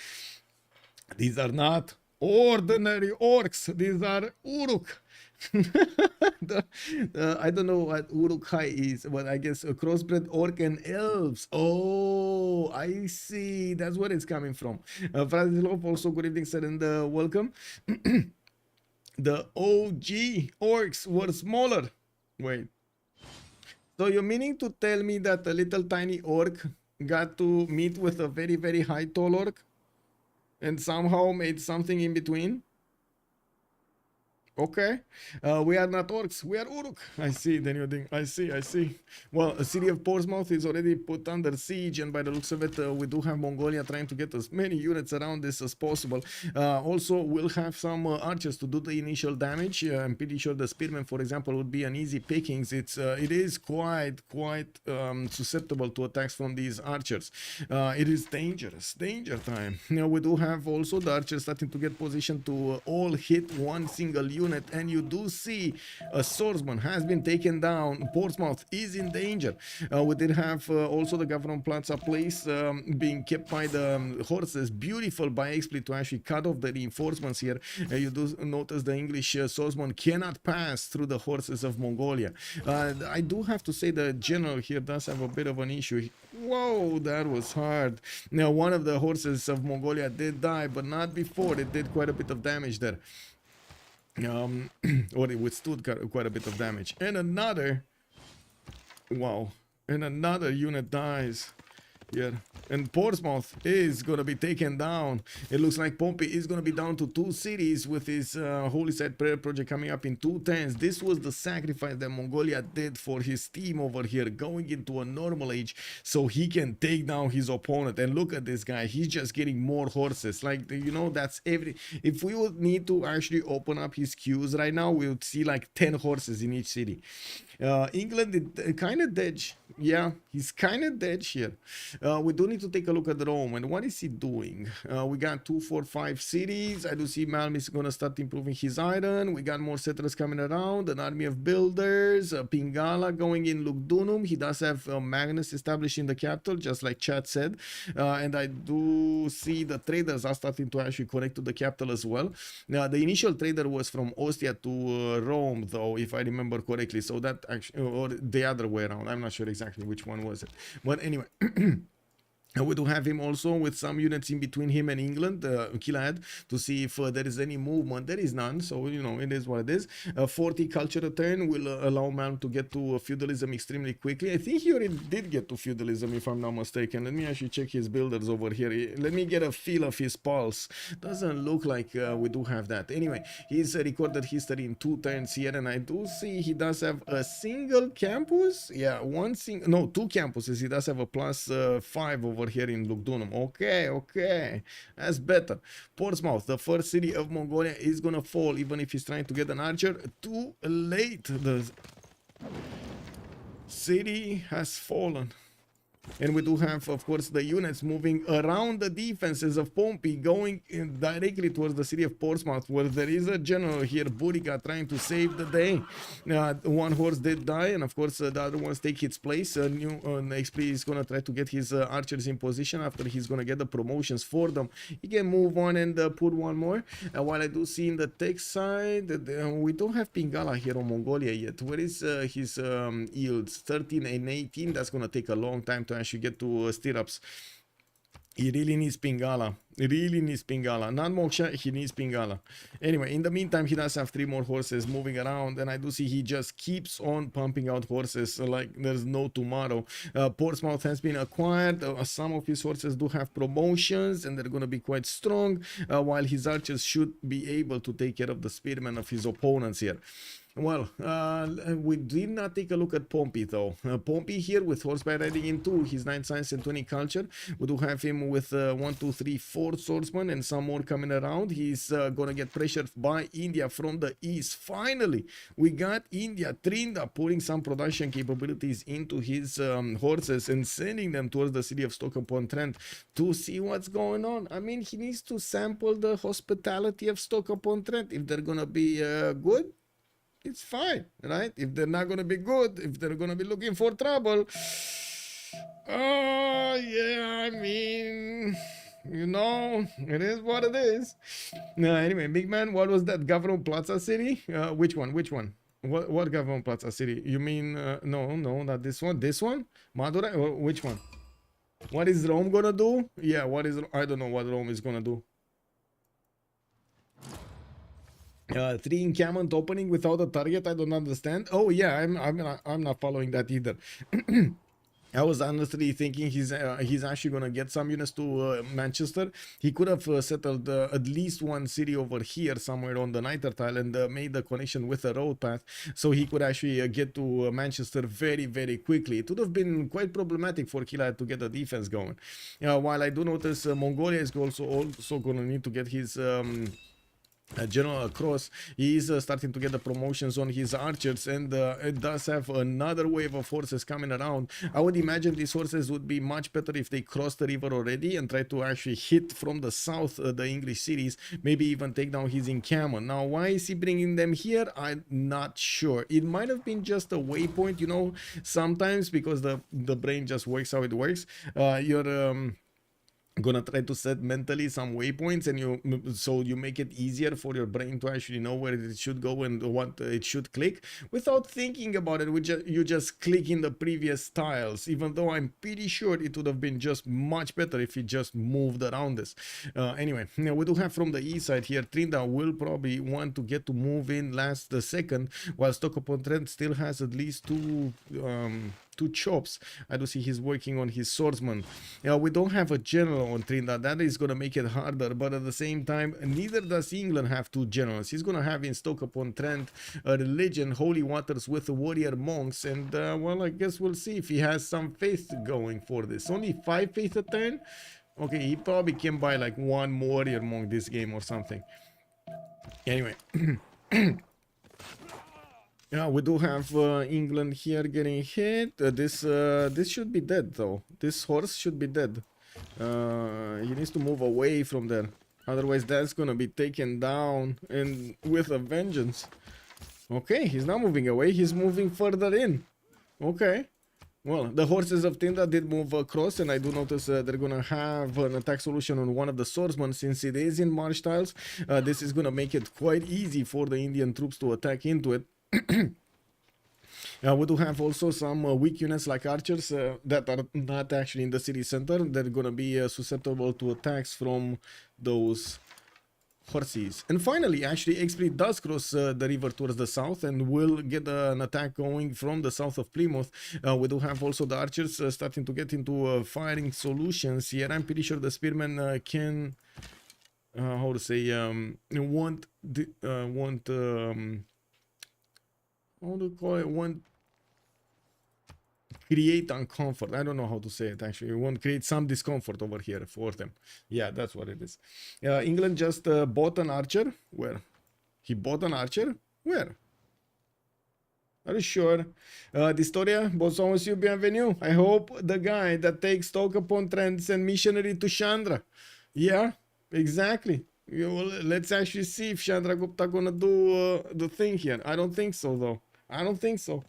Speaker 2: These are not ordinary orcs. These are Uruk. I don't know what Uruk-hai is, but I guess a crossbred orc and elves. Oh, I see. That's where it's coming from. Fradislav, also good evening, sir, and welcome. The OG orcs were smaller. Wait. So you're meaning to tell me that a little tiny orc got to meet with a very, very high tall orc and somehow made something in between? Okay. We are not orcs, we are Uruk. I see, then you think, I see. Well, the city of Portsmouth is already put under siege, and by the looks of it, we do have Mongolia trying to get as many units around this as possible. Also, we'll have some archers to do the initial damage. I'm pretty sure the spearmen, for example, would be an easy pickings. It is quite susceptible to attacks from these archers. It is dangerous, danger time. Now, we do have also the archers starting to get positioned to all hit one single unit, and you do see a swordsman has been taken down. Portsmouth is in danger. We did have also the Government Plaza place being kept by the horses. Beautiful by XSplit to actually cut off the reinforcements here. You do notice the English swordsman cannot pass through the horses of Mongolia. I do have to say the general here does have a bit of an issue. Whoa, that was hard. Now, one of the horses of Mongolia did die, but not before. It did quite a bit of damage there. Or it withstood quite a bit of damage. And another, wow, and another unit dies here. And Portsmouth is gonna be taken down. It looks like Pompey is gonna be down to 2 cities with his Holy Site Prayer project coming up in 2 turns. This was the sacrifice that Mongolia did for his team over here, going into a normal age so he can take down his opponent. And look at this guy, he's just getting more horses. Like, you know, that's if we would need to actually open up his queues right now, we would see like 10 horses in each city. England kind of dead. Yeah, he's kind of dead here. We do need to take a look at Rome, and what is he doing? We got 2, 4, 5 cities. I do see Malm is gonna start improving his iron. We got more settlers coming around, an army of builders, Pingala going in Lugdunum. He does have Magnus established in the capital, just like Chad said, and I do see the traders are starting to actually connect to the capital as well. Now, the initial trader was from Ostia to Rome, though, if I remember correctly, so that actually, or the other way around, I'm not sure exactly which one was it, but anyway. We do have him also with some units in between him and England, Kilad, to see if there is any movement. There is none, so you know it is what it is. 40 culture return will allow man to get to feudalism extremely quickly. I think he already did get to feudalism, if I'm not mistaken. Let me actually check his builders over here. Let me get a feel of his pulse. Doesn't look like we do have that. Anyway, he's recorded history in 2 turns here, and I do see he does have a single campus. Yeah, 2 campuses. He does have a +5 over here in Lugdunum. Okay, that's better. Portsmouth, the first city of Mongolia, is gonna fall, even if he's trying to get an archer. Too late. The city has fallen. And we do have, of course, the units moving around the defenses of Pompey, going directly towards the city of Portsmouth, where there is a general here, Burica, trying to save the day. One horse did die, and of course, the other ones take its place. New XP is going to try to get his archers in position after he's going to get the promotions for them. He can move on and put one more. While I do see in the tech side, we don't have Pingala here on Mongolia yet. Where is his yields? 13 and 18. That's going to take a long time to actually get to stirrups. He really needs Pingala. Not Moksha, he needs Pingala. Anyway, in the meantime, he does have 3 more horses moving around, and I do see he just keeps on pumping out horses like there's no tomorrow. Portsmouth has been acquired. Some of his horses do have promotions, and they're going to be quite strong, while his archers should be able to take care of the spearmen of his opponents here. Well, we did not take a look at Pompey, though. Pompey here with horseback riding in 2, his 9 science and 20 culture. We do have him with 1, 2, 3, 4 swordsmen and some more coming around. He's gonna get pressured by India from the east. Finally, we got India, Trinda, putting some production capabilities into his horses and sending them towards the city of Stoke-upon-Trent to see what's going on. I mean, he needs to sample the hospitality of Stoke-upon-Trent. If they're gonna be good, it's fine, right? If they're not gonna be good, if they're gonna be looking for trouble, oh yeah, I mean, you know, it is what it is. Anyway, big man, what was that? Government Plaza city? Which one? What Government Plaza city? You mean no, not this one. This one? Madura? Or which one? What is Rome gonna do? Yeah, I don't know what Rome is gonna do. 3 encampment opening without a target. I don't understand. Oh yeah, I'm not following that either. I was honestly thinking he's actually gonna get some units to Manchester. He could have settled at least one city over here somewhere on the Nitre tile and made the connection with a road path, so he could actually get to Manchester very quickly. It would have been quite problematic for Kila to get the defense going. While I do notice Mongolia is also gonna need to get his general across. He is starting to get the promotions on his archers, and it does have another wave of horses coming around. I would imagine these horses would be much better if they cross the river already and try to actually hit from the south the English cities, maybe even take down his encampment. Now, why is he bringing them here? I'm not sure. It might have been just a waypoint, you know, sometimes, because the brain just works how it works. You're gonna try to set mentally some waypoints, and you make it easier for your brain to actually know where it should go and what it should click without thinking about it. You just click in the previous tiles, even though I'm pretty sure it would have been just much better if it just moved around this. Anyway, we do have from the east side here, Trinda will probably want to get to move in last second, while Stoke-upon-Trent still has at least two chops. I do see he's working on his swordsman. We don't have a general on Trinidad. That is going to make it harder, but at the same time, neither does England have two generals. He's going to have in Stoke-upon-Trent a religion, holy waters with warrior monks, and well, I guess we'll see if he has some faith going for this. Only 5 faith a turn? Okay, he probably can buy like one warrior monk this game or something. Anyway. Yeah, we do have England here getting hit. This should be dead though. This horse should be dead. He needs to move away from there. Otherwise, that's gonna be taken down and with a vengeance. Okay, he's not moving away. He's moving further in. Okay. Well, the horses of Tinda did move across, and I do notice they're gonna have an attack solution on one of the swordsmen. Since it is in marsh tiles, this is gonna make it quite easy for the Indian troops to attack into it. We do have also some weak units like archers that are not actually in the city center. They're gonna be susceptible to attacks from those horses. And finally, actually, Exfleet does cross the river towards the south and will get an attack going from the south of Plymouth. We do have also the archers starting to get into firing solutions here. I'm pretty sure the spearmen can how to say how do you call it? Won't create uncomfort. I don't know how to say it actually. You won't create some discomfort over here for them. Yeah, that's what it is. England just bought an archer. Where? He bought an archer? Where? Are you sure? Distoria, bonsoir monsieur, bienvenue. I hope the guy that takes Stoke-upon-Trent sent missionary to Chandra. Yeah, exactly. Let's actually see if Chandra Gupta gonna do the thing here. I don't think so though. I don't think so.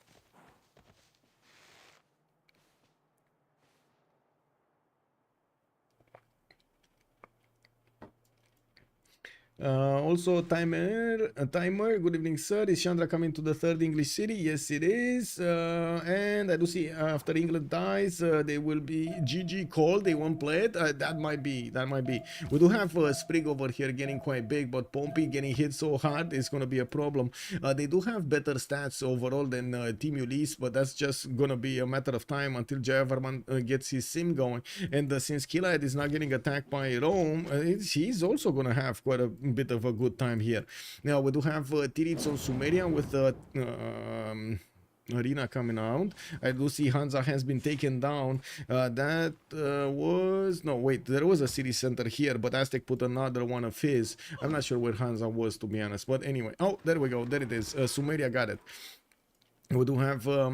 Speaker 2: Also, timer, good evening, sir. Is Chandra coming to the third English city? Yes, it is. And I do see after England dies, they will be GG called. They won't play it. That might be. We do have Sprig over here getting quite big, but Pompey getting hit so hard is going to be a problem. They do have better stats overall than Team Ulyss, but that's just going to be a matter of time until Jayavarman gets his sim going. And since Kilad is not getting attacked by Rome, he's also going to have quite a bit of a good time here. Now we do have Tirits on Sumeria with arena coming out. I do see Hansa has been taken down. That was no wait, there was a city center here, but Aztec put another one of his. I'm not sure where Hansa was, to be honest, but anyway. Oh, there we go, there it is. Sumeria got it. We do have a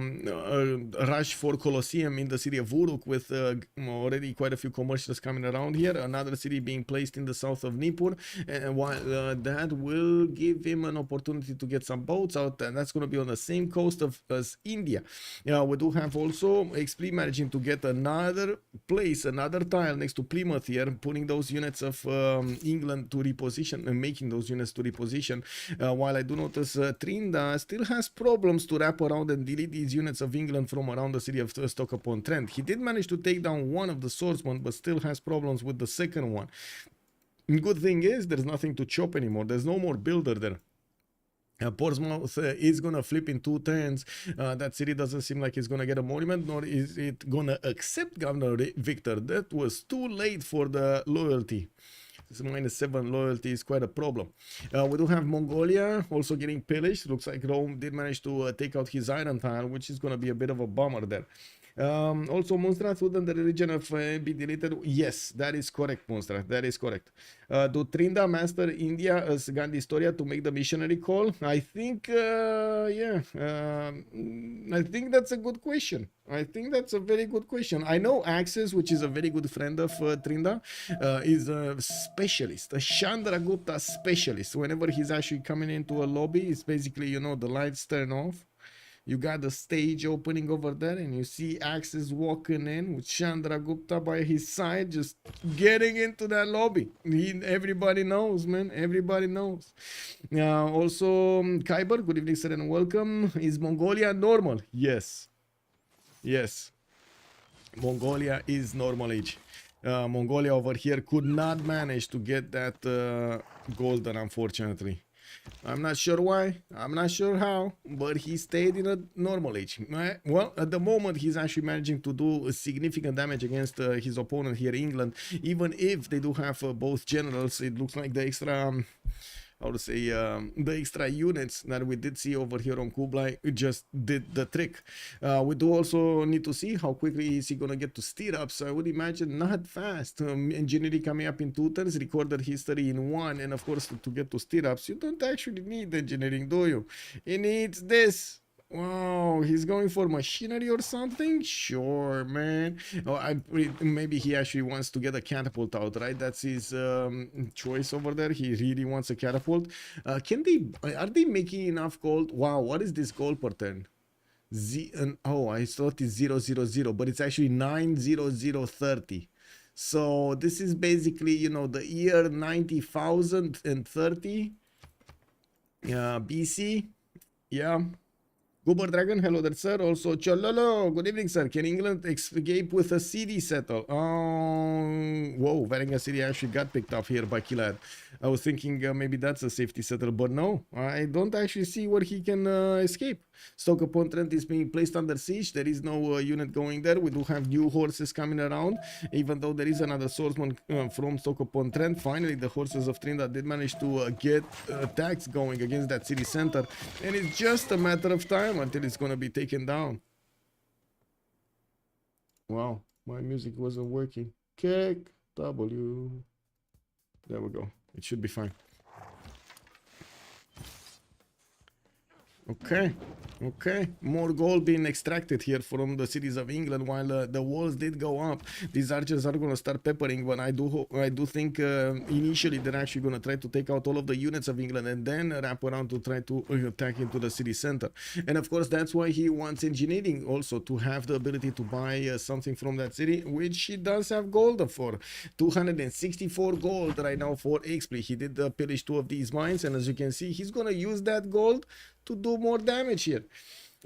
Speaker 2: rush for Colosseum in the city of Uruk with already quite a few commercials coming around here. Another city being placed in the south of Nippur. And while that will give him an opportunity to get some boats out, and that's going to be on the same coast as India. We do have also XP managing to get another place, another tile next to Plymouth here, putting those units of England to reposition and making those units to reposition. While I do notice Trinda still has problems to wrap around and delete these units of England from around the city of Stoke-upon-Trent. He did manage to take down one of the swordsmen, but still has problems with the second one. Good thing is there's nothing to chop anymore. There's no more builder there. Portsmouth is gonna flip in 2 turns. That city doesn't seem like it's gonna get a monument, nor is it gonna accept Governor Victor. That was too late for the loyalty. This -7 loyalty is quite a problem. We do have Mongolia also getting pillaged. Looks like Rome did manage to take out his iron tile, which is gonna be a bit of a bummer there. Also, Monstrat, wouldn't the religion of be deleted? Yes, that is correct, Monstrat. That is correct. Do Trinda master India as Gandhi Historia to make the missionary call? I think, yeah. I think that's a good question. I think that's a very good question. I know Access, which is a very good friend of Trinda, is a specialist, a Chandragupta specialist. Whenever he's actually coming into a lobby, it's basically, you know, the lights turn off. You got the stage opening over there, and you see Axis walking in with Chandragupta by his side, just getting into that lobby. Everybody knows, man. Everybody knows. Also, Kyber, good evening, sir, and welcome. Is Mongolia normal? Yes. Yes. Mongolia is normal age. Mongolia over here could not manage to get that golden, unfortunately. I'm not sure why, I'm not sure how, but he stayed in a normal age. Well, at the moment, he's actually managing to do significant damage against his opponent here, England. Even if they do have both generals, it looks like the extra, how to say, the extra units that we did see over here on Kublai just did the trick. We do also need to see how quickly is he gonna get to stirrups. I would imagine not fast. Engineering coming up in 2 turns, recorded history in 1, and of course to get to stirrups you don't actually need engineering, do you? He needs this. Wow, he's going for machinery or something? Sure, man. Oh, maybe he actually wants to get a catapult out, right? That's his choice over there. He really wants a catapult. Are they making enough gold? Wow, what is this gold per turn? Oh, I thought it's 000, but it's actually 90030. So this is basically, you know, the year 90,030 BC. Yeah. Goober Dragon, hello there, sir. Also, Chololo, good evening, sir. Can England escape with a city settle? Whoa, Vega City actually got picked up here by Kilad. I was thinking maybe that's a safety settle, but no, I don't actually see where he can escape. Stoke-upon-Trent is being placed under siege. There is no unit going there. We do have new horses coming around, even though there is another swordsman from Stoke-upon-Trent. Finally, the horses of Trinidad did manage to get attacks going against that city center, and it's just a matter of time until it's gonna be taken down. Wow, my music wasn't working. Kick W. There we go. It should be fine. Okay, more gold being extracted here from the cities of England while the walls did go up. These archers are going to start peppering, but I do think initially they're actually going to try to take out all of the units of England and then wrap around to try to attack into the city center. And of course, that's why he wants engineering also, to have the ability to buy something from that city, which he does have gold for. 264 gold right now for XP. He did pillage 2 of these mines, and as you can see, he's going to use that gold to do more damage here.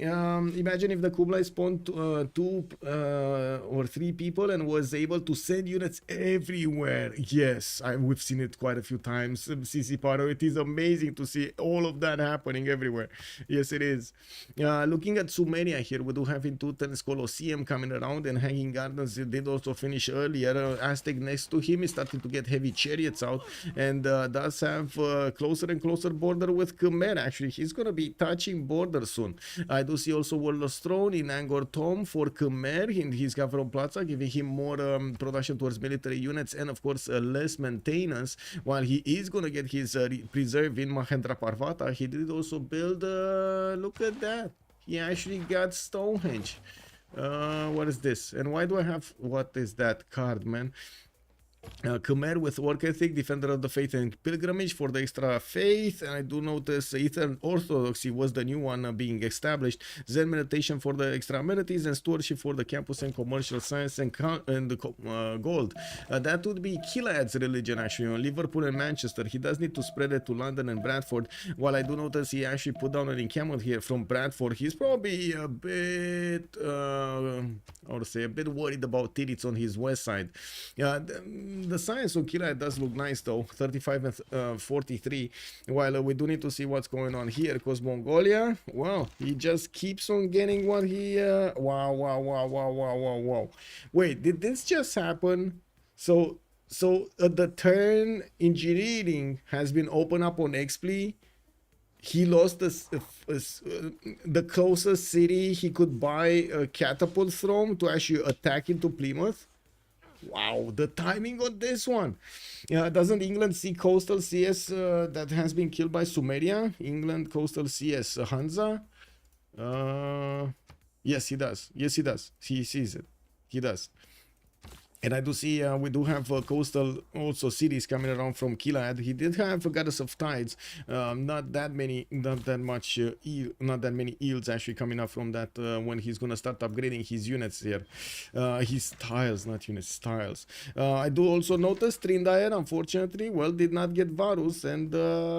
Speaker 2: Imagine if the Kublai spawned 2 or 3 people and was able to send units everywhere. Yes, we've seen it quite a few times. CC Paro, it is amazing to see all of that happening everywhere. Yes, it is. Looking at Sumeria here, we do have in 2 turns Colosseum coming around, and Hanging Gardens did also finish earlier. Aztec next to him is starting to get heavy chariots out, and does have closer and closer border with Khmer. Actually, he's going to be touching border soon. I do see also Warlord's Throne in Angkor Thom for Khmer in his Gavron Plaza, giving him more production towards military units and of course less maintenance, while he is going to get his preserve in Mahendra Parvata. He did also build, look at that, he actually got Stonehenge. What is this? And why do I have, what is that card, man? Khmer with work ethic, defender of the faith and pilgrimage for the extra faith, and I do notice Eastern Orthodoxy was the new one being established. Zen meditation for the extra amenities, and stewardship for the campus and commercial science and the gold. That would be Kilad's religion actually on Liverpool and Manchester. He does need to spread it to London and Bradford. While I do notice he actually put down an encampment here from Bradford. He's probably a bit, I would say, a bit worried about Tiritz on his west side. the science on Kira does look nice though, 35 and 43, while we do need to see what's going on here, because Mongolia, well, he just keeps on getting what he, wow. Wait, did this just happen? So the turn engineering has been opened up on XP. He lost the closest city he could buy a catapult from to actually attack into Plymouth. Wow, the timing on this one. Doesn't England see coastal CS that has been killed by Sumeria? England coastal CS Hansa? Yes, he does. Yes, he does. He sees it. He does. And I do see we do have coastal also cities coming around from Kilad. He did have a Goddess of Tides. Not that many yields actually coming up from that when he's gonna start upgrading his units here. His tiles, not units, tiles. I do also notice Trindair, unfortunately, well, did not get Varus, and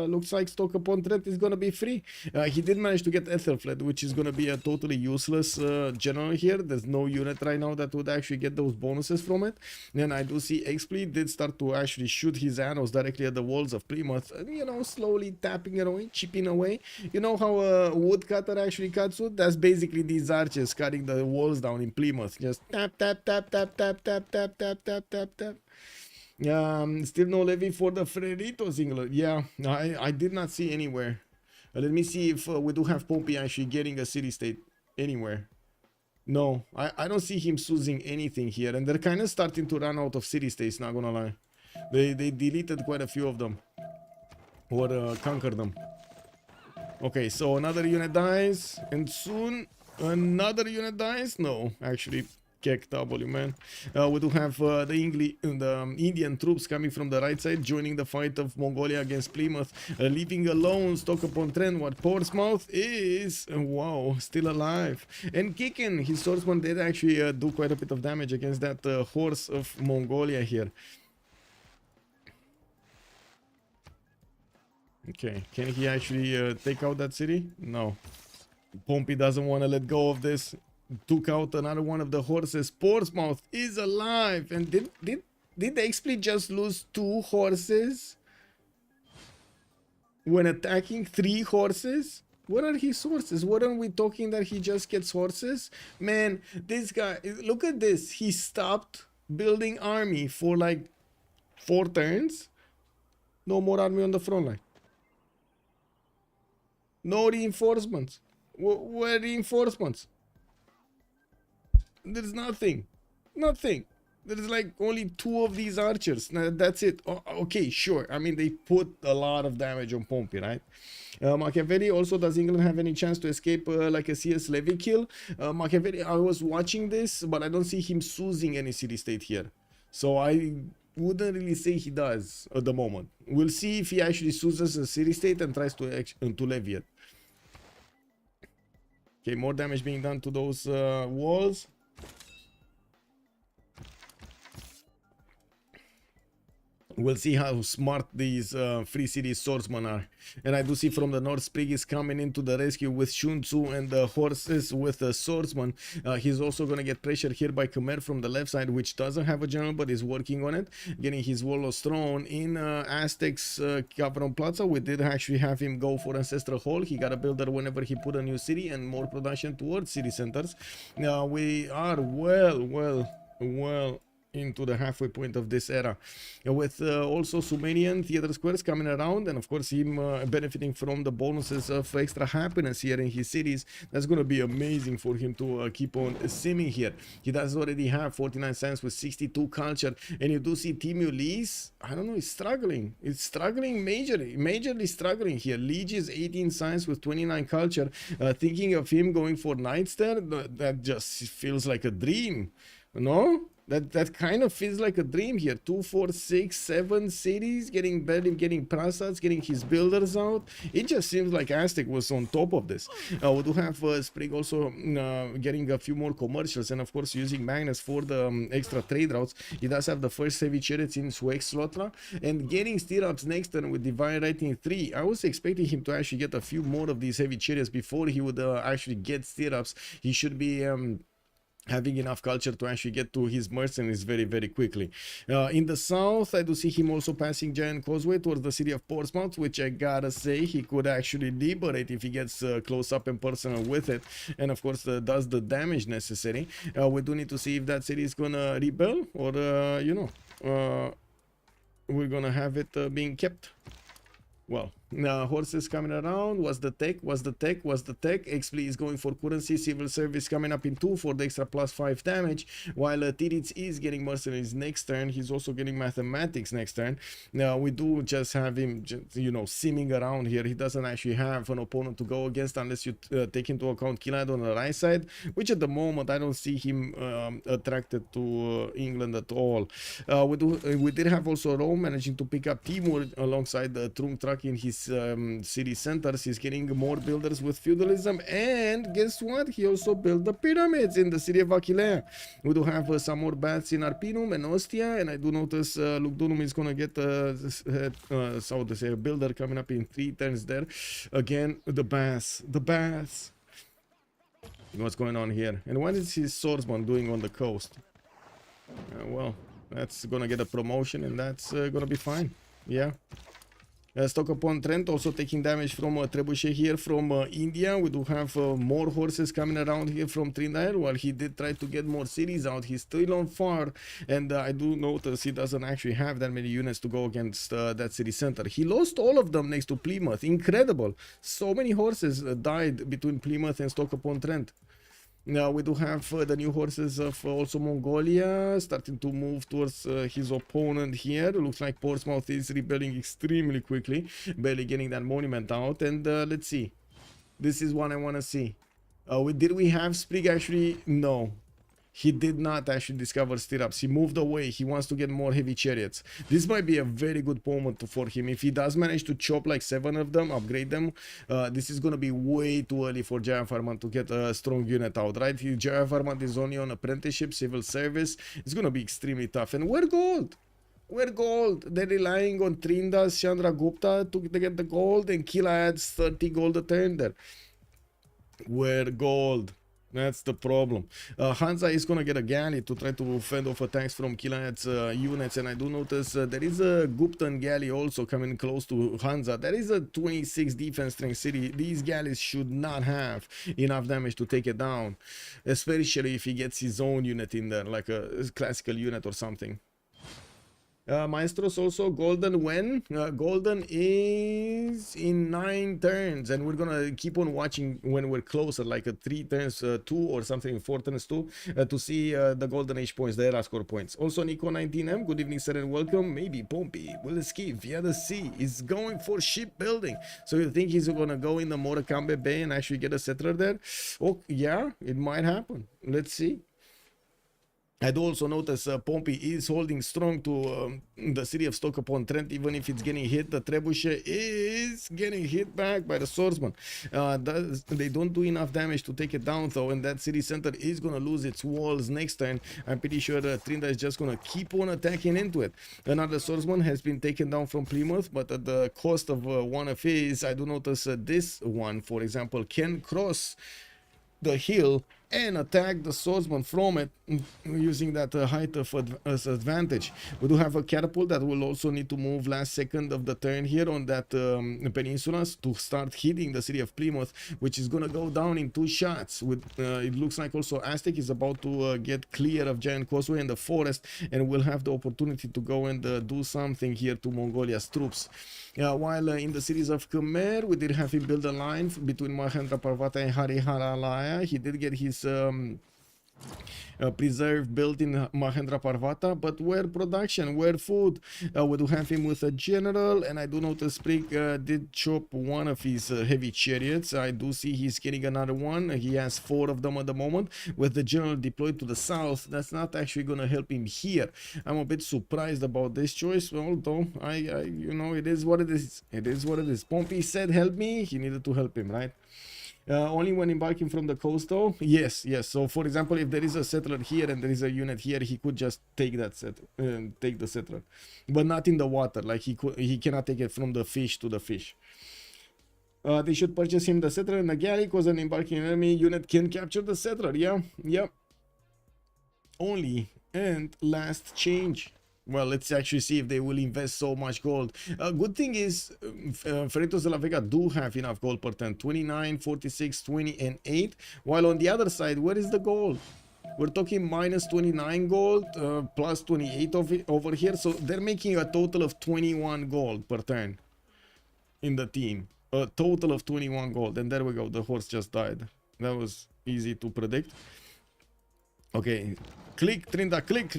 Speaker 2: looks like Stock upon Trent is gonna be free. He did manage to get Ethelfled, which is gonna be a totally useless general here. There's no unit right now that would actually get those bonuses from it. Then I do see XP did start to actually shoot his arrows directly at the walls of Plymouth, you know, slowly tapping away, chipping away. You know how a woodcutter actually cuts wood? That's basically these archers cutting the walls down in Plymouth. Just tap. Still no levy for the Freritos, England. Yeah, I did not see anywhere. Let me see if we do have Pompey actually getting a city-state anywhere. No, I don't see him choosing anything here, and they're kind of starting to run out of city-states, not gonna lie. They deleted quite a few of them, or conquered them. Okay, so another unit dies, and soon another unit dies? No, actually, Kek W, man. We do have the Indian troops coming from the right side, joining the fight of Mongolia against Plymouth, leaving alone Stock upon Trent, what Portsmouth is, wow, still alive. And kicking, his swordsman did actually do quite a bit of damage against that horse of Mongolia here. Okay, can he actually take out that city? No. Pompey doesn't want to let go of this. Took out another one of the horses. Portsmouth is alive. And did XP just lose 2 horses when attacking 3 horses? What are his horses? What are we talking that he just gets horses? Man, this guy, look at this. He stopped building army for like 4 turns. No more army on the front line. No reinforcements. Where reinforcements? There's nothing. There's like only 2 of these archers. That's it. Okay, sure. I mean, they put a lot of damage on Pompey, right? Machiavelli also, does England have any chance to escape like a CS levy kill? Machiavelli, I was watching this, but I don't see him choosing any city-state here. So I wouldn't really say he does at the moment. We'll see if he actually chooses a city-state and tries to levy it. Okay, more damage being done to those walls. We'll see how smart these Free City swordsmen are. And I do see from the north, Sprig is coming into the rescue with Shun Tzu and the horses with the swordsman. He's also going to get pressured here by Khmer from the left side, which doesn't have a general but is working on it. Getting his Warlord's Throne in Aztec's Cavron Plaza. We did actually have him go for Ancestral Hall. He got a builder whenever he put a new city and more production towards city centers. We are well into the halfway point of this era, with also Sumerian theater squares coming around, and of course him benefiting from the bonuses of extra happiness here in his cities. That's going to be amazing for him to keep on simming here. He does already have 49 science with 62 culture, and you do see Team Ulyss, I don't know, it's struggling. It's struggling majorly struggling here. Liege is 18 science with 29 culture. Thinking of him going for Knights there, that just feels like a dream, no? That kind of feels like a dream here. 2, 4, 6, 7 cities, getting Prasads, getting his builders out. It just seems like Aztec was on top of this. We do have Sprig also getting a few more commercials, and of course using Magnus for the extra trade routes. He does have the first heavy chariots in Swexlotra, and getting stirrups next turn with Divine Writing 3. I was expecting him to actually get a few more of these heavy chariots before he would actually get stirrups. He should be having enough culture to actually get to his mercenaries very, very quickly. In the south, I do see him also passing Giant Causeway towards the city of Portsmouth, which I gotta say he could actually liberate if he gets close up and personal with it, and of course does the damage necessary. We do need to see if that city is gonna rebel, or you know, we're gonna have it being kept. Well, horses coming around. What's the tech? What's the tech? What's the tech? XP is going for currency. Civil service coming up in 2 for the extra +5 damage. While Tirits is getting mercenaries next turn. He's also getting mathematics next turn. Now we do just have him, you know, simming around here. He doesn't actually have an opponent to go against unless you take into account Kilad on the right side, which at the moment I don't see him attracted to England at all. We did have also Rome managing to pick up Timur alongside the Trung Truck in his city centers. He's getting more builders with feudalism, and guess what, he also built the pyramids in the city of Aquileia. We do have some more baths in Arpinum and Ostia, and I do notice Lugdunum is gonna get so to say a builder coming up in 3 turns there. Again, the baths. What's going on here? And what is his swordsman doing on the coast? Well, that's gonna get a promotion, and that's gonna be fine. Yeah. Stoke-upon-Trent also taking damage from Trebuchet here from India. We do have more horses coming around here from Trindair. While he did try to get more cities out, he's still on far, and I do notice he doesn't actually have that many units to go against that city center. He lost all of them next to Plymouth. Incredible. So many horses died between Plymouth and Stoke-upon-Trent. Now we do have the new horses of also Mongolia starting to move towards his opponent here. Looks like Portsmouth is rebelling extremely quickly, barely getting that monument out. And let's see. This is what I want to see. Did we have Sprig actually? No. He did not actually discover stirrups. He moved away. He wants to get more heavy chariots. This might be a very good moment for him. If he does manage to chop like 7 of them, upgrade them, this is going to be way too early for Giant Farman to get a strong unit out, right? Giant Farman is only on apprenticeship, civil service. It's going to be extremely tough. And we're gold. We're gold. They're relying on Trindas, Chandra Gupta to get the gold, and Kila adds 30 gold a turn there. We're gold. That's the problem. Hansa is going to get a galley to try to fend off attacks from Kilad's units, and I do notice there is a Guptan galley also coming close to Hansa. That is a 26 defense strength city. These galleys should not have enough damage to take it down, especially if he gets his own unit in there, like a classical unit or something. Maestros also golden when? Golden is in 9 turns, and we're gonna keep on watching when we're closer, like 3 turns 2 or something, 4 turns 2, to see the golden age points, the era score points. Also Nico 19M, good evening sir and welcome. Maybe Pompey will escape via the sea. Is going for shipbuilding. So you think he's gonna go in the Morecambe Bay and actually get a settler there? Oh yeah, it might happen. Let's see. I do also notice Pompey is holding strong to the city of Stoke-upon-Trent, even if it's getting hit. The Trebuchet is getting hit back by the swordsman. They don't do enough damage to take it down though, and that city center is going to lose its walls next turn. I'm pretty sure Trinda is just going to keep on attacking into it. Another swordsman has been taken down from Plymouth, but at the cost of one of his. I do notice this one, for example, can cross the hill and attack the swordsman from it using that height of advantage. We do have a catapult that will also need to move last second of the turn here on that peninsula to start hitting the city of Plymouth, which is going to go down in 2 shots. With it looks like also Aztec is about to get clear of Giant Causeway and the forest, and will have the opportunity to go and do something here to Mongolia's troops. While in the cities of Khmer, we did have him build a line between Mahendra Parvata and Hariharalaya. He did get his preserve built in Mahendra Parvata, but where production, where food? We do have him with a general, and I do notice Sprig did chop one of his heavy chariots. I do see he's getting another one. He has 4 of them at the moment, with the general deployed to the south. That's not actually going to help him here. I'm a bit surprised about this choice, although I you know, it is what it is. It is what it is. Pompey said help me. He needed to help him, right? Only when embarking from the coast though? Yes. So for example, if there is a settler here and there is a unit here, he could just take that take the settler, but not in the water. Like he cannot take it from the fish to the fish. They should purchase him the settler in the galley, because an embarking enemy unit can capture the settler. Yeah. only and last change. Well, let's actually see if they will invest so much gold. Good thing is, Freritos de la Vega do have enough gold per turn. 29, 46, 20, and 8. While on the other side, where is the gold? We're talking minus 29 gold, plus 28 of it over here. So they're making a total of 21 gold per turn in the team. A total of 21 gold. And there we go. The horse just died. That was easy to predict. Okay. Click, Trinda, click.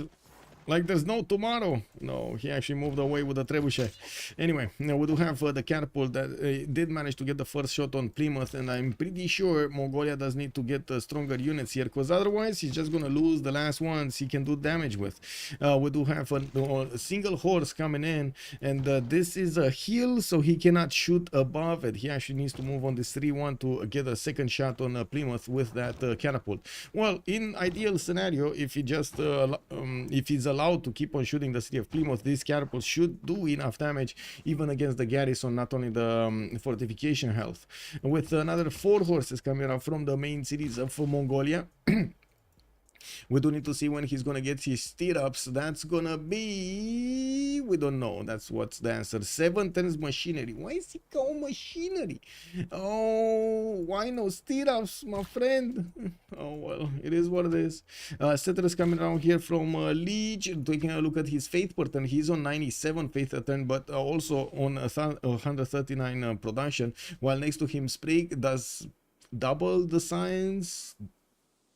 Speaker 2: Like there's no tomorrow. No, he actually moved away with the trebuchet. Anyway, now we do have the catapult that did manage to get the first shot on Plymouth, and I'm pretty sure Mongolia does need to get stronger units here, because otherwise he's just gonna lose the last ones he can do damage with. We do have a single horse coming in, and this is a hill, so he cannot shoot above it. He actually needs to move on this 3-1 to get a second shot on Plymouth with that catapult. Well, in ideal scenario, if he just if he's allowed to keep on shooting the city of Plymouth, this catapult should do enough damage even against the garrison, not only the fortification health. With another 4 horses coming up from the main cities of Mongolia. We do need to see when he's gonna get his stirrups. That's gonna be, we don't know. That's what's the answer. 7 turns machinery. Why is he called machinery? Oh, why no stirrups, my friend? Oh well, it is what it is. Settlers coming around here from Liege, taking a look at his faith per turn. He's on 97 faith per turn, but also on 139 production, while next to him Sprig does double the science.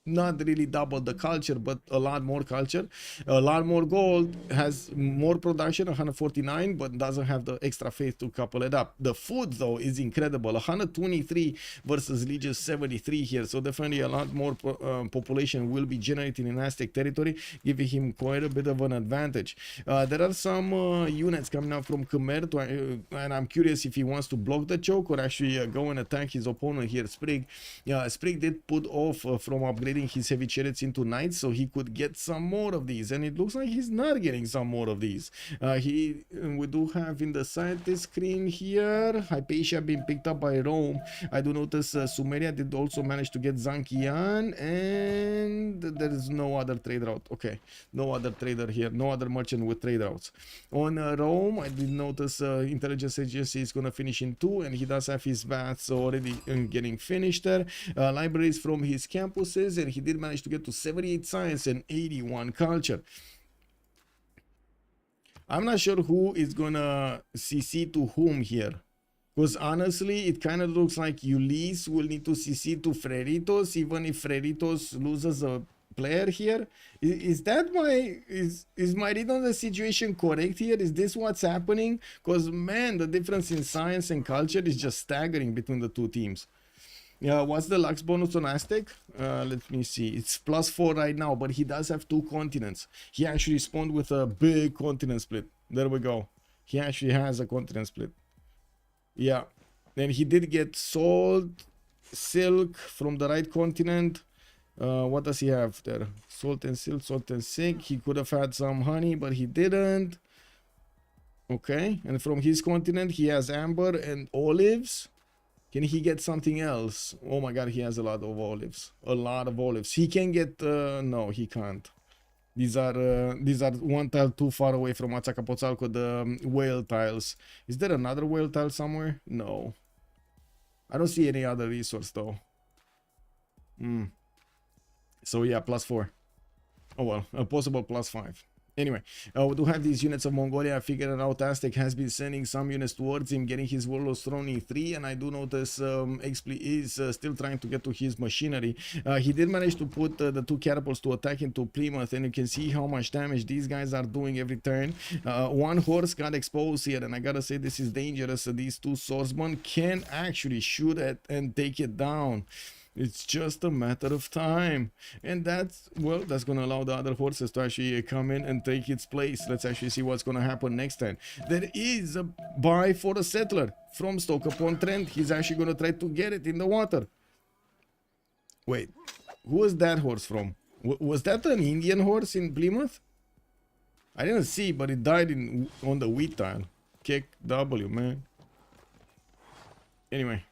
Speaker 2: Not really double the culture, but a lot more culture, a lot more gold, has more production, 149, but doesn't have the extra faith to couple it up. The food though is incredible, 123 versus Legion's 73 here, so definitely a lot more population will be generated in Aztec territory, giving him quite a bit of an advantage. There are some units coming out from Khmer, and I'm curious if he wants to block the choke or actually go and attack his opponent here, Sprig. Sprig did put off from upgrading his heavy chariots into knights, so he could get some more of these, and it looks like he's not getting some more of these. We do have in the scientist screen here Hypatia being picked up by Rome. I do notice Sumeria did also manage to get Zankian, and there is no other trade route. Okay, no other trader here, no other merchant with trade routes. On Rome, I did notice intelligence agency is gonna finish in 2, and he does have his baths already getting finished there. Libraries from his campuses, and he did manage to get to 78 science and 81 culture. I'm not sure who is gonna CC to whom here, because honestly it kind of looks like Ulyss will need to CC to Freritos, even if Freritos loses a player here. Is that is my read on the situation correct here? Is this what's happening? Because man, the difference in science and culture is just staggering between the two teams. Yeah, what's the Lux bonus on Aztec? Let me see. It's +4 right now, but he does have 2 continents. He actually spawned with a big continent split. There we go. He actually has a continent split. Yeah. Then he did get salt, silk from the right continent. What does he have there? Salt and silk, salt and silk. He could have had some honey, but he didn't. Okay. And from his continent, he has amber and olives. Can he get something else? Oh my god, he has a lot of olives. A lot of olives. He can get... no, he can't. These are one tile too far away from Azacapotzalco, the whale tiles. Is there another whale tile somewhere? No. I don't see any other resource though. So yeah, +4. Oh well, a possible +5. Anyway, we do have these units of Mongolia figuring out. Aztec has been sending some units towards him, getting his warlords thrown in 3, and I do notice Expli is still trying to get to his machinery. He did manage to put the 2 catapults to attack into Plymouth, and you can see how much damage these guys are doing every turn. 1 horse got exposed here, and I gotta say this is dangerous. These 2 swordsmen can actually shoot at and take it down. It's just a matter of time, and that's, well, that's gonna allow the other horses to actually come in and take its place. Let's actually see what's gonna happen next time. There is a buy for a settler from Stoke-upon-Trent. He's actually gonna try to get it in the water. Wait, who was that horse from? Was that an Indian horse in Plymouth? I didn't see, but it died on the wheat tile. Kick W, man. Anyway.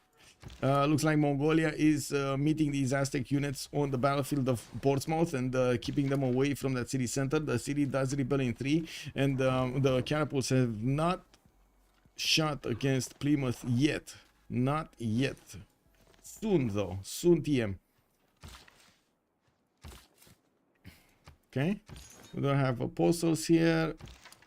Speaker 2: Looks like Mongolia is meeting these Aztec units on the battlefield of Portsmouth and keeping them away from that city center. The city does rebel in 3, and the catapults have not shot against Plymouth yet. Not yet. Soon though. Soon TM. Okay. We don't have apostles here.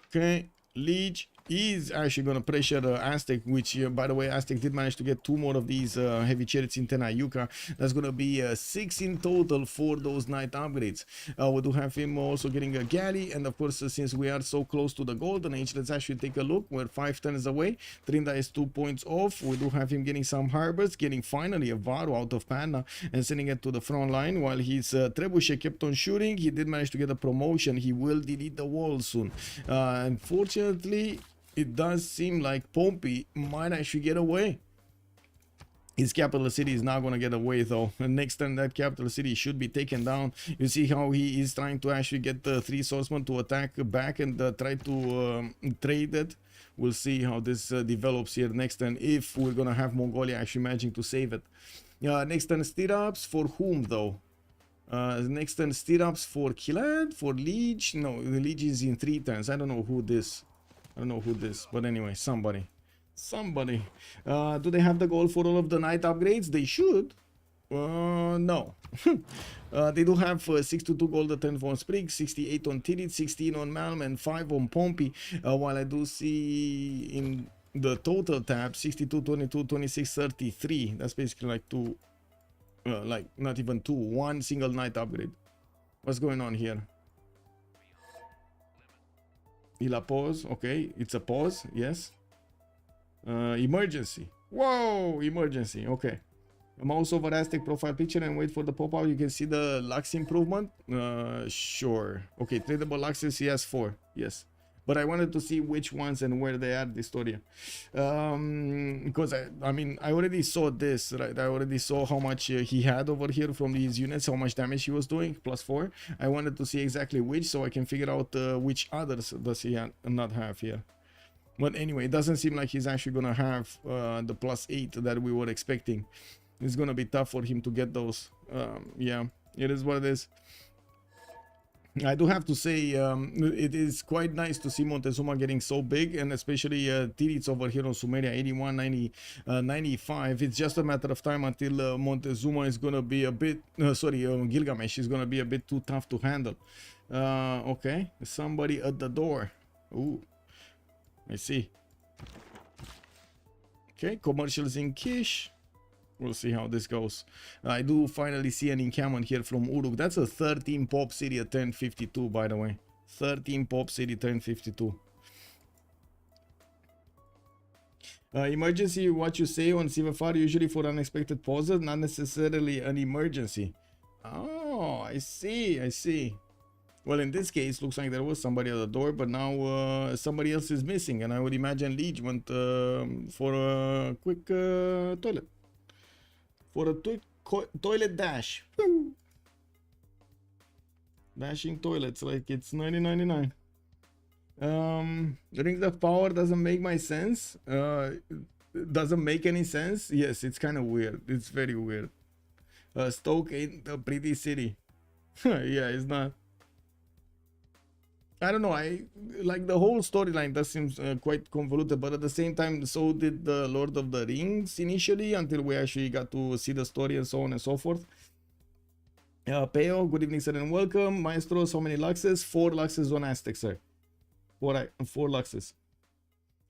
Speaker 2: Okay. Liege is actually going to pressure Aztec, which by the way, Aztec did manage to get 2 more of these heavy chariots in Tenayuka. That's going to be 6 in total for those knight upgrades. We do have him also getting a galley, and of course, since we are so close to the golden age, let's actually take a look. We're 5 turns away. Trinda is 2 points off. We do have him getting some harbors, getting finally a Varu out of Panna and sending it to the front line while his trebuchet kept on shooting. He did manage to get a promotion. He will delete the wall soon. Unfortunately, it does seem like Pompey might actually get away. His capital city is not going to get away though. And next turn that capital city should be taken down. You see how he is trying to actually get the 3 swordsmen to attack back and try to trade it. We'll see how this develops here next turn, if we're going to have Mongolia actually managing to save it. Next turn stirrups for whom though? Next turn stirrups for Kilad, for Liege. No, the Liege is in 3 turns. I don't know who this. But anyway, somebody. Do they have the goal for all of the knight upgrades? They should. No. They do have 62 gold at 10 on Sprig, 68 on Tirit, 16 on Malm, and 5 on Pompey. While I do see in the total tab 62, 22, 26, 33. That's basically like 2, like not even 2, 1 single knight upgrade. What's going on here? Ila pause, okay, it's a pause, yes. Emergency. Whoa, emergency, okay. Mouse over Aztec profile picture and wait for the pop-out. You can see the Lux improvement. Sure. Okay, tradable Luxes, he has 4, yes. But I wanted to see which ones and where they are, this story. Because I mean, I already saw this, right? I already saw how much he had over here from these units, how much damage he was doing, +4. I wanted to see exactly which, so I can figure out which others does he not have here. But anyway, it doesn't seem like he's actually gonna have the +8 that we were expecting. It's gonna be tough for him to get those. Yeah, it is what it is. I do have to say, it is quite nice to see Montezuma getting so big, and especially Tirit's over here on Sumeria, 81, 90, 95. It's just a matter of time until Montezuma is going to be a bit, Gilgamesh is going to be a bit too tough to handle. Okay, somebody at the door. Ooh, I see. Okay, commercials in Kish. We'll see how this goes. I do finally see an encampment here from Uruk. That's a 13 pop city at 1052, by the way. 13 pop city, 1052. Emergency, what you say on CivFR, usually for unexpected pauses, not necessarily an emergency. Oh, I see. Well, in this case, looks like there was somebody at the door, but now somebody else is missing, and I would imagine Liege went for a quick toilet. For a toilet dash. Dashing toilets like it's 1999. Rings of Power doesn't make my sense. Doesn't make any sense. Yes, it's kind of weird. It's very weird. Stoke ain't a pretty city. Yeah, it's not. I don't know, I like the whole storyline does seem quite convoluted, but at the same time, so did the Lord of the Rings initially, until we actually got to see the story and so on and so forth. Peo, good evening, sir, and welcome. Maestro, how many Luxes? 4 Luxes on Aztec, sir. 4 Luxes.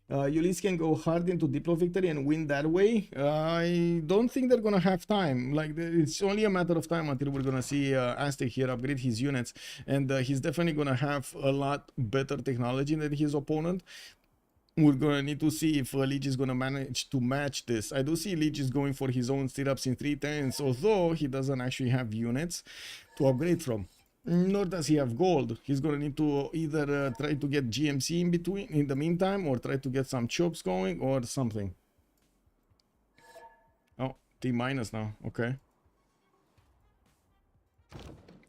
Speaker 2: Ulyss can go hard into Diplo victory and win that way. I don't think they're gonna have time. Like, it's only a matter of time until we're gonna see Aztec here upgrade his units, and he's definitely gonna have a lot better technology than his opponent. We're gonna need to see if Liege is gonna manage to match this. I do see Liege is going for his own stirrups in 3 turns, although he doesn't actually have units to upgrade from. Nor does he have gold. He's gonna need to either try to get GMC in the meantime, or try to get some chops going or something. Oh, T- now, okay.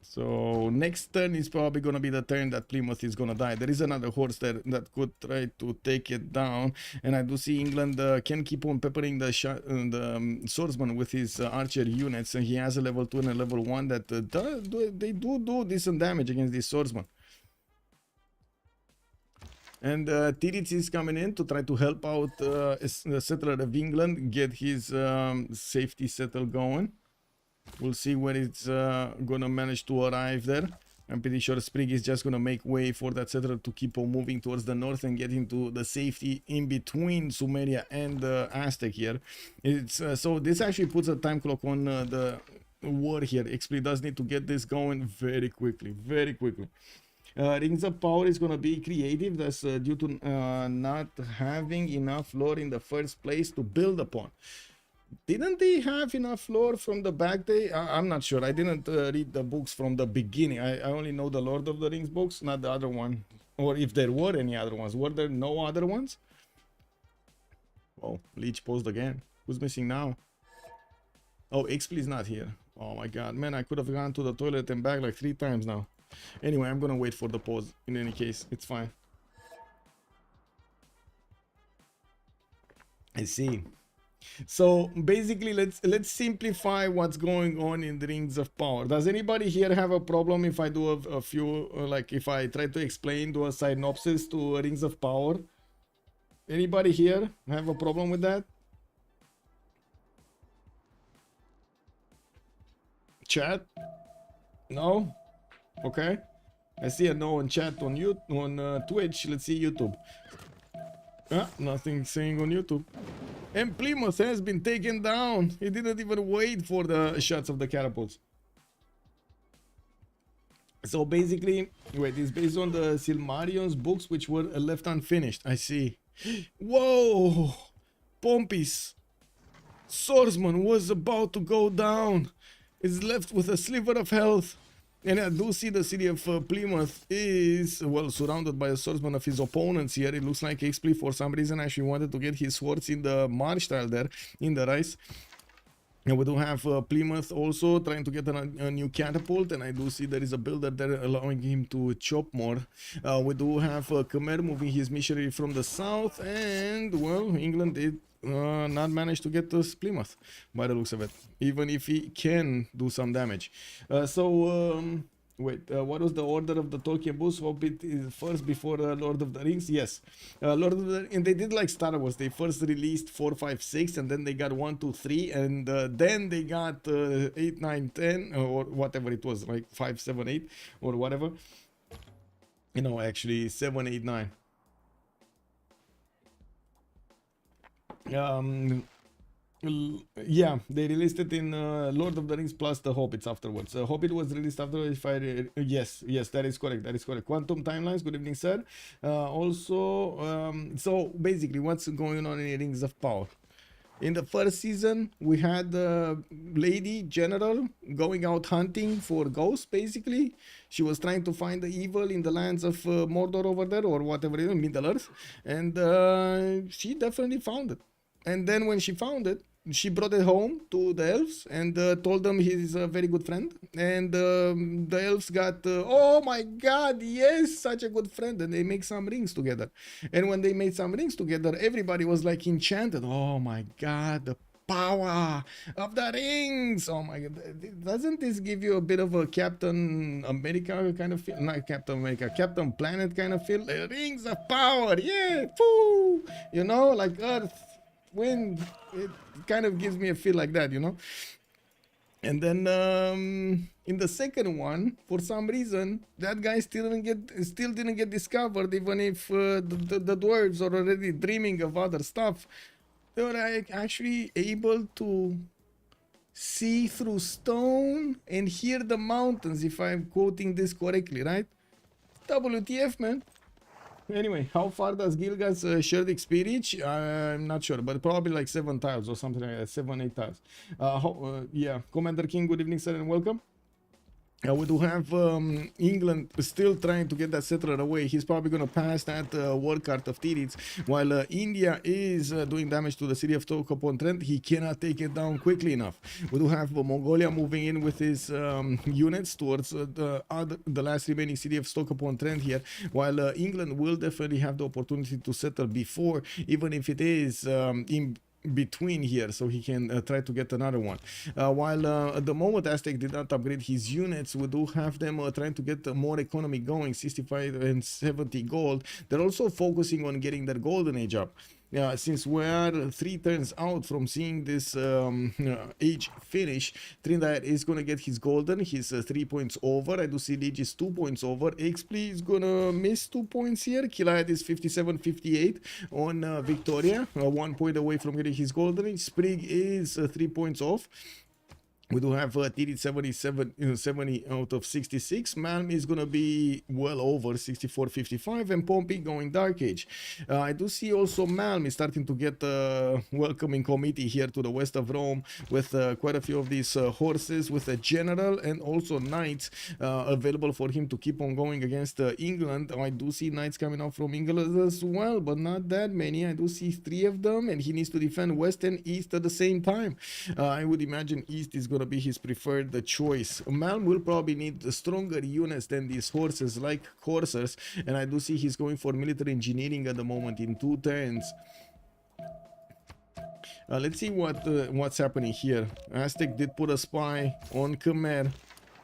Speaker 2: So next turn is probably going to be the turn that Plymouth is going to die. There is another horse there that could try to take it down. And I do see England can keep on peppering the swordsman with his archer units. And he has a level 2 and a level 1 that they do decent damage against this swordsman. And Tirits is coming in to try to help out the settler of England, get his safety settle going. We'll see when it's gonna manage to arrive there. I'm pretty sure Sprig is just gonna make way for that settler to keep on moving towards the north and get into the safety in between Sumeria and Aztec here. It's so this actually puts a time clock on the war here. XP does need to get this going very quickly, very quickly. Rings of Power is gonna be creative. That's due to not having enough lore in the first place to build upon. Didn't they have enough lore from the back day? I'm not sure. I didn't read the books from the beginning. I only know the Lord of the Rings books, not the other one. Or if there were any other ones. Were there no other ones? Oh, Leech paused again. Who's missing now? Oh, XP is not here. Oh my god, man, I could have gone to the toilet and back like 3 times now. Anyway, I'm gonna wait for the pause. In any case, it's fine. I see. So basically, let's simplify what's going on in the Rings of Power. Does anybody here have a problem if I do a few, like if I try to explain, do a synopsis to Rings of Power? Anybody here have a problem with that? Chat? No? Okay. I see a no on chat on Twitch. Let's see YouTube. Nothing saying on YouTube. And Plymouth has been taken down. He didn't even wait for the shots of the catapults. So basically, wait, it's based on the Silmarion's books, which were left unfinished. I see. Whoa! Pompey's swordsman was about to go down. Is left with a sliver of health. And I do see the city of Plymouth is, well, surrounded by a swordsman of his opponents here. It looks like XP for some reason actually wanted to get his swords in the march tile there, in the rice. And we do have Plymouth also trying to get a new catapult, and I do see there is a builder there allowing him to chop more. We do have Khmer moving his missionary from the south, and, well, England did not manage to get to Plymouth by the looks of it, even if he can do some damage. Wait, what was the order of the Tolkien books? Hobbit is first before Lord of the Rings? Yes. Lord of the, and they did like Star Wars. They first released 4, 5, 6, and then they got 1, 2, 3, and then they got 8, 9, 10, or whatever it was, like 5, 7, 8, or whatever. You know, actually 7, 8, 9. Yeah, they released it in Lord of the Rings plus the Hobbits afterwards. Hobbit was released afterwards. Yes, that is correct. That is correct. Quantum Timelines. Good evening, sir. So basically, what's going on in Rings of Power? In the first season, we had the lady general going out hunting for ghosts. Basically, she was trying to find the evil in the lands of Mordor over there, or whatever, Middle Earth, and she definitely found it. And then when she found it, she brought it home to the elves and told them he's a very good friend. And the elves got, oh my god, yes, such a good friend. And they make some rings together. And when they made some rings together, everybody was like enchanted. Oh my god, the power of the rings. Oh my god, doesn't this give you a bit of a Captain America kind of feel? Not Captain America, Captain Planet kind of feel? Rings of power, yeah, poo! You know, like Earth, wind, it kind of gives me a feel like that, you know. And then in the second one, for some reason, that guy still didn't get discovered, even if the dwarves are already dreaming of other stuff. They were actually able to see through stone and hear the mountains, if I'm quoting this correctly, right? WTF, man. Anyway, how far does Gilgal's shared XP reach? I'm not sure, but probably like 7 tiles or something like that, 7, 8 tiles. Yeah, Commander King, good evening, sir, and welcome. We do have England still trying to get that settler away. He's probably going to pass that war card of Tirits, while India is doing damage to the city of Stoke-upon-Trent. He cannot take it down quickly enough. We do have Mongolia moving in with his units towards the last remaining city of Stoke-upon-Trent here, while England will definitely have the opportunity to settle before, even if it is in between here, so he can try to get another one. While at the moment Aztec did not upgrade his units, we do have them trying to get more economy going, 65 and 70 gold. They're also focusing on getting their golden age up. Since we are 3 turns out from seeing this age finish, Trinidad is gonna get his golden. He's 3 points over. I do see Liege is 2 points over. Expley is gonna miss 2 points here. Kilad is 57-58 on Victoria, 1 point away from getting his golden. Sprig is 3 points off. We do have Tirit 70 out of 66. Malm is going to be well over 64-55, and Pompey going Dark Age. I do see also Malm is starting to get a welcoming committee here to the west of Rome with quite a few of these horses with a general and also knights available for him to keep on going against England. I do see knights coming out from England as well, but not that many. I do see 3 of them, and he needs to defend west and east at the same time. I would imagine east is going to be his preferred choice. Malm will probably need stronger units than these horses like coursers, and I do see he's going for military engineering at the moment in 2 turns. Let's see what's happening here. Aztec did put a spy on Khmer.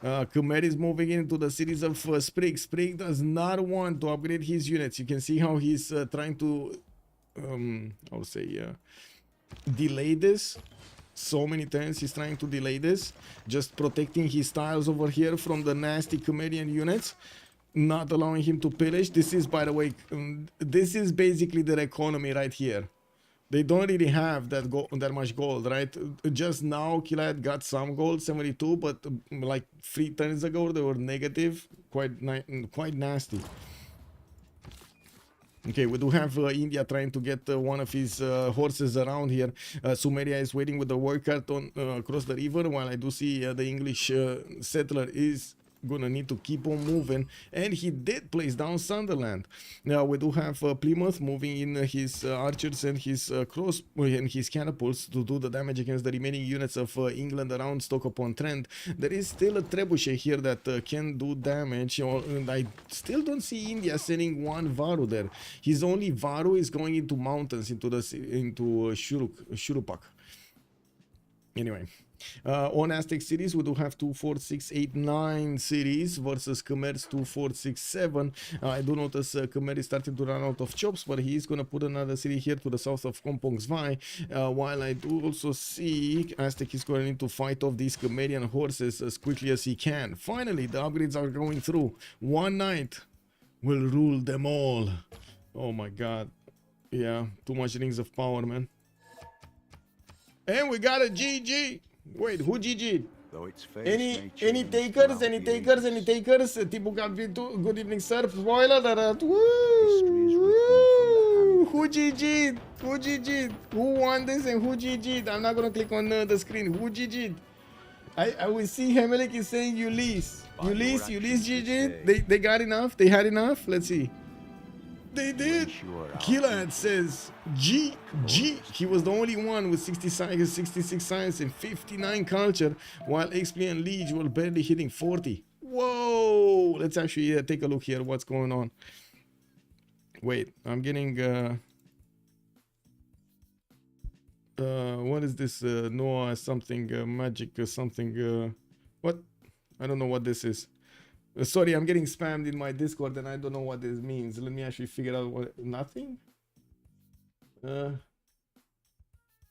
Speaker 2: Khmer is moving into the cities of Sprig. Sprig does not want to upgrade his units. You can see how he's trying to I'll say delay this. So many turns he's trying to delay this, just protecting his tiles over here from the nasty Khmerian units, not allowing him to pillage. This is, by the way, this is basically their economy right here. They don't really have that much gold, right? Just now Kilad got some gold, 72, but like 3 turns ago they were negative, quite nasty. Okay, we do have India trying to get one of his horses around here. Sumeria is waiting with the war cart on across the river, while I do see the English settler is gonna need to keep on moving, and he did place down Sunderland. Now we do have Plymouth moving in his archers and his and his catapults to do the damage against the remaining units of England around Stoke-upon-Trent. There is still a trebuchet here that can do damage, and I still don't see India sending one Varu there. His only Varu is going into mountains, into Shurupak. Anyway, on Aztec cities, we do have 2, 4, 6, 8, 9 cities versus Khmer's 2, 4, 6, 7. I do notice Khmer is starting to run out of chops, but he is going to put another city here to the south of Kompong Svai. While I do also see Aztec is going to need to fight off these Khmerian horses as quickly as he can. Finally, the upgrades are going through. One knight will rule them all. Oh my god. Yeah, too much rings of power, man. And we got a GG. Wait, who GG? Any takers? Any takers? Any takers? Tipu Capitu, good evening, sir. Spoiler alert. Woo! Who GG? Who GG? Who won this and who GG? I'm not gonna click on the screen. Who GG? I will see Hemelik is saying Ulyss. Ulyss GG. They got enough. They had enough. Let's see. They did. Kilad says GG. He was the only one with 60 science, 66 science and 59 culture, while XP and Liege were barely hitting 40. Whoa! Let's actually take a look here. What's going on? Wait, I'm getting what is this? Noah something magic something. What? I don't know what this is. Sorry, I'm getting spammed in my Discord and I don't know what this means. Let me actually figure out what. Nothing?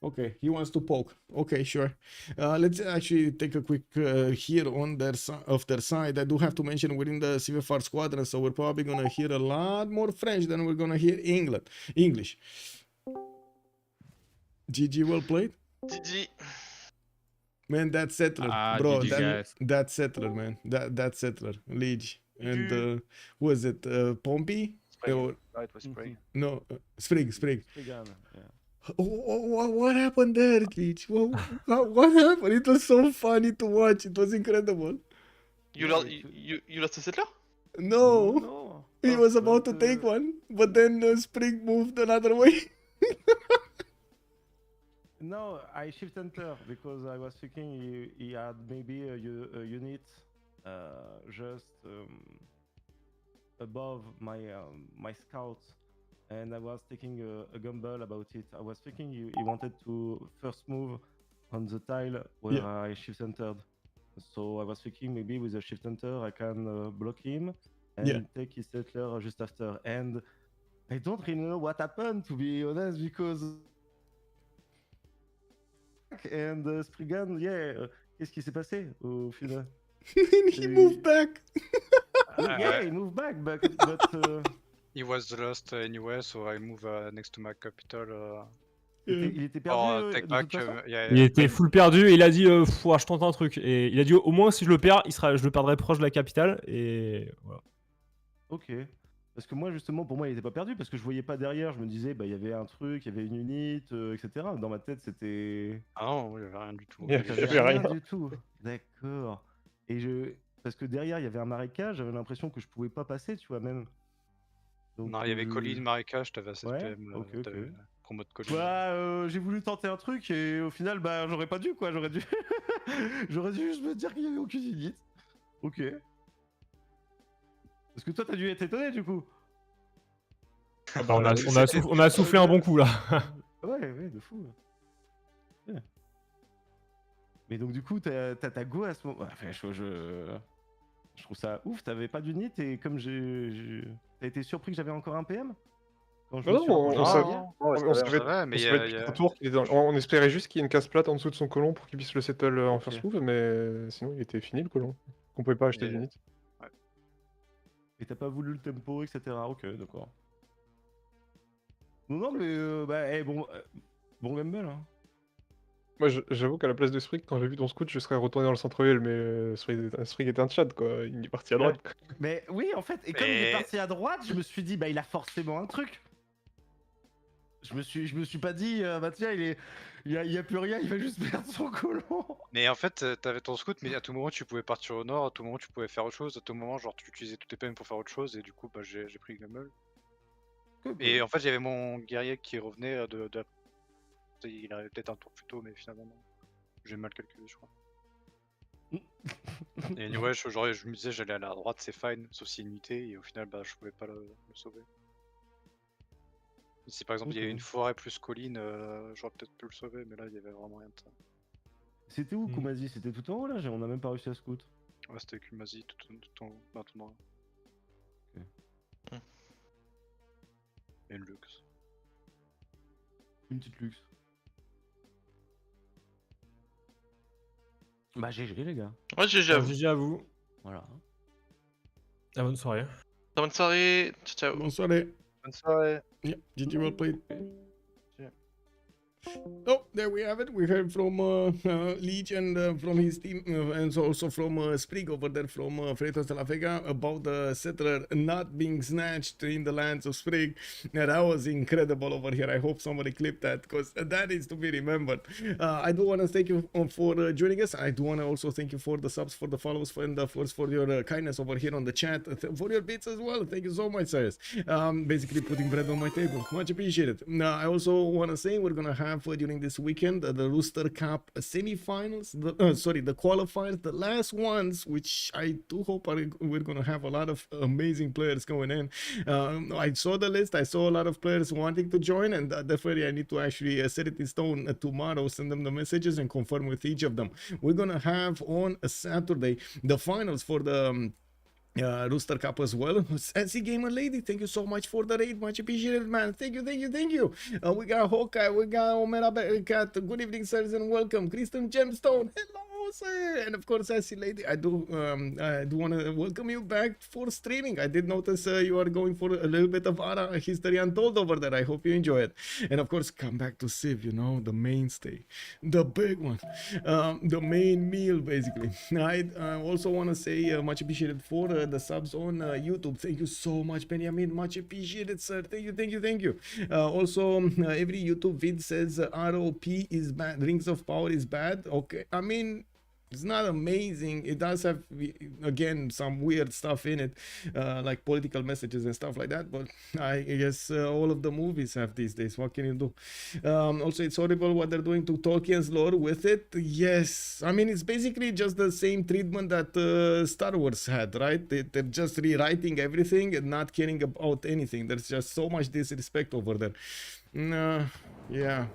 Speaker 2: Okay, he wants to poke. Okay, sure. Let's actually take a quick hear on their side. I do have to mention we're in the CivFR Squadrons, so we're probably gonna hear a lot more French than we're gonna hear English. GG, well played.
Speaker 6: GG.
Speaker 2: Man, that settler, bro.
Speaker 7: GG,
Speaker 2: that settler, man. That settler, Liege, and who is it? Pompey? Or,
Speaker 6: Right, was Sprig.
Speaker 2: no, Sprig.
Speaker 7: Yeah.
Speaker 2: What happened there, Liege? What happened? It was so funny to watch. It was incredible.
Speaker 6: You
Speaker 7: Yeah,
Speaker 6: lost. You lost a settler?
Speaker 2: No,
Speaker 7: No.
Speaker 2: he was about to take one, but then Spring moved another way.
Speaker 7: No, I shift enter because I was thinking he had maybe a unit just above my scouts, and I was taking a gamble about it. I was thinking he wanted to first move on the tile where
Speaker 2: Yeah.
Speaker 7: I shift entered. So I was thinking maybe with a shift enter I can block him and
Speaker 2: Yeah.
Speaker 7: take his settler just after. And I don't really know what happened, to be honest, because and Spriggan, yeah, qu'est-ce qui s'est passé au final?
Speaker 2: He moved back.
Speaker 7: Yeah, he moved back, but
Speaker 8: He was lost anyway, so I move next to my capital.
Speaker 7: il était perdu
Speaker 8: Or
Speaker 7: de
Speaker 8: take
Speaker 7: toute
Speaker 8: back.
Speaker 7: façon.
Speaker 8: Yeah,
Speaker 9: Il était full perdu et il a dit Ouah, je tente un truc. Et il a dit au moins si je le perds, je le perdrai proche de la capitale. Et voilà.
Speaker 7: Ok. Parce que moi, justement, pour moi, il était pas perdu parce que je voyais pas derrière. Je me disais, bah, il y avait un truc, il y avait une unit, etc. Dans ma tête, c'était.
Speaker 8: Ah non, il y avait rien du tout.
Speaker 10: Il y avait rien.
Speaker 7: du tout. D'accord. Et parce que derrière, il y avait un marécage, j'avais l'impression que je pouvais pas passer, tu vois, même. Donc,
Speaker 8: Non, il y avait colline, marécage, t'avais assez de
Speaker 7: Ouais,
Speaker 8: PM,
Speaker 7: ok,
Speaker 8: t'avais
Speaker 7: ok.
Speaker 8: promo de colline.
Speaker 7: Bah, j'ai voulu tenter un truc et au final, bah, j'aurais pas dû, quoi. J'aurais dû. J'aurais dû juste me dire qu'il y avait aucune unit. Ok. Parce que toi, t'as dû être étonné, du coup.
Speaker 9: Ah bah, on a soufflé un bon coup là.
Speaker 7: Ouais, de fou. Ouais. Mais donc du coup, t'as ta go à ce moment. Enfin, je trouve ça ouf. T'avais pas d'unit et comme t'as été surpris que j'avais encore un PM quand je me suis
Speaker 10: Non,
Speaker 7: rapproché
Speaker 10: on
Speaker 7: de
Speaker 10: savait.
Speaker 7: l'arrière.
Speaker 10: On
Speaker 8: ça
Speaker 10: savait
Speaker 8: va, mais
Speaker 10: on
Speaker 8: il y
Speaker 10: savait
Speaker 8: a-
Speaker 10: depuis
Speaker 8: il y a-
Speaker 10: un tour qu'il était on espérait juste qu'il y ait une casse plate en dessous de son colon pour qu'il puisse le settle en
Speaker 7: Ok.
Speaker 10: first move, mais sinon il était fini le colon. On pouvait pas acheter
Speaker 8: Et-
Speaker 10: d'unit.
Speaker 7: Et t'as pas voulu le tempo, etc. Ok, d'accord. Non, mais bon gamble, hein.
Speaker 10: Moi j'avoue qu'à la place de Sprig, quand j'ai vu ton scout, je serais retourné dans le centre-ville, mais Sprig était un chat quoi, il est parti à droite. Quoi.
Speaker 7: Mais oui, en fait, et comme il est
Speaker 8: Mais-
Speaker 7: parti à droite, je me suis dit, bah il a forcément un truc. Je me suis pas dit, bah tiens, il y a plus rien, il va juste perdre son colon.
Speaker 8: Mais en fait, t'avais ton scout, mais à tout moment tu pouvais partir au nord, à tout moment tu pouvais faire autre chose, à tout moment genre tu utilisais tous tes PM pour faire autre chose, et du coup bah j'ai pris Gamble. Et en fait j'avais mon guerrier qui revenait il arrivait peut-être un tour plus tôt, mais finalement non. J'ai mal calculé je crois. Et anyway, je me disais j'allais aller à droite, c'est fine, sauf si unité, et au final bah je pouvais pas le sauver. Si par exemple il y avait
Speaker 7: Ok.
Speaker 8: une forêt plus colline, j'aurais peut-être pu le sauver, mais là il y avait vraiment rien de ça.
Speaker 7: C'était où Kumazi? C'était tout en haut là? On a même pas réussi à scout.
Speaker 8: Ouais, c'était Kumazi tout en maintenant.
Speaker 7: Ok.
Speaker 8: Et une luxe.
Speaker 7: Une petite luxe. Bah GG les gars.
Speaker 6: Ouais, GG à vous.
Speaker 9: GG à vous.
Speaker 7: Voilà.
Speaker 9: Ah, bonne soirée.
Speaker 6: Bonne soirée. Ciao.
Speaker 2: Bonne soirée.
Speaker 8: Bonne soirée.
Speaker 2: Yeah, GG, well played. Oh, there we have it. We heard from Leech and from his team, and so also from Sprig over there from Freritos de la Vega about the settler not being snatched in the lands of Sprig. Yeah, that was incredible over here. I hope somebody clipped that because that is to be remembered. I do want to thank you for joining us. I do want to also thank you for the subs, for the follows, and of course for your kindness over here on the chat, for your bits as well. Thank you so much, sirs. Basically putting bread on my table. Much appreciated. I also want to say we're gonna have during this weekend the Rooster Cup semi-finals, the qualifiers, the last ones, which I do hope we're gonna have a lot of amazing players going in. I saw the list, I saw a lot of players wanting to join, and definitely I need to actually set it in stone tomorrow, send them the messages and confirm with each of them. We're gonna have on a Saturday the finals for the Rooster Cup as well. Sassy Gamer Lady, thank you so much for the raid, much appreciated, man. Thank you. We got Hawkeye, we got Omera Cat. Good evening, sirs, and welcome. Kristen Gemstone, hello, sir. And of course, Sassy Lady, I do want to welcome you back for streaming. I did notice you are going for a little bit of Ara History Untold over there. I hope you enjoy it. And of course, come back to Civ, you know, the mainstay, the big one, the main meal, basically. I also want to say much appreciated for the subs on YouTube. Thank you so much, Benjamin. Much appreciated, sir. Thank you. Also, every YouTube vid says ROP is bad, Rings of Power is bad. Okay, I mean, It's not amazing. It does have, again, some weird stuff in it, like political messages and stuff like that. But I guess all of the movies have these days. What can you do? Also, it's horrible what they're doing to Tolkien's lore with it. Yes, I mean, it's basically just the same treatment that Star Wars had, right? They're just rewriting everything and not caring about anything. There's just so much disrespect over there. Yeah.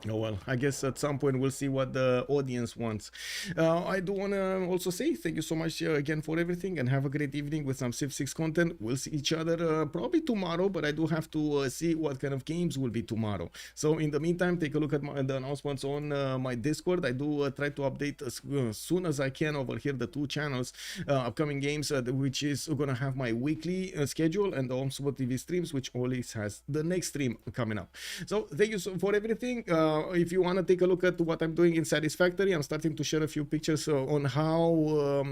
Speaker 2: Oh well, I guess at some point we'll see what the audience wants. I do want to also say thank you so much again for everything, and have a great evening with some Civ6 content. We'll see each other probably tomorrow, but I do have to see what kind of games will be tomorrow. So in the meantime, take a look at the announcements on my Discord. I do try to update as soon as I can over here the 2 channels, upcoming games, which is going to have my weekly schedule, and the OnSpotTV streams, which Ulyss has the next stream coming up. So thank you for everything. If you want to take a look at what I'm doing in Satisfactory, I'm starting to share a few pictures on how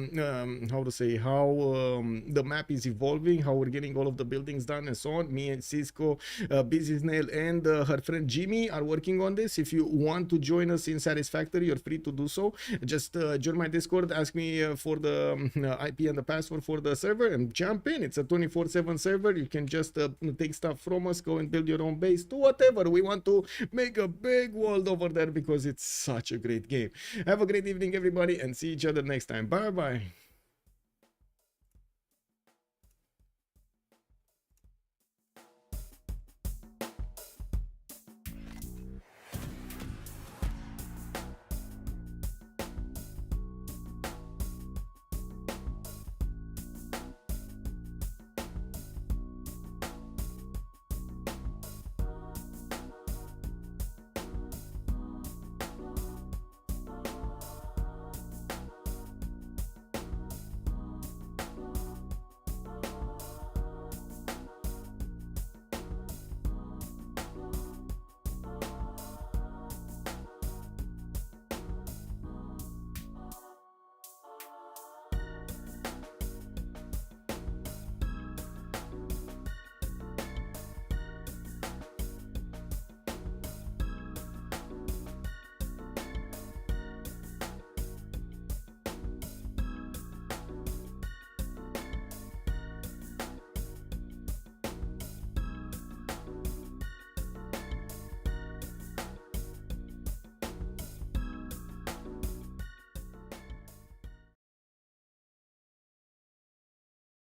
Speaker 2: the map is evolving, how we're getting all of the buildings done and so on. Me and Cisco, Busy Snail, and her friend Jimmy are working on this. If you want to join us in Satisfactory, you're free to do so. Just join my Discord, ask me for the IP and the password for the server, and jump in. It's a 24/7 server. You can just take stuff from us, go and build your own base, do whatever. We want to make a big world over there because it's such a great game. Have a great evening, everybody, and see each other next time. Bye bye.